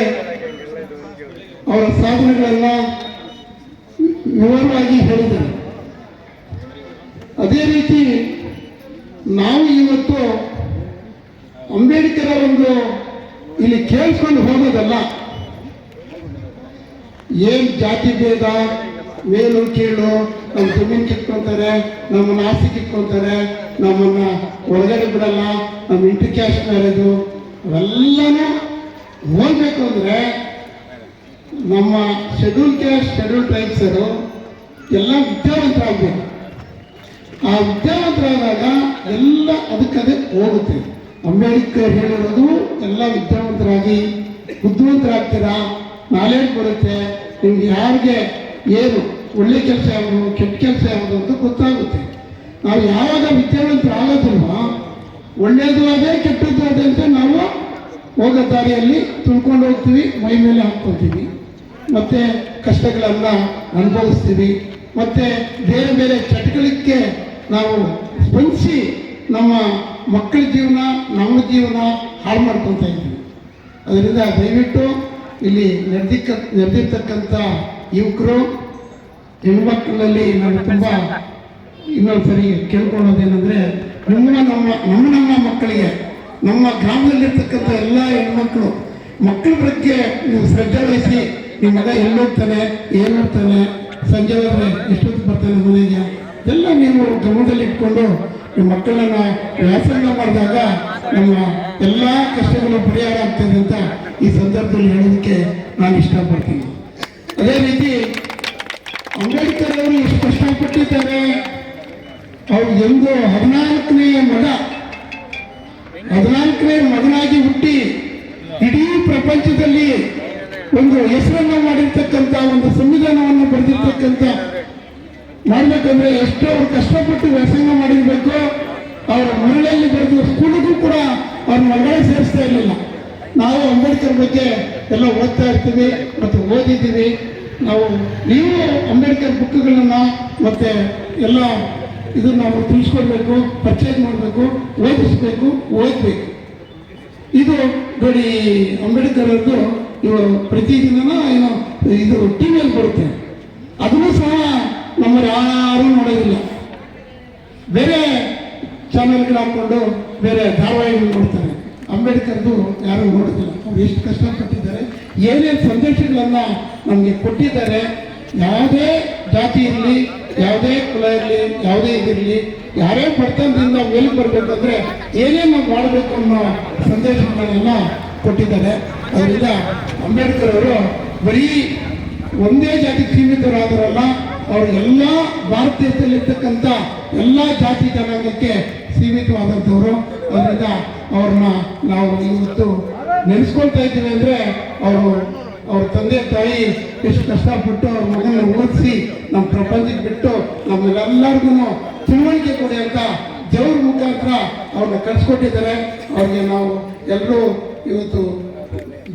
ಅವರ ಸಾಧನೆಗಳೆಲ್ಲ ವಿವರವಾಗಿ ಹೇಳಿದ್ದಾರೆ. ಅದೇ ರೀತಿ ನಾವು ಇವತ್ತು ಅಂಬೇಡ್ಕರ್ ಒಂದು ಇಲ್ಲಿ ಕೇಳಿಸ್ಕೊಂಡು ಹೋಗೋದಲ್ಲ, ಏನು ಜಾತಿ ಭೇದ ಮೇಲು ಕೀಳು ನಮ್ಮ ಜಮೀನು ಕಿತ್ಕೊತಾರೆ, ನಮ್ಮನ್ನ ಆಸ್ತಿ ಕಿತ್ಕೊತಾರೆ, ನಮ್ಮನ್ನ ಒಳಗಡೆ ಬಿಡಲ್ಲ, ನಮ್ಮ ಇಂಟರ್ ಕ್ಯಾಸ್ಟ್ ಮ್ಯಾರೇಜು ಅವೆಲ್ಲನೂ ಹೋಗ್ಬೇಕು ಅಂದರೆ ನಮ್ಮ ಶೆಡ್ಯೂಲ್ ಕ್ಯಾಸ್ಟ್ ಶೆಡ್ಯೂಲ್ ಟ್ರೈಬ್ಸರು ಎಲ್ಲ ವಿದ್ಯಾವಂತರಾಗಬೇಕು. ಆ ವಿದ್ಯಾವಂತರಾದಾಗ ಎಲ್ಲ ಅದಕ್ಕದೇ ಹೋಗುತ್ತೆ. ಅಂಬೇಡ್ಕರ್ ಹೇಳಿರೋದು ಎಲ್ಲ ವಿದ್ಯಾವಂತರಾಗಿ ಬುದ್ಧಿವಂತರಾಗ್ತೀರಾ, ನಾಲೆಡ್ಜ್ ಬರುತ್ತೆ, ನಿಮ್ಗೆ ಯಾರಿಗೆ ಏನು ಒಳ್ಳೆ ಕೆಲಸ ಯಾವುದು ಕೆಟ್ಟ ಕೆಲಸ ಯಾವುದು ಅಂತ ಗೊತ್ತಾಗುತ್ತೆ. ನಾವು ಯಾವಾಗ ವಿದ್ಯಾವಂತರಾಗೋದಿಲ್ವೋ ಒಳ್ಳೆಯದು ಅದೇ ಕೆಟ್ಟದ್ದು ಅದೇ ಅಂತ ನಾವು ಹೋಗೋ ದಾರಿಯಲ್ಲಿ ತುಳ್ಕೊಂಡು ಹೋಗ್ತೀವಿ, ಮೈ ಮೇಲೆ ಹಾಕ್ಕೊತೀವಿ, ಮತ್ತು ಕಷ್ಟಗಳನ್ನು ಅನುಭವಿಸ್ತೀವಿ, ಮತ್ತು ಬೇರೆ ಬೇರೆ ಚಟಗಳಿಗೆ ನಾವು ಸ್ಪಂದಿಸಿ ನಮ್ಮ ಮಕ್ಕಳ ಜೀವನ ನಮ್ಮ ಜೀವನ ಹಾಳು ಮಾಡ್ಕೊತಾ ಇದ್ದೀವಿ. ಅದರಿಂದ ದಯವಿಟ್ಟು ಇಲ್ಲಿ ನಡೆದಿರ್ತಕ್ಕಂಥ ಯುವಕರು ಹೆಣ್ಮಕ್ಳಲ್ಲಿ ನಾನು ತುಂಬ ಇನ್ನೊಂದು ಸರಿ ಕೇಳ್ಕೊಳ್ಳೋದೇನೆಂದರೆ ನಮ್ಮ ಮಕ್ಕಳಿಗೆ ನಮ್ಮ ಗ್ರಾಮದಲ್ಲಿರ್ತಕ್ಕಂಥ ಎಲ್ಲ ಹೆಣ್ಮಕ್ಳು ಮಕ್ಕಳ ಬಗ್ಗೆ ನೀವು ಶ್ರದ್ಧೆ ವಹಿಸಿ, ನಿಮ್ಮ ಮಗ ಎಲ್ಲೋಗ್ತಾನೆ ಏನು ಮಾಡ್ತಾನೆ, ಸಂಜೆ ಹೋದರೆ ಎಷ್ಟೊತ್ತು ಬರ್ತಾನೆ ಮನೆಗೆ, ಎಲ್ಲ ನೀವು ಗಮನದಲ್ಲಿ ಇಟ್ಕೊಂಡು ನಿಮ್ಮ ಮಕ್ಕಳನ್ನ ವ್ಯಾಸಂಗ ಮಾಡಿದಾಗ ನಮ್ಮ ಎಲ್ಲ ಕಷ್ಟಗಳು ಪರಿಹಾರ ಆಗ್ತದೆ ಅಂತ ಈ ಸಂದರ್ಭದಲ್ಲಿ ಹೇಳೋದಕ್ಕೆ ನಾನು ಇಷ್ಟಪಡ್ತೀನಿ. ಅದೇ ರೀತಿ ಅಂಬೇಡ್ಕರ್ ಅವರು ಎಷ್ಟು ಕಷ್ಟಪಟ್ಟಿದ್ದಾರೆ. ಅವ್ರು ಎಂದು 14ನೇ ಮಗನಾಗಿ ಹುಟ್ಟಿ ಇಡೀ ಪ್ರಪಂಚದಲ್ಲಿ ಒಂದು ಹೆಸರನ್ನು ಮಾಡಿರ್ತಕ್ಕಂಥ ಒಂದು ಸಂವಿಧಾನವನ್ನು ಬರೆದಿರ್ತಕ್ಕಂಥ ಮಾಡ್ಬೇಕಂದ್ರೆ ಎಷ್ಟೋ ಅವ್ರು ಕಷ್ಟಪಟ್ಟು ವ್ಯಾಸಂಗ ಮಾಡಿರ್ಬೇಕು. ಅವರ ಮರಳಲ್ಲಿ ಬರೆದು ಸ್ಕೂಲಿಗೂ ಕೂಡ ಅವ್ರನ್ನ ಒಳಗಡೆ ಸೇರಿಸ್ತಾ ಇರಲಿಲ್ಲ. ನಾವು ಅಂಬೇಡ್ಕರ್ ಬಗ್ಗೆ ಎಲ್ಲ ಓದ್ತಾ ಇರ್ತೀವಿ ಮತ್ತು ಓದಿದ್ದೀವಿ. ನೀವು ಅಂಬೇಡ್ಕರ್ ಬುಕ್ಗಳನ್ನು ಮತ್ತೆ ಎಲ್ಲ ಇದನ್ನು ನಾವು ತಿಳಿಸ್ಕೊಡ್ಬೇಕು, ಪರ್ಚೇಸ್ ಮಾಡಬೇಕು, ಓದಿಸ್ಬೇಕು, ಓದಬೇಕು. ಇದು ನೋಡಿ ಅಂಬೇಡ್ಕರ್ ಅವ್ರದ್ದು ಇವರು ಪ್ರತಿದಿನ ಏನೋ ಇದು ಟಿ ವಿಯಲ್ಲಿ ಬರುತ್ತೆ, ಅದನ್ನು ಸಹ ನಮ್ಮಲ್ಲಿ ಯಾರೂ ನೋಡೋದಿಲ್ಲ. ಬೇರೆ ಚಾನೆಲ್ಗಳು ಹಾಕ್ಕೊಂಡು ಬೇರೆ ಧಾರಾವಾಹಿಗಳು ನೋಡ್ತಾರೆ, ಅಂಬೇಡ್ಕರ್ದು ಯಾರೂ ನೋಡೋದಿಲ್ಲ. ಅವ್ರು ಎಷ್ಟು ಕಷ್ಟಪಟ್ಟಿದ್ದಾರೆ, ಏನೇನು ಸಂದೇಶಗಳನ್ನು ನಮಗೆ ಕೊಟ್ಟಿದ್ದಾರೆ. ಯಾವುದೇ ಜಾತಿ ಇರಲಿ, ಯಾವುದೇ ಕುಲ ಇರಲಿ, ಯಾವುದೇ ಇದಿರಲಿ, ಯಾರೇ ಬಡತನದಿಂದ ಮೇಲೆ ಬರಬೇಕಂದ್ರೆ ಏನೇನು ನಾವು ಮಾಡಬೇಕು ಅನ್ನೋ ಸಂದೇಶಗಳನ್ನೆಲ್ಲ ಕೊಟ್ಟಿದ್ದಾರೆ. ಅದರಿಂದ ಅಂಬೇಡ್ಕರ್ ಅವರು ಬರೀ ಒಂದೇ ಜಾತಿಗೆ ಸೀಮಿತರಾದರಲ್ಲ, ಅವರು ಎಲ್ಲ ಭಾರತ ದೇಶದಲ್ಲಿರ್ತಕ್ಕಂಥ ಎಲ್ಲ ಜಾತಿ ಜನಾಂಗಕ್ಕೆ ಸೀಮಿತವಾದಂಥವ್ರು. ಅದರಿಂದ ಅವ್ರನ್ನ ನಾವು ಇವತ್ತು ನೆನೆಸ್ಕೊಳ್ತಾ ಇದ್ದೀವಿ ಅಂದರೆ ಅವ್ರ ತಂದೆ ತಾಯಿ ಎಷ್ಟು ಕಷ್ಟಪಟ್ಟು ಅವ್ರ ಮಗನ ಓದಿಸಿ ನಮ್ಮ ಪ್ರಪಂಚಕ್ಕೆ ಬಿಟ್ಟು ನಮ್ಮೆಲ್ಲರಿಗೂ ತಿಳುವಳಿಕೆ ಕೊಡಿ ಅಂತ ದೇವ್ರ ಮುಖಾಂತರ ಅವ್ರನ್ನ ಕಳಿಸ್ಕೊಟ್ಟಿದ್ದಾರೆ. ಅವ್ರಿಗೆ ನಾವು ಎಲ್ಲರೂ ಇವತ್ತು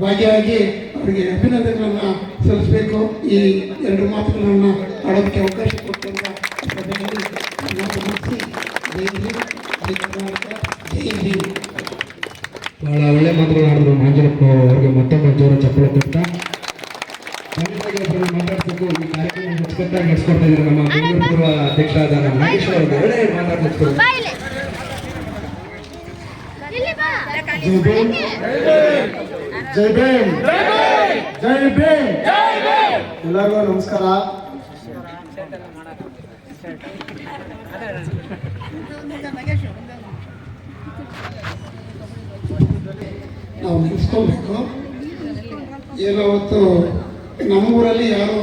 ಭಾಗಿಯಾಗಿ ಅವರಿಗೆ ಅಭಿನಂದನೆಗಳನ್ನು ಸಲ್ಲಿಸಬೇಕು. ಈ 2 ಮಾತುಗಳನ್ನು ಆಡೋದಕ್ಕೆ ಅವಕಾಶ ಕೊಟ್ಟಂತ ಸಭೆಯಲ್ಲಿ ಮಾತು ಮುಗಿಸಿ ಜೈ ಹಿಂದ್, ಜೈ ಕರ್ನಾಟಕ, ಜೈ ಹಿಂದ್. ಬಹಳ ಒಳ್ಳೆ ಮಾತುಗಳಾಡಿದ್ರು ಮಂಜುಳಪ್ಪ ಅವರಿಗೆ ಮತ್ತೊಮ್ಮೆ ಜೋರ ಚಪ್ಪಳ ಕೊಡ್ತಾ ಮಾತಾಡ್ಬೇಕು. ಈ ಕಾರ್ಯಕ್ರಮ ಅಚ್ಚುಕಟ್ಟಾಗಿ ನಡೆಸ್ಕೊಡ್ತಾ ಇದ್ದಾರೆ ನಮ್ಮ ಬೆಂಗಳೂರು ಪೂರ್ವ ಅಧ್ಯಕ್ಷರಾದ ನಮ್ಮ ನಾಗೇಶ್ವರ ಅವರು ಒಳ್ಳೆ ಮಾತಾಡ್ತಿದ್ರು. ಜೈ ಭೀಮ್, ಜೈ ಭೀಮ್, ಎಲ್ಲರಿಗೂ ನಮಸ್ಕಾರ. ನಾವು ನೆನೆಸ್ಕೊಳ್ಬೇಕು. ಏನೋ ಹೊತ್ತು ನಮ್ಮೂರಲ್ಲಿ ಯಾರು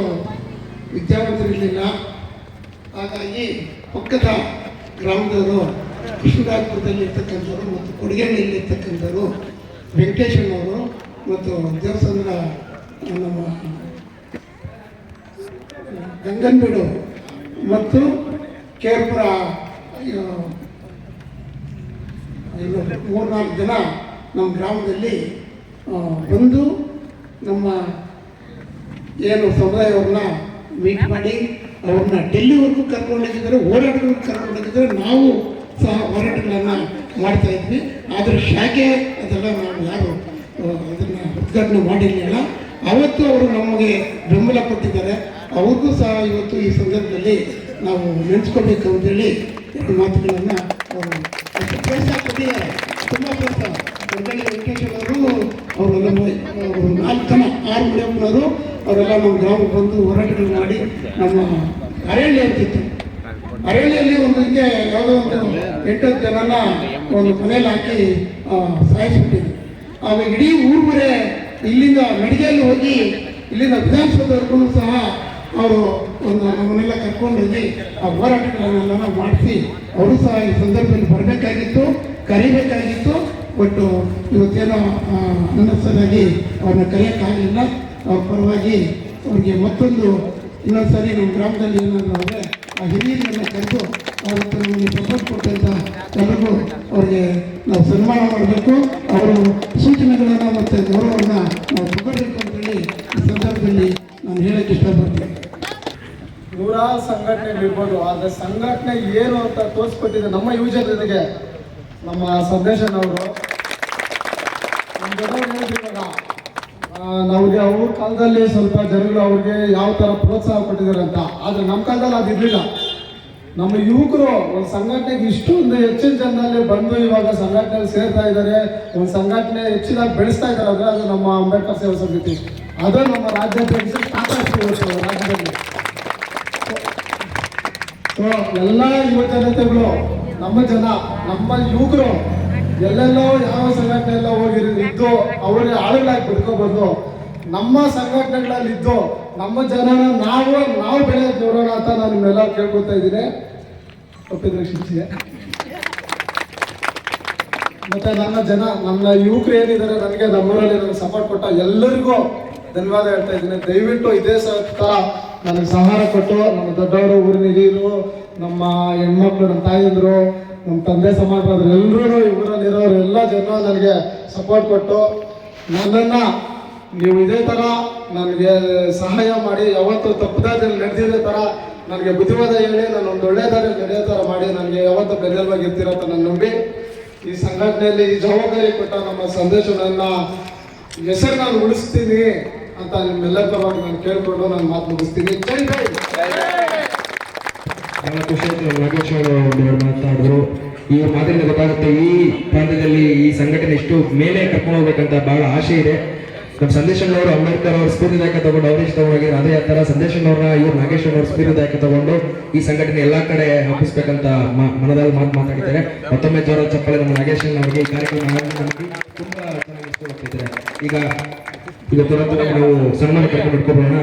ವಿದ್ಯಾವಂತರಿರಲಿಲ್ಲ, ಹಾಗಾಗಿ ಪಕ್ಕದ ಗ್ರಾಮದವರು ಕೃಷ್ಣರಾಜಪುರದಲ್ಲಿ ಇರ್ತಕ್ಕಂಥವ್ರು ಮತ್ತು ಕೊಡಗೇರಿಯಲ್ಲಿ ಇರ್ತಕ್ಕಂಥವ್ರು ವೆಂಕಟೇಶಣ್ಣವರು ಮತ್ತು ದೇವಸಂದ್ರ ನಮ್ಮ ಗಂಗನಬೀಡು ಮತ್ತು ಕೇರ್ಪುರ 3-4 ಜನ ನಮ್ಮ ಗ್ರಾಮದಲ್ಲಿ ಬಂದು ನಮ್ಮ ಏನು ಸಮುದಾಯವ್ರನ್ನ ಮೀಟ್ ಮಾಡಿ ಅವ್ರನ್ನ ಡೆಲ್ಲಿವರೆಗೂ ಕರ್ಕೊಂಡೋಗಿದ್ದಾರೆ, ಹೋರಾಟಗಳಿಗೆ ಕರ್ಕೊಂಡೋಗಿದ್ದಾರೆ. ನಾವು ಸಹ ಹೋರಾಟಗಳನ್ನು ಮಾಡ್ತಾ ಇದ್ವಿ. ಆದರೆ ಶಾಖೆ ಅದೆಲ್ಲ ನಾವು ಯಾರು ಅದನ್ನು ಉದ್ಘಾಟನೆ ಮಾಡಿರಲಿಲ್ಲ. ಅವತ್ತು ಅವರು ನಮಗೆ ಬೆಂಬಲ ಕೊಟ್ಟಿದ್ದಾರೆ. ಅವ್ರಿಗೂ ಸಹ ಇವತ್ತು ಈ ಸಂದರ್ಭದಲ್ಲಿ ನಾವು ನೆನೆಸ್ಕೊಳ್ಬೇಕು ಅಂತೇಳಿ 2 ಮಾತುಗಳನ್ನು ಅವರು ಅಷ್ಟು ಪ್ರೋತ್ಸಾಹ ಕೊಟ್ಟಿದ್ದಾರೆ. ತುಂಬ ಪ್ರೋತ್ಸಾಹ. ವೆಂಕಟೇಶ್ವರ ಅವರು 4 ಜನ 6 ಮನೆಯಪ್ಪನವರು, ಅವ್ರ ಅವರೆಲ್ಲ ನಮ್ಮ ಗ್ರಾಮಕ್ಕೆ ಬಂದು ಹೋರಾಟಗಳು ಮಾಡಿ ನಮ್ಮ ಅರಣ್ಯ ಅಂತಿತ್ತು. ಅರಣ್ಯಲ್ಲಿ ಒಂದು ಹಿಂಗೆ ಯಾವುದೋ ಒಂದು 8 ಜನನ ಒಂದು ಮನೇಲಿ ಹಾಕಿ ಸಾಯಿಸ್ಬಿಟ್ಟಿದ್ರು. ಆವಾಗ ಇಡೀ ಊರುವರೆ ಇಲ್ಲಿಂದ ಮೆಡಿಕಲ್ ಹೋಗಿ ಇಲ್ಲಿಂದ ವಿಧಾನಸೌಧವರೆಗೂ ಸಹ ಅವರು ಒಂದು ನಮ್ಮನ್ನೆಲ್ಲ ಕರ್ಕೊಂಡು ಹೋಗಿ ಆ ಹೋರಾಟಗಳನ್ನೆಲ್ಲ ಮಾಡಿಸಿ ಅವರು ಸಹ ಈ ಸಂದರ್ಭದಲ್ಲಿ ಬರಬೇಕಾಗಿತ್ತು, ಕರಿಬೇಕಾಗಿತ್ತು. ಬಟ್ ಇವತ್ತೇನೋ ಅನ್ನಿಸೋದಾಗಿ ಅವ್ರನ್ನ ಕರೆಯೋಕ್ಕಾಗಲಿಲ್ಲ. ಅವ್ರ ಪರವಾಗಿ ಅವ್ರಿಗೆ ಮತ್ತೊಂದು ಇನ್ನೊಂದು ಸಾರಿ ನಮ್ಮ ಗ್ರಾಮದಲ್ಲಿ ಏನಾದರೂ ಆದರೆ ಆ ಹಿರಿಯರನ್ನ ಕರೆದು ಅವತ್ತು ನಮಗೆ ಸಪೋರ್ಟ್ ಕೊಟ್ಟಂಥ ಎಲ್ಲರಿಗೂ ಅವ್ರಿಗೆ ನಾವು ಸನ್ಮಾನ ಮಾಡಬೇಕು. ಅವರು ಸೂಚನೆಗಳನ್ನು ಮತ್ತು ಗೌರವವನ್ನು ನಾವು ತಗೋಬೇಕು ಅಂತೇಳಿ ಈ ಸಂದರ್ಭದಲ್ಲಿ ನಾನು ಹೇಳಕ್ಕೆ ಇಷ್ಟಪಡ್ತೀನಿ. ನೂರಾರು ಸಂಘಟನೆಗಳಿರ್ಬೋದು, ಆದರೆ ಸಂಘಟನೆ ಏನು ಅಂತ ತೋರಿಸ್ಕೊಟ್ಟಿದೆ ನಮ್ಮ ಯುವಜನತೆಗೆ ನಮ್ಮ ಸಂದೇಶನವರು. ನಮ್ಮ ಜನರು ಹೇಳಿದಾಗ ನಮಗೆ ಅವ್ರ ಕಾಲದಲ್ಲಿ ಸ್ವಲ್ಪ ಜನಗಳು ಅವ್ರಿಗೆ ಯಾವ ಥರ ಪ್ರೋತ್ಸಾಹ ಕೊಟ್ಟಿದ್ದಾರೆ ಅಂತ, ಆದರೆ ನಮ್ಮ ಕಾಲದಲ್ಲಿ ಅದಿರಲಿಲ್ಲ. ನಮ್ಮ ಯುವಕರು ಒಂದು ಸಂಘಟನೆಗೆ ಇಷ್ಟೊಂದು ಹೆಚ್ಚಿನ ಜನರಲ್ಲಿ ಬಂದು ಇವಾಗ ಸಂಘಟನೆಯಲ್ಲಿ ಸೇರ್ತಾ ಇದ್ದಾರೆ, ಒಂದು ಸಂಘಟನೆ ಹೆಚ್ಚಿನಾಗಿ ಬೆಳೆಸ್ತಾ ಇದ್ದಾರೆ ಅಂದರೆ ಅದು ನಮ್ಮ ಅಂಬೇಡ್ಕರ್ ಸೇವಾ ಸಮಿತಿ. ಅದು ನಮ್ಮ ರಾಜ್ಯಾಧ್ಯಕ್ಷ ಸಾಕಷ್ಟು ರಾಜ್ಯದಲ್ಲಿ. ಸೊ ಎಲ್ಲ ಯುವ ಜನತೆಗಳು, ನಮ್ಮ ಜನ, ನಮ್ಮ ಯುವಕರು ಎಲ್ಲೆಲ್ಲೋ ಯಾವ ಸಂಘಟನೆ ಎಲ್ಲ ಹೋಗಿದ್ದು ಅವರಿಗೆ ಆಳುಗಳಾಗಿ ಬದುಕೋಬಾರ್ದು. ನಮ್ಮ ಸಂಘಟನೆಗಳಲ್ಲಿದ್ದು ನಮ್ಮ ಜನನ ನಾವು ಬೆಳೆಯೋದು ನೋಡೋಣ ಅಂತ ನಾನು ನಿಮ್ಮೆಲ್ಲ ಕೇಳ್ಕೊತಾ ಇದ್ದೀನಿ. ಒಪ್ಪಿದ್ರೆ ಶಿಕ್ಷೆ. ಮತ್ತೆ ನನ್ನ ಯುವಕರು ಏನಿದ್ದಾರೆ, ನನಗೆ ನಮ್ಮೂರಲ್ಲಿ ನನಗೆ ಸಪೋರ್ಟ್ ಕೊಟ್ಟ ಎಲ್ಲರಿಗೂ ಧನ್ಯವಾದ ಹೇಳ್ತಾ ಇದ್ದೀನಿ. ದಯವಿಟ್ಟು ಇದೇ ಥರ ನನಗೆ ಸಹಾರ ಕೊಟ್ಟು ನಮ್ಮ ದೊಡ್ಡವರು, ಊರಿನ ಹಿರಿಯರು, ನಮ್ಮ ಹೆಣ್ಮಕ್ಳು, ನಮ್ಮ ತಾಯಂದರು, ನಮ್ಮ ತಂದೆ ಸಮಾಜದವರು ಎಲ್ಲರೂ ಊರಲ್ಲಿರೋರು ಎಲ್ಲ ಜನ ನನಗೆ ಸಪೋರ್ಟ್ ಕೊಟ್ಟು ನನ್ನನ್ನು ನೀವು ಇದೇ ಥರ ನನಗೆ ಸಹಾಯ ಮಾಡಿ, ಯಾವತ್ತು ತಪ್ಪದಾದಲ್ಲಿ ನಡೆದಿರೋ ಥರ ನನಗೆ ಬುದ್ಧಿವಾದ ಹೇಳಿ ನಾನು ಒಂದು ಒಳ್ಳೆ ದಾರಿ ನಡೆಯೋ ಥರ ಮಾಡಿ ನನಗೆ ಯಾವತ್ತೂ ಬೆನ್ನೆಲುಬಾಗಿರ್ತೀರ ಅಂತ ನಾನು ನಂಬಿ ಈ ಸಂಘಟನೆಯಲ್ಲಿ ಈ ಜವಾಬ್ದಾರಿ ಕೊಟ್ಟ ನಮ್ಮ ಸಂದೇಶವನ್ನು ಹೆಸರು ನಾನು ಉಳಿಸ್ತೀನಿ ಅಂತ ನಿಮ್ಮೆಲ್ಲರ ಪರವಾಗಿ ನಾನು ಕೇಳಿಕೊಂಡು ನಾನು ಮಾತು ಮುಗಿಸ್ತೀನಿ. ಜೈ ಜೈ. ಬಹಳ ಖುಷಿ ಆಯ್ತು ನಾಗೇಶ್ ಅವರು ಮಾತನಾಡಿದ್ರು. ಈ ಮಾತಿನಿಂದ ಗೊತ್ತಾಗುತ್ತೆ ಈ ಪ್ರಾಂತ್ಯದಲ್ಲಿ ಈ ಸಂಘಟನೆ ಎಷ್ಟು ಮೇಲೆ ಕರ್ಕೊಂಡು ಹೋಗ್ಬೇಕಂತ ಬಹಳ ಆಸೆ ಇದೆ. ನಮ್ಮ ಸಂದೇಶನವರು ಅಂಬೇಡ್ಕರ್ ಅವ್ರ ಸ್ಫೂರ್ತಿದಾಯಕ ತಗೊಂಡು ಅವರೇಶ್ ತಗೊಂಡೋಗಿದ್ರು. ಅದೇ ಥರ ಸಂದೇಶನವ್ರನ್ನ ಇವ್ರು ನಾಗೇಶ್ ಅವ್ರ ಸ್ಫೂರ್ತಿದಾಯಕ ತಗೊಂಡು ಈ ಸಂಘಟನೆ ಎಲ್ಲಾ ಕಡೆ ಹಬ್ಬಿಸ್ಬೇಕಂತ ಮನದಲ್ಲಿ ಮಾತಾಡಿದ್ದಾರೆ. ಮತ್ತೊಮ್ಮೆ ಜೋರ ಚಪ್ಪಳೆ ನಮ್ಮ ನಾಗೇಶ್ ಅವರಿಗೆ ಈ ಕಾರ್ಯಕ್ರಮ ನಮಗೆ ತುಂಬಾ ಚೆನ್ನಾಗಿ ಇಷ್ಟಪಡ್ತಿದ್ದಾರೆ. ಈಗ ತುರಂತ ನಾವು ಸನ್ಮಾನ ಕರ್ಕೊಂಡು ಇಟ್ಕೊಬೋಣ.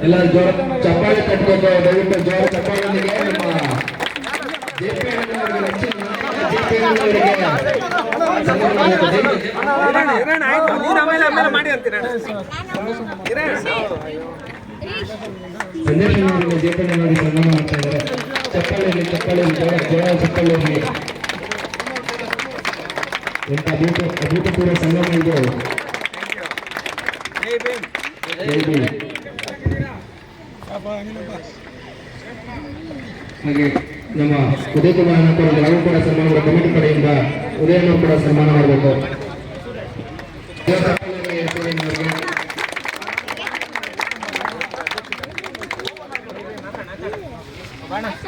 ಎಲ್ಲ ಜೋರ ಚಪ್ಪಾಳೆ ಕಟ್ಬೇಕು. ದಯವಿಟ್ಟು ಜೋರ ಚಪ್ಪಾಳೆಯೊಂದಿಗೆ ನಮ್ಮ ಸಂದೇಶನವರಿಗೆ ಜೇಪಣ್ಣ ನೋಡಿ ಸನ್ಮಾನ ಮಾಡ್ತಾ ಇದ್ದಾರೆ. ಚಪ್ಪಾಳೆಯಲ್ಲಿ ಜೋರ ಚಪ್ಪಾಳೆಯಲ್ಲಿ ಎಂತ ಅಭೂತಪೂರ್ವ ಸಂಗಮ ಇದು. ಹಾಗೆ ನಮ್ಮ ಉದಯ ಕುಮಾರ್ ಕೂಡ ನಾವು ಕೂಡ ಸನ್ಮಾನ ಕಮಿಟಿ ಕಡೆಯಿಂದ ಉದಯನವರು ಕೂಡ ಸನ್ಮಾನ ಮಾಡಬೇಕು.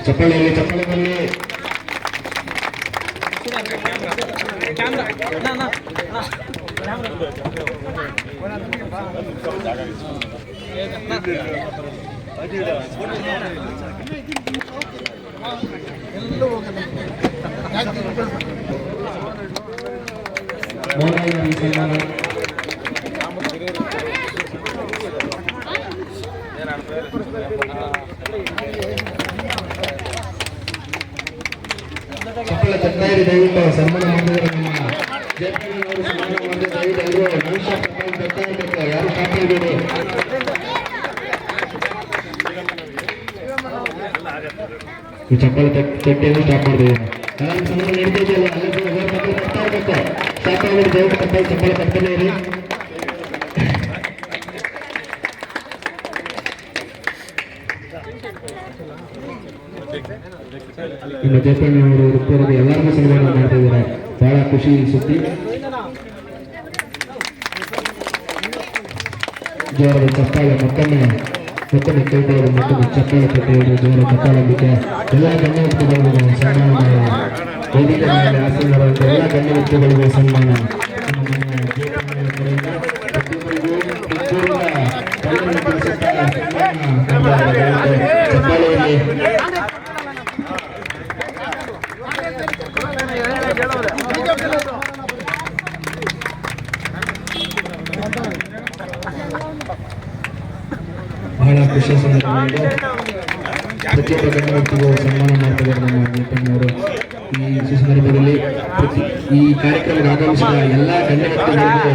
ಚಪ್ಪಾಳೆಯಲ್ಲಿ ಚಪ್ಪಳ ತಜ್ಞರು ದಯವಿಟ್ಟು ಸನ್ಮಾನ ಮಾಡಿದರೆ ನಮ್ಮ ಜಯಪ್ರಕಾಶ್ ಸನ್ಮಾನ ಮಾಡಿದ ದಯವಿಟ್ಟು ಎಲ್ಲರೂ ಮನುಷ್ಯ ತಜ್ಞ ಯಾರು ಕಾಪಾಡಬೇಡಿ. ಈ ಚಪ್ಪಳ ತಟ್ಟೆಯನ್ನು ಸ್ಟಾಪ್ ಮಾಡಿದ್ದೇವೆ. ಸನ್ಮಾನ ನಡೀತಾ ಇದೆಯಲ್ಲ ಚಾಪಾವಳಿ ದಯವಿಟ್ಟು ಕಟ್ಟಾಗಿ ಚಪ್ಪಲ ಕಟ್ತಾನೆ ಇರಿ. ಇನ್ನು ಜಯಪಣ್ಣವರು ವೃತ್ತರಿಗೆ ಎಲ್ಲರಿಗೂ ಸನ್ಮಾನ ಮಾಡ್ತಾ ಇದ್ದಾರೆ. ಬಹಳ ಖುಷಿ ಸುದ್ದಿ. ಜೋರದ ಚಪ್ಪಾಳೆ ಮತ್ತೊಮ್ಮೆ ಕೈಗೊಳ್ಳೋದು, ಮತ್ತೊಮ್ಮೆ ಚಪ್ಪಾಳೆ ಕಟ್ಟೆಯೋದು, ಜೋರ ಚಪ್ಪಾಳಕ್ಕೆ ಎಲ್ಲ ಗಣ್ಯ ವ್ಯಕ್ತಿಗಳಿಗೂ ಸನ್ಮಾನ, ವೇದಿಕೆ ಮೇಲೆ ಆಸೀನರಾದಂಥ ಎಲ್ಲ ಗಣ್ಯ ವ್ಯಕ್ತಿಗಳಿಗೂ ಸನ್ಮಾನ. ಚಪ್ಪಾಳೆಯಲ್ಲಿ ಬಹಳ ಖುಷಿಯ ಸಂದರ್ಭ. ಪ್ರತಿಯೊಬ್ಬ ಗಣ್ಯ ವ್ಯಕ್ತಿಗೂ ಸನ್ಮಾನ ಮಾಡ್ತಿದ್ದಾರೆ ನಮ್ಮ ಜಯಪಣ್ಣವರು. ಈ ಸಂದರ್ಭದಲ್ಲಿ ಈ ಕಾರ್ಯಕ್ರಮಕ್ಕೆ ಆಗಮಿಸಿದ ಎಲ್ಲ ಗಣ್ಯ ವ್ಯಕ್ತಿಗಳಿಗೂ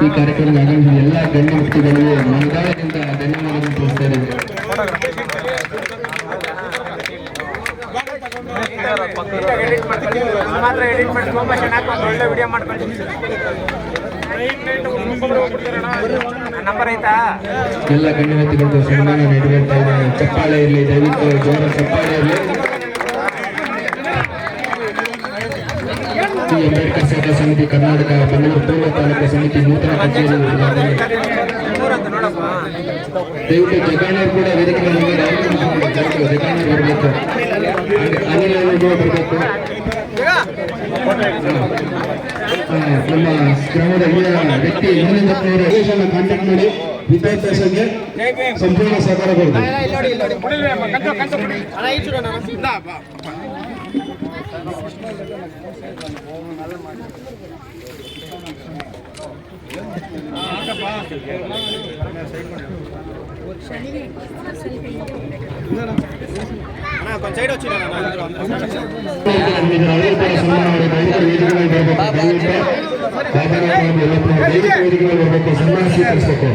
ಈ ಕಾರ್ಯಕ್ರಮಕ್ಕೆ ಆಗಮಿಸಿದ ಎಲ್ಲ ಗಣ್ಯ ವ್ಯಕ್ತಿಗಳಿಗೂ ಮನದಾಳದಿಂದ ಧನ್ಯವಾದಗಳನ್ನು ತಿಳಿಸ್ತಾ ಇದ್ದೇವೆ. ಎಲ್ಲ ಗಣ್ಯ ವ್ಯಕ್ತಿಗಳಿಗೂ ಸನ್ಮಾನ ನೆರವೇರ್ತಾ ಇದೆ. ಚಪ್ಪಾಳೆ ಇರಲಿ, ದಯವಿಟ್ಟು ಜೋರ ಚಪ್ಪಾಳೆ ಇರಲಿ. ಅಂಬೇಡ್ಕರ್ ಸೇವಾ ಸಮಿತಿ ಕರ್ನಾಟಕ ಬೆಂಗಳೂರು ಪೂರ್ವ ತಾಲೂಕು ಸಮಿತಿ ನೂತನ ಕಚೇರಿ ದಯವಿಟ್ಟು ಜಗಾಣರು ಕೂಡ ವೇದಿಕೆ ಮೇಲೆ ಜಗಾಣರು ಬರಬೇಕು, ಅನಿಲ್ ಬರಬೇಕು. ನಮ್ಮ ಗ್ರಾಮದ ಹಿರಿಯ ವ್ಯಕ್ತಿ ಯೋಗೇಶನ್ನ ಕಾಂಟ್ಯಾಕ್ಟ್ ಮಾಡಿ ವಿದ್ಯಾಭ್ಯಾಸಕ್ಕೆ ಸಂಪೂರ್ಣ ಸಹಕಾರ ಕೊಡ್ತೀವಿ. ಸನ್ಮಾನ ಸ್ವೀಕರಿಸಬೇಕು.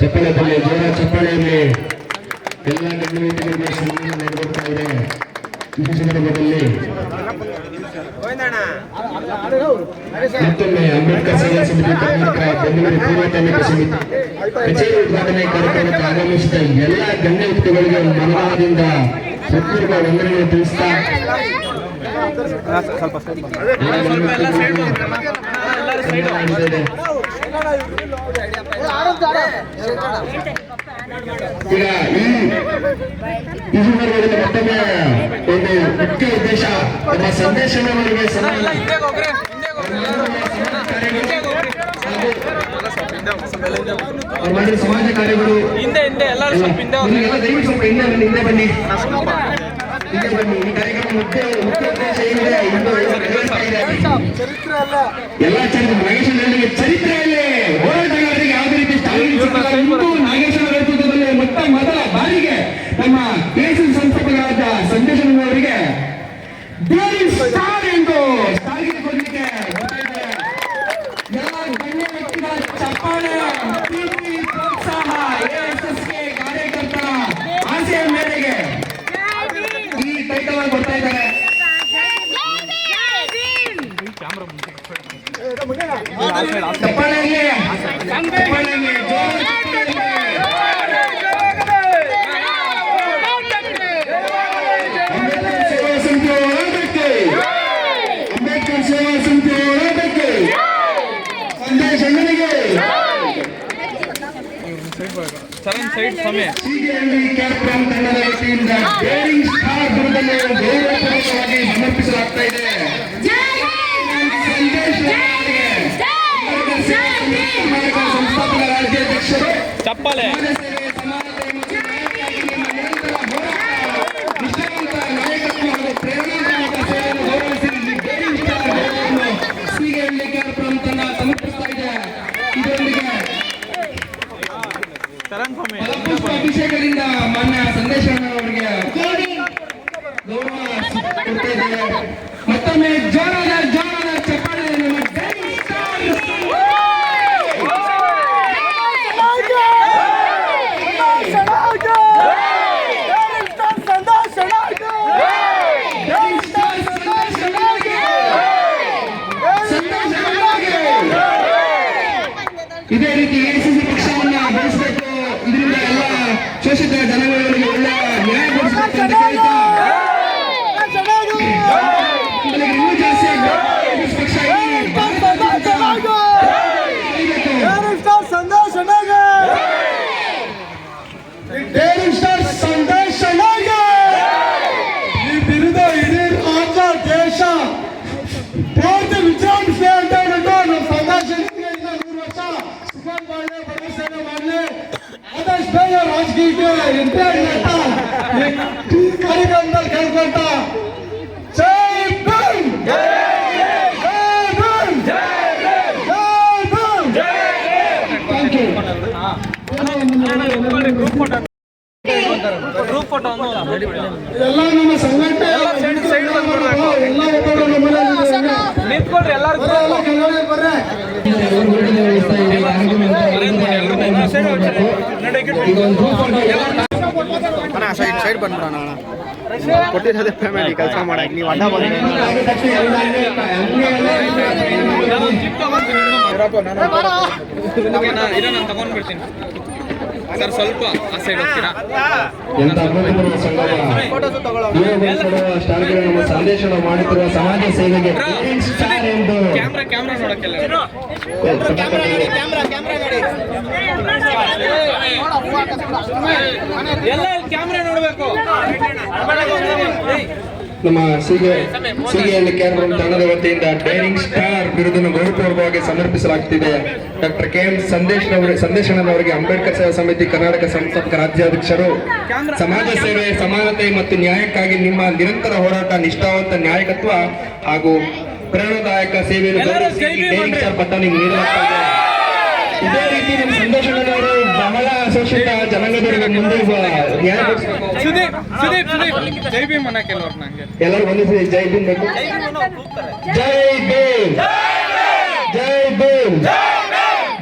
ಚಪ್ಪಾಳೆಯಲ್ಲಿ ಜೋರ ಚಪ್ಪಾಳೆಯಲ್ಲಿ ಎಲ್ಲ ಗಣ್ಯ ವ್ಯಕ್ತಿಗಳಿಗೆ ಸನ್ಮಾನ ನೀಡಬೇಕಾ ಇದೆ. ಈ ಸಂದರ್ಭದಲ್ಲಿ ಮತ್ತೊಮ್ಮೆ ಅಂಬೇಡ್ಕರ್ ಸೇವಾ ಸಮಿತಿ ಕರ್ನಾಟಕ ಬೆಂಗಳೂರು ಪೂರ್ವ ತಾಲೂಕು ಸಮಿತಿ ಕಚೇರಿ ಉದ್ಘಾಟನೆ ಕಾರ್ಯಕ್ರಮಕ್ಕೆ ಆಗಮಿಸಿದ ಎಲ್ಲ ಗಣ್ಯ ವ್ಯಕ್ತಿಗಳಿಗೆ ಮನದಾಳದಿಂದ ಹೃತ್ಪೂರ್ವಕ ವಂದನೆಗಳನ್ನು ತಿಳಿಸ್ತಾ ಈಗ ಈ ಸಂದರ್ಭದಲ್ಲಿ ಮತ್ತೊಮ್ಮೆ ಒಂದು ಮುಖ್ಯ ಉದ್ದೇಶ, ನಮ್ಮ ಸಂದೇಶನವರಿಗೆ ಸಮಾಜ ಕಾರ್ಯಗಳು ದಯವಿಟ್ಟು ಸ್ವಲ್ಪ ಹಿಂದೆ ಬನ್ನಿ. ಈ ಕಾರ್ಯಕ್ರಮ ಮುಖ್ಯ ಉದ್ದೇಶ ಏನಿದೆ ಎಲ್ಲ ನಾಗೇಶ್ವರ ಚರಿತ್ರೆಯಲ್ಲಿ ಹೋರಾಟಗಾರರಿಗೆ ಯಾವುದೇ ರೀತಿ ನಾಗೇಶ್ವರ ನೇತೃತ್ವದಲ್ಲಿ ಮೊದಲ ಬಾರಿಗೆ ನಮ್ಮ ದೇಶದ ಸಂಸ್ಥೆಗಳಾದ ಸಂದೇಶನವರಿಗೆ ಸ್ಟಾರ್ ಎಂದು ಸ್ಟಾರ್ಗೆ ಕೊಡಲಿಕ್ಕೆ ಎಲ್ಲ ಗಣ್ಯ ವ್ಯಕ್ತಿಗಳ ಚಪ್ಪಾಳೆ, ಪ್ರೀತಿ, ಪ್ರೋತ್ಸಾಹ, ASSK ಕಾರ್ಯಕರ್ತರ ಆಸೆಯ ಮೇರೆಗೆ ಈ ಟೈಟಲ್ ಆಗಿ ಬರ್ತಾ ಇದ್ದಾರೆ. ಚಪ್ಪಾಳೆಯಲ್ಲಿ ಅಂಬೇಡ್ಕರ್ ಸೇವಾ ಸಮಿತಿ ಹೋರಾಟಕ್ಕೆ ಸಂದೇಶ ಅಣ್ಣನಿಗೆ ಕ್ಯಾಪ್ಟನ್ ತಂಡದ ವತಿಯಿಂದ ಡೇರಿಂಗ್ ಸ್ಟಾರ್ ಬಿರುದನ್ನು ಗೌರವಪೂರ್ವಕವಾಗಿ ಸಮರ್ಪಿಸಲಾಗ್ತಾ ಇದೆ. ಸಂಸ್ಥಾಪಕ ರಾಜ್ಯಾಧ್ಯಕ್ಷರು ಚಪ್ಪಾಳೆ ನಿಷ್ಠಾವಂತ ನಾಯಕತ್ವ ಹಾಗೂ ಪ್ರೇರಣಾತ್ಮಕ ಸೇವೆಯನ್ನು ಗೌರವಿಸಿ ಡೇರಿಂಗ್ ಸ್ಟಾರ್ ಗೌರವವನ್ನು ಶ್ರೀಗಳ್ಳಿ ಕಾರ್ಯಕ್ರಮ ತಂಡ ಸಮರ್ಪಿಸ್ತಾ ಇದೆ. ಇದರೊಂದಿಗೆ ಫಲಪುಷ್ಪ ಅಭಿಷೇಕದಿಂದ ಮಾನ್ಯ ಸಂದೇಶವರಿಗೆ ಗೌರವ ಕೊಡ್ತಾ ಇದ್ದೇವೆ. ಮತ್ತೊಮ್ಮೆ ಜೋರಾದ ಚಪ್ಪಾಳೆ ಶೋಷಿತ ಜನಾಂಗಗಳಿಗೆ ಒಳ್ಳೆಯ ನ್ಯಾಯ ಕೊಡಿಸಬೇಕಂತ ಕೇಳ್ತಾ ಇನ್ನೂ ಜಾಸ್ತಿ ಕಾಂಗ್ರೆಸ್ ಪಕ್ಷ ಈ ಡೇರಿಂಗ್ ಸ್ಟಾರ್ ಸಂದೇಶನಾಗ ಈ ಬಿರುದು ಇಡೀ ರಾಜ್ಯ ದೇಶ ಪೂರ್ತಿ ವಿಚಾರಿಸಿ ಅಂತ ಹೇಳ್ಬಿಟ್ಟು ನಮ್ಮ ಸಂದೇಶನಿಗೆ ಇನ್ನ 100 ವರ್ಷ ಸುಖಾನ್ ಮಾಡಲಿ ಬಡವ ಸೇವೆ ಮಾಡಲಿ ಆದಷ್ಟು ಬೇಗ ರಾಜಕೀಯಕ್ಕೆ ಎಂಟ್ರಿ ಆಗಲಿ ಅಂತ ಈ ಕಾರ್ಯಕ್ರಮದಲ್ಲಿ ಕೇಳ್ಕೊಂತ ಜೈ ಭೀಮ್ ಜೈ ಭೀಮ್ ಜೈ ಭೀಮ್ ಥ್ಯಾಂಕ್ ಯು ಎಲ್ಲ ನಮ್ಮ ಸಂಘಟನೆ ಎಲ್ಲ ಒಬ್ಬರು ನಿಂತ್ಕೊಳ್ರಿ ಎಲ್ಲಾರು ಸೈಡ್ ಬಂದ್ಬಿಡೋಣ ಕೊಟ್ಟಿರೋದೇ ಪೇಮೆಂಟ್ ಕೆಲಸ ಮಾಡಕ್ಕೆ ನೀವು ಅಡ್ಡ ನಾನು ತಗೊಂಡ್ಬಿಡ್ತೀನಿ ಸರ್ ಸ್ವಲ್ಪ ಆ ಸೈಡ್ ಹೋಗ್ತೀರಾ ಎಂತ ಅಭೂತಪೂರ್ವ ಸಂಘದ ಯುವಕರು ಸ್ಟಾರ್ಗಳು ನಮ್ಮ ಸಂದೇಶ ಮಾಡುತ್ತಿರುವ ಸಮಾಜ ಸೇವೆಗೆ ಸ್ಟಾರ್ ಎಂದು ಕ್ಯಾಮ್ರಾ ನೋಡಕ್ಕೆಲ್ಲ ಎಲ್ಲ ಕ್ಯಾಮ್ರಾ ನೋಡ್ಬೇಕು ನಮ್ಮ ಸಿಗೆಯಲ್ಲಿ ಕೇರಳ ತಂಡದ ವತಿಯಿಂದ ಡೈರಿಂಗ್ ಸ್ಟಾರ್ ಬಿರುದನ್ನು ಗೌರವಪೂರ್ವಕವಾಗಿ ಸಮರ್ಪಿಸಲಾಗುತ್ತಿದೆ. ಡಾಕ್ಟರ್ ಕೆ ಎಂ ಸಂದೇಶನವರಿಗೆ ಅಂಬೇಡ್ಕರ್ ಸೇವಾ ಸಮಿತಿ ಕರ್ನಾಟಕ ಸಂಸ್ಥಾಪಕ ರಾಜ್ಯಾಧ್ಯಕ್ಷರು. ಸಮಾಜ ಸೇವೆ, ಸಮಾನತೆ ಮತ್ತು ನ್ಯಾಯಕ್ಕಾಗಿ ನಿಮ್ಮ ನಿರಂತರ ಹೋರಾಟ, ನಿಷ್ಠಾವಂತ ನಾಯಕತ್ವ ಹಾಗೂ ಪ್ರೇರಣಾದಾಯಕ ಸೇವೆಯನ್ನು ಗೌರವಿಸಿ ಡೈರಿಂಗ್ ಸ್ಟಾರ್ ಪಟ್ಟ ನಿಮಗೆ ನೀಡಲಾಗುತ್ತದೆ. ಇದೇ ರೀತಿ ನಮ್ಮ ಸಂದೇಶನವರು ಬಹಳ ಶೋಷಿತ ಜನಾಂಗದವರಿಗೆ ಮುಂದೆ ನ್ಯಾಯ ಸುದೀಪ್ ಜೈ ಭೀಮ್ ಅನ್ನಕ್ಕೆ ಕೆಲವ್ರು ನಂಗೆ ಎಲ್ಲರೂ ಒಂದಿಸಿ ಜೈ ಭೀಮ್ ಬೇಕು. ಜೈ ಭೀಮ್, ಜೈ ಭೀಮ್,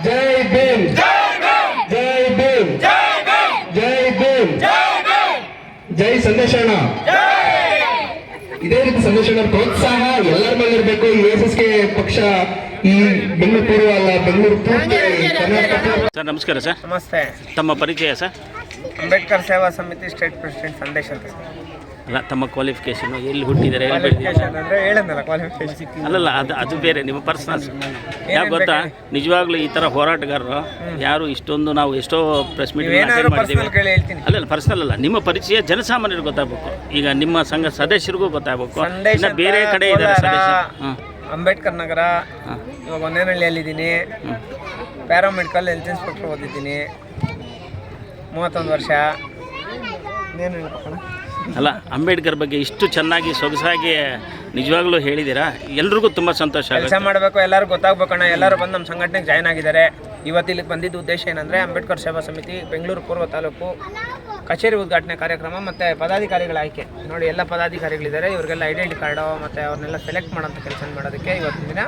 ಜೈ ಭೀಮ್, ಜೈ ಭೀಮ್, ಜೈ ಭೀಮ್, ಜೈ ಸಂದೇಶಣ್ಣ. ಇದೇ ರೀತಿ ಸಂದೇಶಣ್ಣ ಪ್ರೋತ್ಸಾಹ ಎಲ್ಲರ ಮೇಲೆ ಇರಬೇಕು. ಈ ಎಸ್ಎಸ್ಕೆ ಪಕ್ಷ ಈ ಬೆಂಗಳೂರು ಪೂರ್ವ ಅಲ್ಲ, ಬೆಂಗಳೂರು ಪೂರ್ತಿ ಕರ್ನಾಟಕ. ಸರ್ ನಮಸ್ಕಾರ ಸರ್. ನಮಸ್ತೆ. ತಮ್ಮ ಪರಿಚಯ ಸರ್? ಅಂಬೇಡ್ಕರ್ ಸೇವಾ ಸಮಿತಿ ಸ್ಟೇಟ್ ಪ್ರೆಸಿಡೆಂಟ್ ಸಂದೇಶ್ ಅಂತ. ಅಲ್ಲ, ತಮ್ಮ ಕ್ವಾಲಿಫಿಕೇಶನು, ಎಲ್ಲಿ ಹುಟ್ಟಿದ್ದಾರೆ, ಎಲ್ಲಿ ಬೆಳೆದಿದ್ದಾರೆ? ಅಂದ್ರೆ ಹೇಳಂದಲ್ಲ ಕ್ವಾಲಿಫಿಕೇಶನ್. ಅಲ್ಲಲ್ಲ, ಅದು ಬೇರೆ, ನಿಮ್ಮ ಪರ್ಸನಲ್. ಯಾಕೆ ಗೊತ್ತಾ, ನಿಜವಾಗ್ಲೂ ಈ ಥರ ಹೋರಾಟಗಾರರು ಯಾರು ಇಷ್ಟೊಂದು ನಾವು ಎಷ್ಟೋ ಪ್ರೆಸ್ ಮೀಟ್ ಮಾಡಿದ್ದೀವಿ. ಅಲ್ಲಲ್ಲ, ಪರ್ಸನಲ್ ಅಲ್ಲ, ನಿಮ್ಮ ಪರಿಚಯ ಜನಸಾಮಾನ್ಯರಿಗೆ ಗೊತ್ತಾಗಬೇಕು. ಈಗ ನಿಮ್ಮ ಸಂಘ ಸದಸ್ಯರಿಗೂ ಗೊತ್ತಾಗಬೇಕು. ಇನ್ನು ಬೇರೆ ಕಡೆ ಇದ್ದಾರೆ ಸದಸ್ಯ. ಅಂಬೇಡ್ಕರ್ ನಗರ, ಇವಾಗ ಹೊನ್ನೇನಹಳ್ಳಿಯಲ್ಲಿದ್ದೀನಿ. ಪ್ಯಾರಾಮೆಡಿಕಲ್ ಹೆಲ್ತ್ ಇನ್ಸ್ಪೆಕ್ಟರ್ ಓದಿದ್ದೀನಿ, 31 ವರ್ಷ. ಇನ್ನೇನು ಹೇಳ್ಬೇಕಣ್ಣ? ಅಲ್ಲ, ಅಂಬೇಡ್ಕರ್ ಬಗ್ಗೆ ಇಷ್ಟು ಚೆನ್ನಾಗಿ ಸೊಗಸಾಗಿ ನಿಜವಾಗ್ಲೂ ಹೇಳಿದ್ದೀರಾ. ಎಲ್ರಿಗೂ ತುಂಬ ಸಂತೋಷ. ಕೆಲಸ ಮಾಡಬೇಕು, ಎಲ್ಲರೂ ಗೊತ್ತಾಗಬೇಕಣ್ಣ. ಎಲ್ಲರೂ ಬಂದು ನಮ್ಮ ಸಂಘಟನೆಗೆ ಜಾಯ್ನ್ ಆಗಿದ್ದಾರೆ. ಇವತ್ತು ಇಲ್ಲಿಗೆ ಬಂದಿದ್ದ ಉದ್ದೇಶ ಏನಂದರೆ, ಅಂಬೇಡ್ಕರ್ ಸೇವಾ ಸಮಿತಿ ಬೆಂಗಳೂರು ಪೂರ್ವ ತಾಲೂಕು ಕಚೇರಿ ಉದ್ಘಾಟನೆ ಕಾರ್ಯಕ್ರಮ ಮತ್ತು ಪದಾಧಿಕಾರಿಗಳ ಆಯ್ಕೆ. ನೋಡಿ, ಎಲ್ಲ ಪದಾಧಿಕಾರಿಗಳಿದ್ದಾರೆ. ಇವರಿಗೆಲ್ಲ ಐಡೆಂಟಿ ಕಾರ್ಡು ಮತ್ತು ಅವ್ರನ್ನೆಲ್ಲ ಸೆಲೆಕ್ಟ್ ಮಾಡೋಂಥ ಕೆಲಸ ಮಾಡೋದಕ್ಕೆ ಇವತ್ತಿನ ದಿನ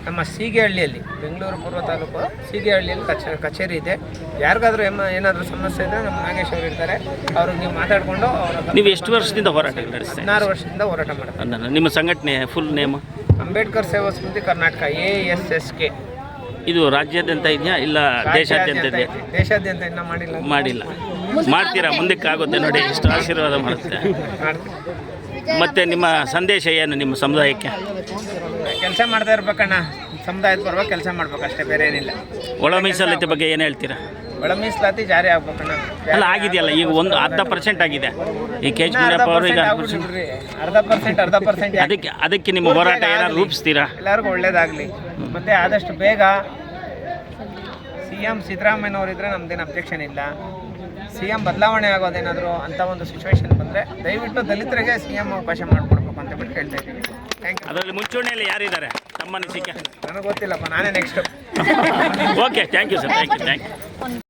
ನಮ್ಮ ಸೀಗೆಹಳ್ಳಿಯಲ್ಲಿ, ಬೆಂಗಳೂರು ಪೂರ್ವ ತಾಲೂಕು ಸೀಗೆಹಳ್ಳಿಯಲ್ಲಿ ಕಚೇರಿ ಇದೆ. ಯಾರಿಗಾದ್ರೂ ಏನಾದರೂ ಸಮಸ್ಯೆ ಇದ್ದರೆ ನಮ್ಮ ನಾಗೇಶ್ ಅವರು ಇರ್ತಾರೆ. ಅವ್ರಿಗೆ ನೀವು ಮಾತಾಡಿಕೊಂಡು ನೀವು ಎಷ್ಟು ವರ್ಷದಿಂದ ಹೋರಾಟ ನಡೆಸ್ತೀರಿ? 16 ವರ್ಷದಿಂದ ಹೋರಾಟ ಮಾಡ್ತಾರೆ. ನಿಮ್ಮ ಸಂಘಟನೆ ಫುಲ್ ನೇಮ್? ಅಂಬೇಡ್ಕರ್ ಸೇವಾ ಸಮಿತಿ ಕರ್ನಾಟಕ, ASSK. ಇದು ರಾಜ್ಯಾದ್ಯಂತ ಇದೆಯಾ ಇಲ್ಲ ದೇಶಾದ್ಯಂತ ಇದೆಯಾ? ದೇಶಾದ್ಯಂತ ಇನ್ನೂ ಮಾಡಿಲ್ಲ. ಮಾಡ್ತೀರಾ? ಮುಂದಕ್ಕೆ ಆಗುತ್ತೆ ನೋಡಿ, ಇಷ್ಟು ಆಶೀರ್ವಾದ ಮಾಡುತ್ತೆ. ಮತ್ತು ನಿಮ್ಮ ಸಂದೇಶ ಏನು ನಿಮ್ಮ ಸಮುದಾಯಕ್ಕೆ? ಕೆಲಸ ಮಾಡ್ತಾ ಇರ್ಬೇಕಣ್ಣ. ಸಮುದಾಯದ ಪರವಾಗಿ ಕೆಲಸ ಮಾಡ್ಬೇಕು ಅಷ್ಟೇ, ಬೇರೆ ಏನಿಲ್ಲ. ಒಳ ಮೀಸಲಾತಿ ಬಗ್ಗೆ ಏನು ಹೇಳ್ತೀರಾ? ಒಳ ಮೀಸಲಾತಿ ಜಾರಿ ಆಗ್ಬೇಕಣ್ಣ. ಅಲ್ಲ, ಆಗಿದೆಯಲ್ಲ, ಈಗ ಒಂದು 10% ಆಗಿದೆ. ಈ ಕೆ ಎಚ್ ಮುನಿಯಪ್ಪ ಅವರು ಈಗ 10% ಅದಕ್ಕೆ ನಿಮ್ಮ ಹೋರಾಟ ಏನಾದ್ರು ರೂಪಿಸ್ತೀರಾ? ಎಲ್ಲರಿಗೂ ಒಳ್ಳೇದಾಗಲಿ. ಮತ್ತು ಆದಷ್ಟು ಬೇಗ CM ಸಿದ್ದರಾಮಯ್ಯನವರಿದ್ದರೆ ನಮ್ದೇನು ಅಬ್ಜೆಕ್ಷನ್ ಇಲ್ಲ. CM ಬದಲಾವಣೆ ಆಗೋದೇನಾದರೂ ಅಂಥ ಒಂದು ಸಿಚುವೇಶನ್ ಬಂದರೆ ದಯವಿಟ್ಟು ದಲಿತರಿಗೆ CM ಅವಕಾಶ ಮಾಡಿಕೊಡ್ಬೇಕು ಅಂತ ಬಿಟ್ಟು ಹೇಳ್ತಾ ಇದ್ದೀವಿ. Thank you. ಅದರಲ್ಲಿ ಮುಂಚೂಣಿಯಲ್ಲಿ ಯಾರಿದ್ದಾರೆ ತಮ್ಮ ಅನಿಸಿಕೆ? ನನಗೆ ಗೊತ್ತಿಲ್ಲಪ್ಪ, ನಾನೇ next. Okay, thank you sir. Thank you.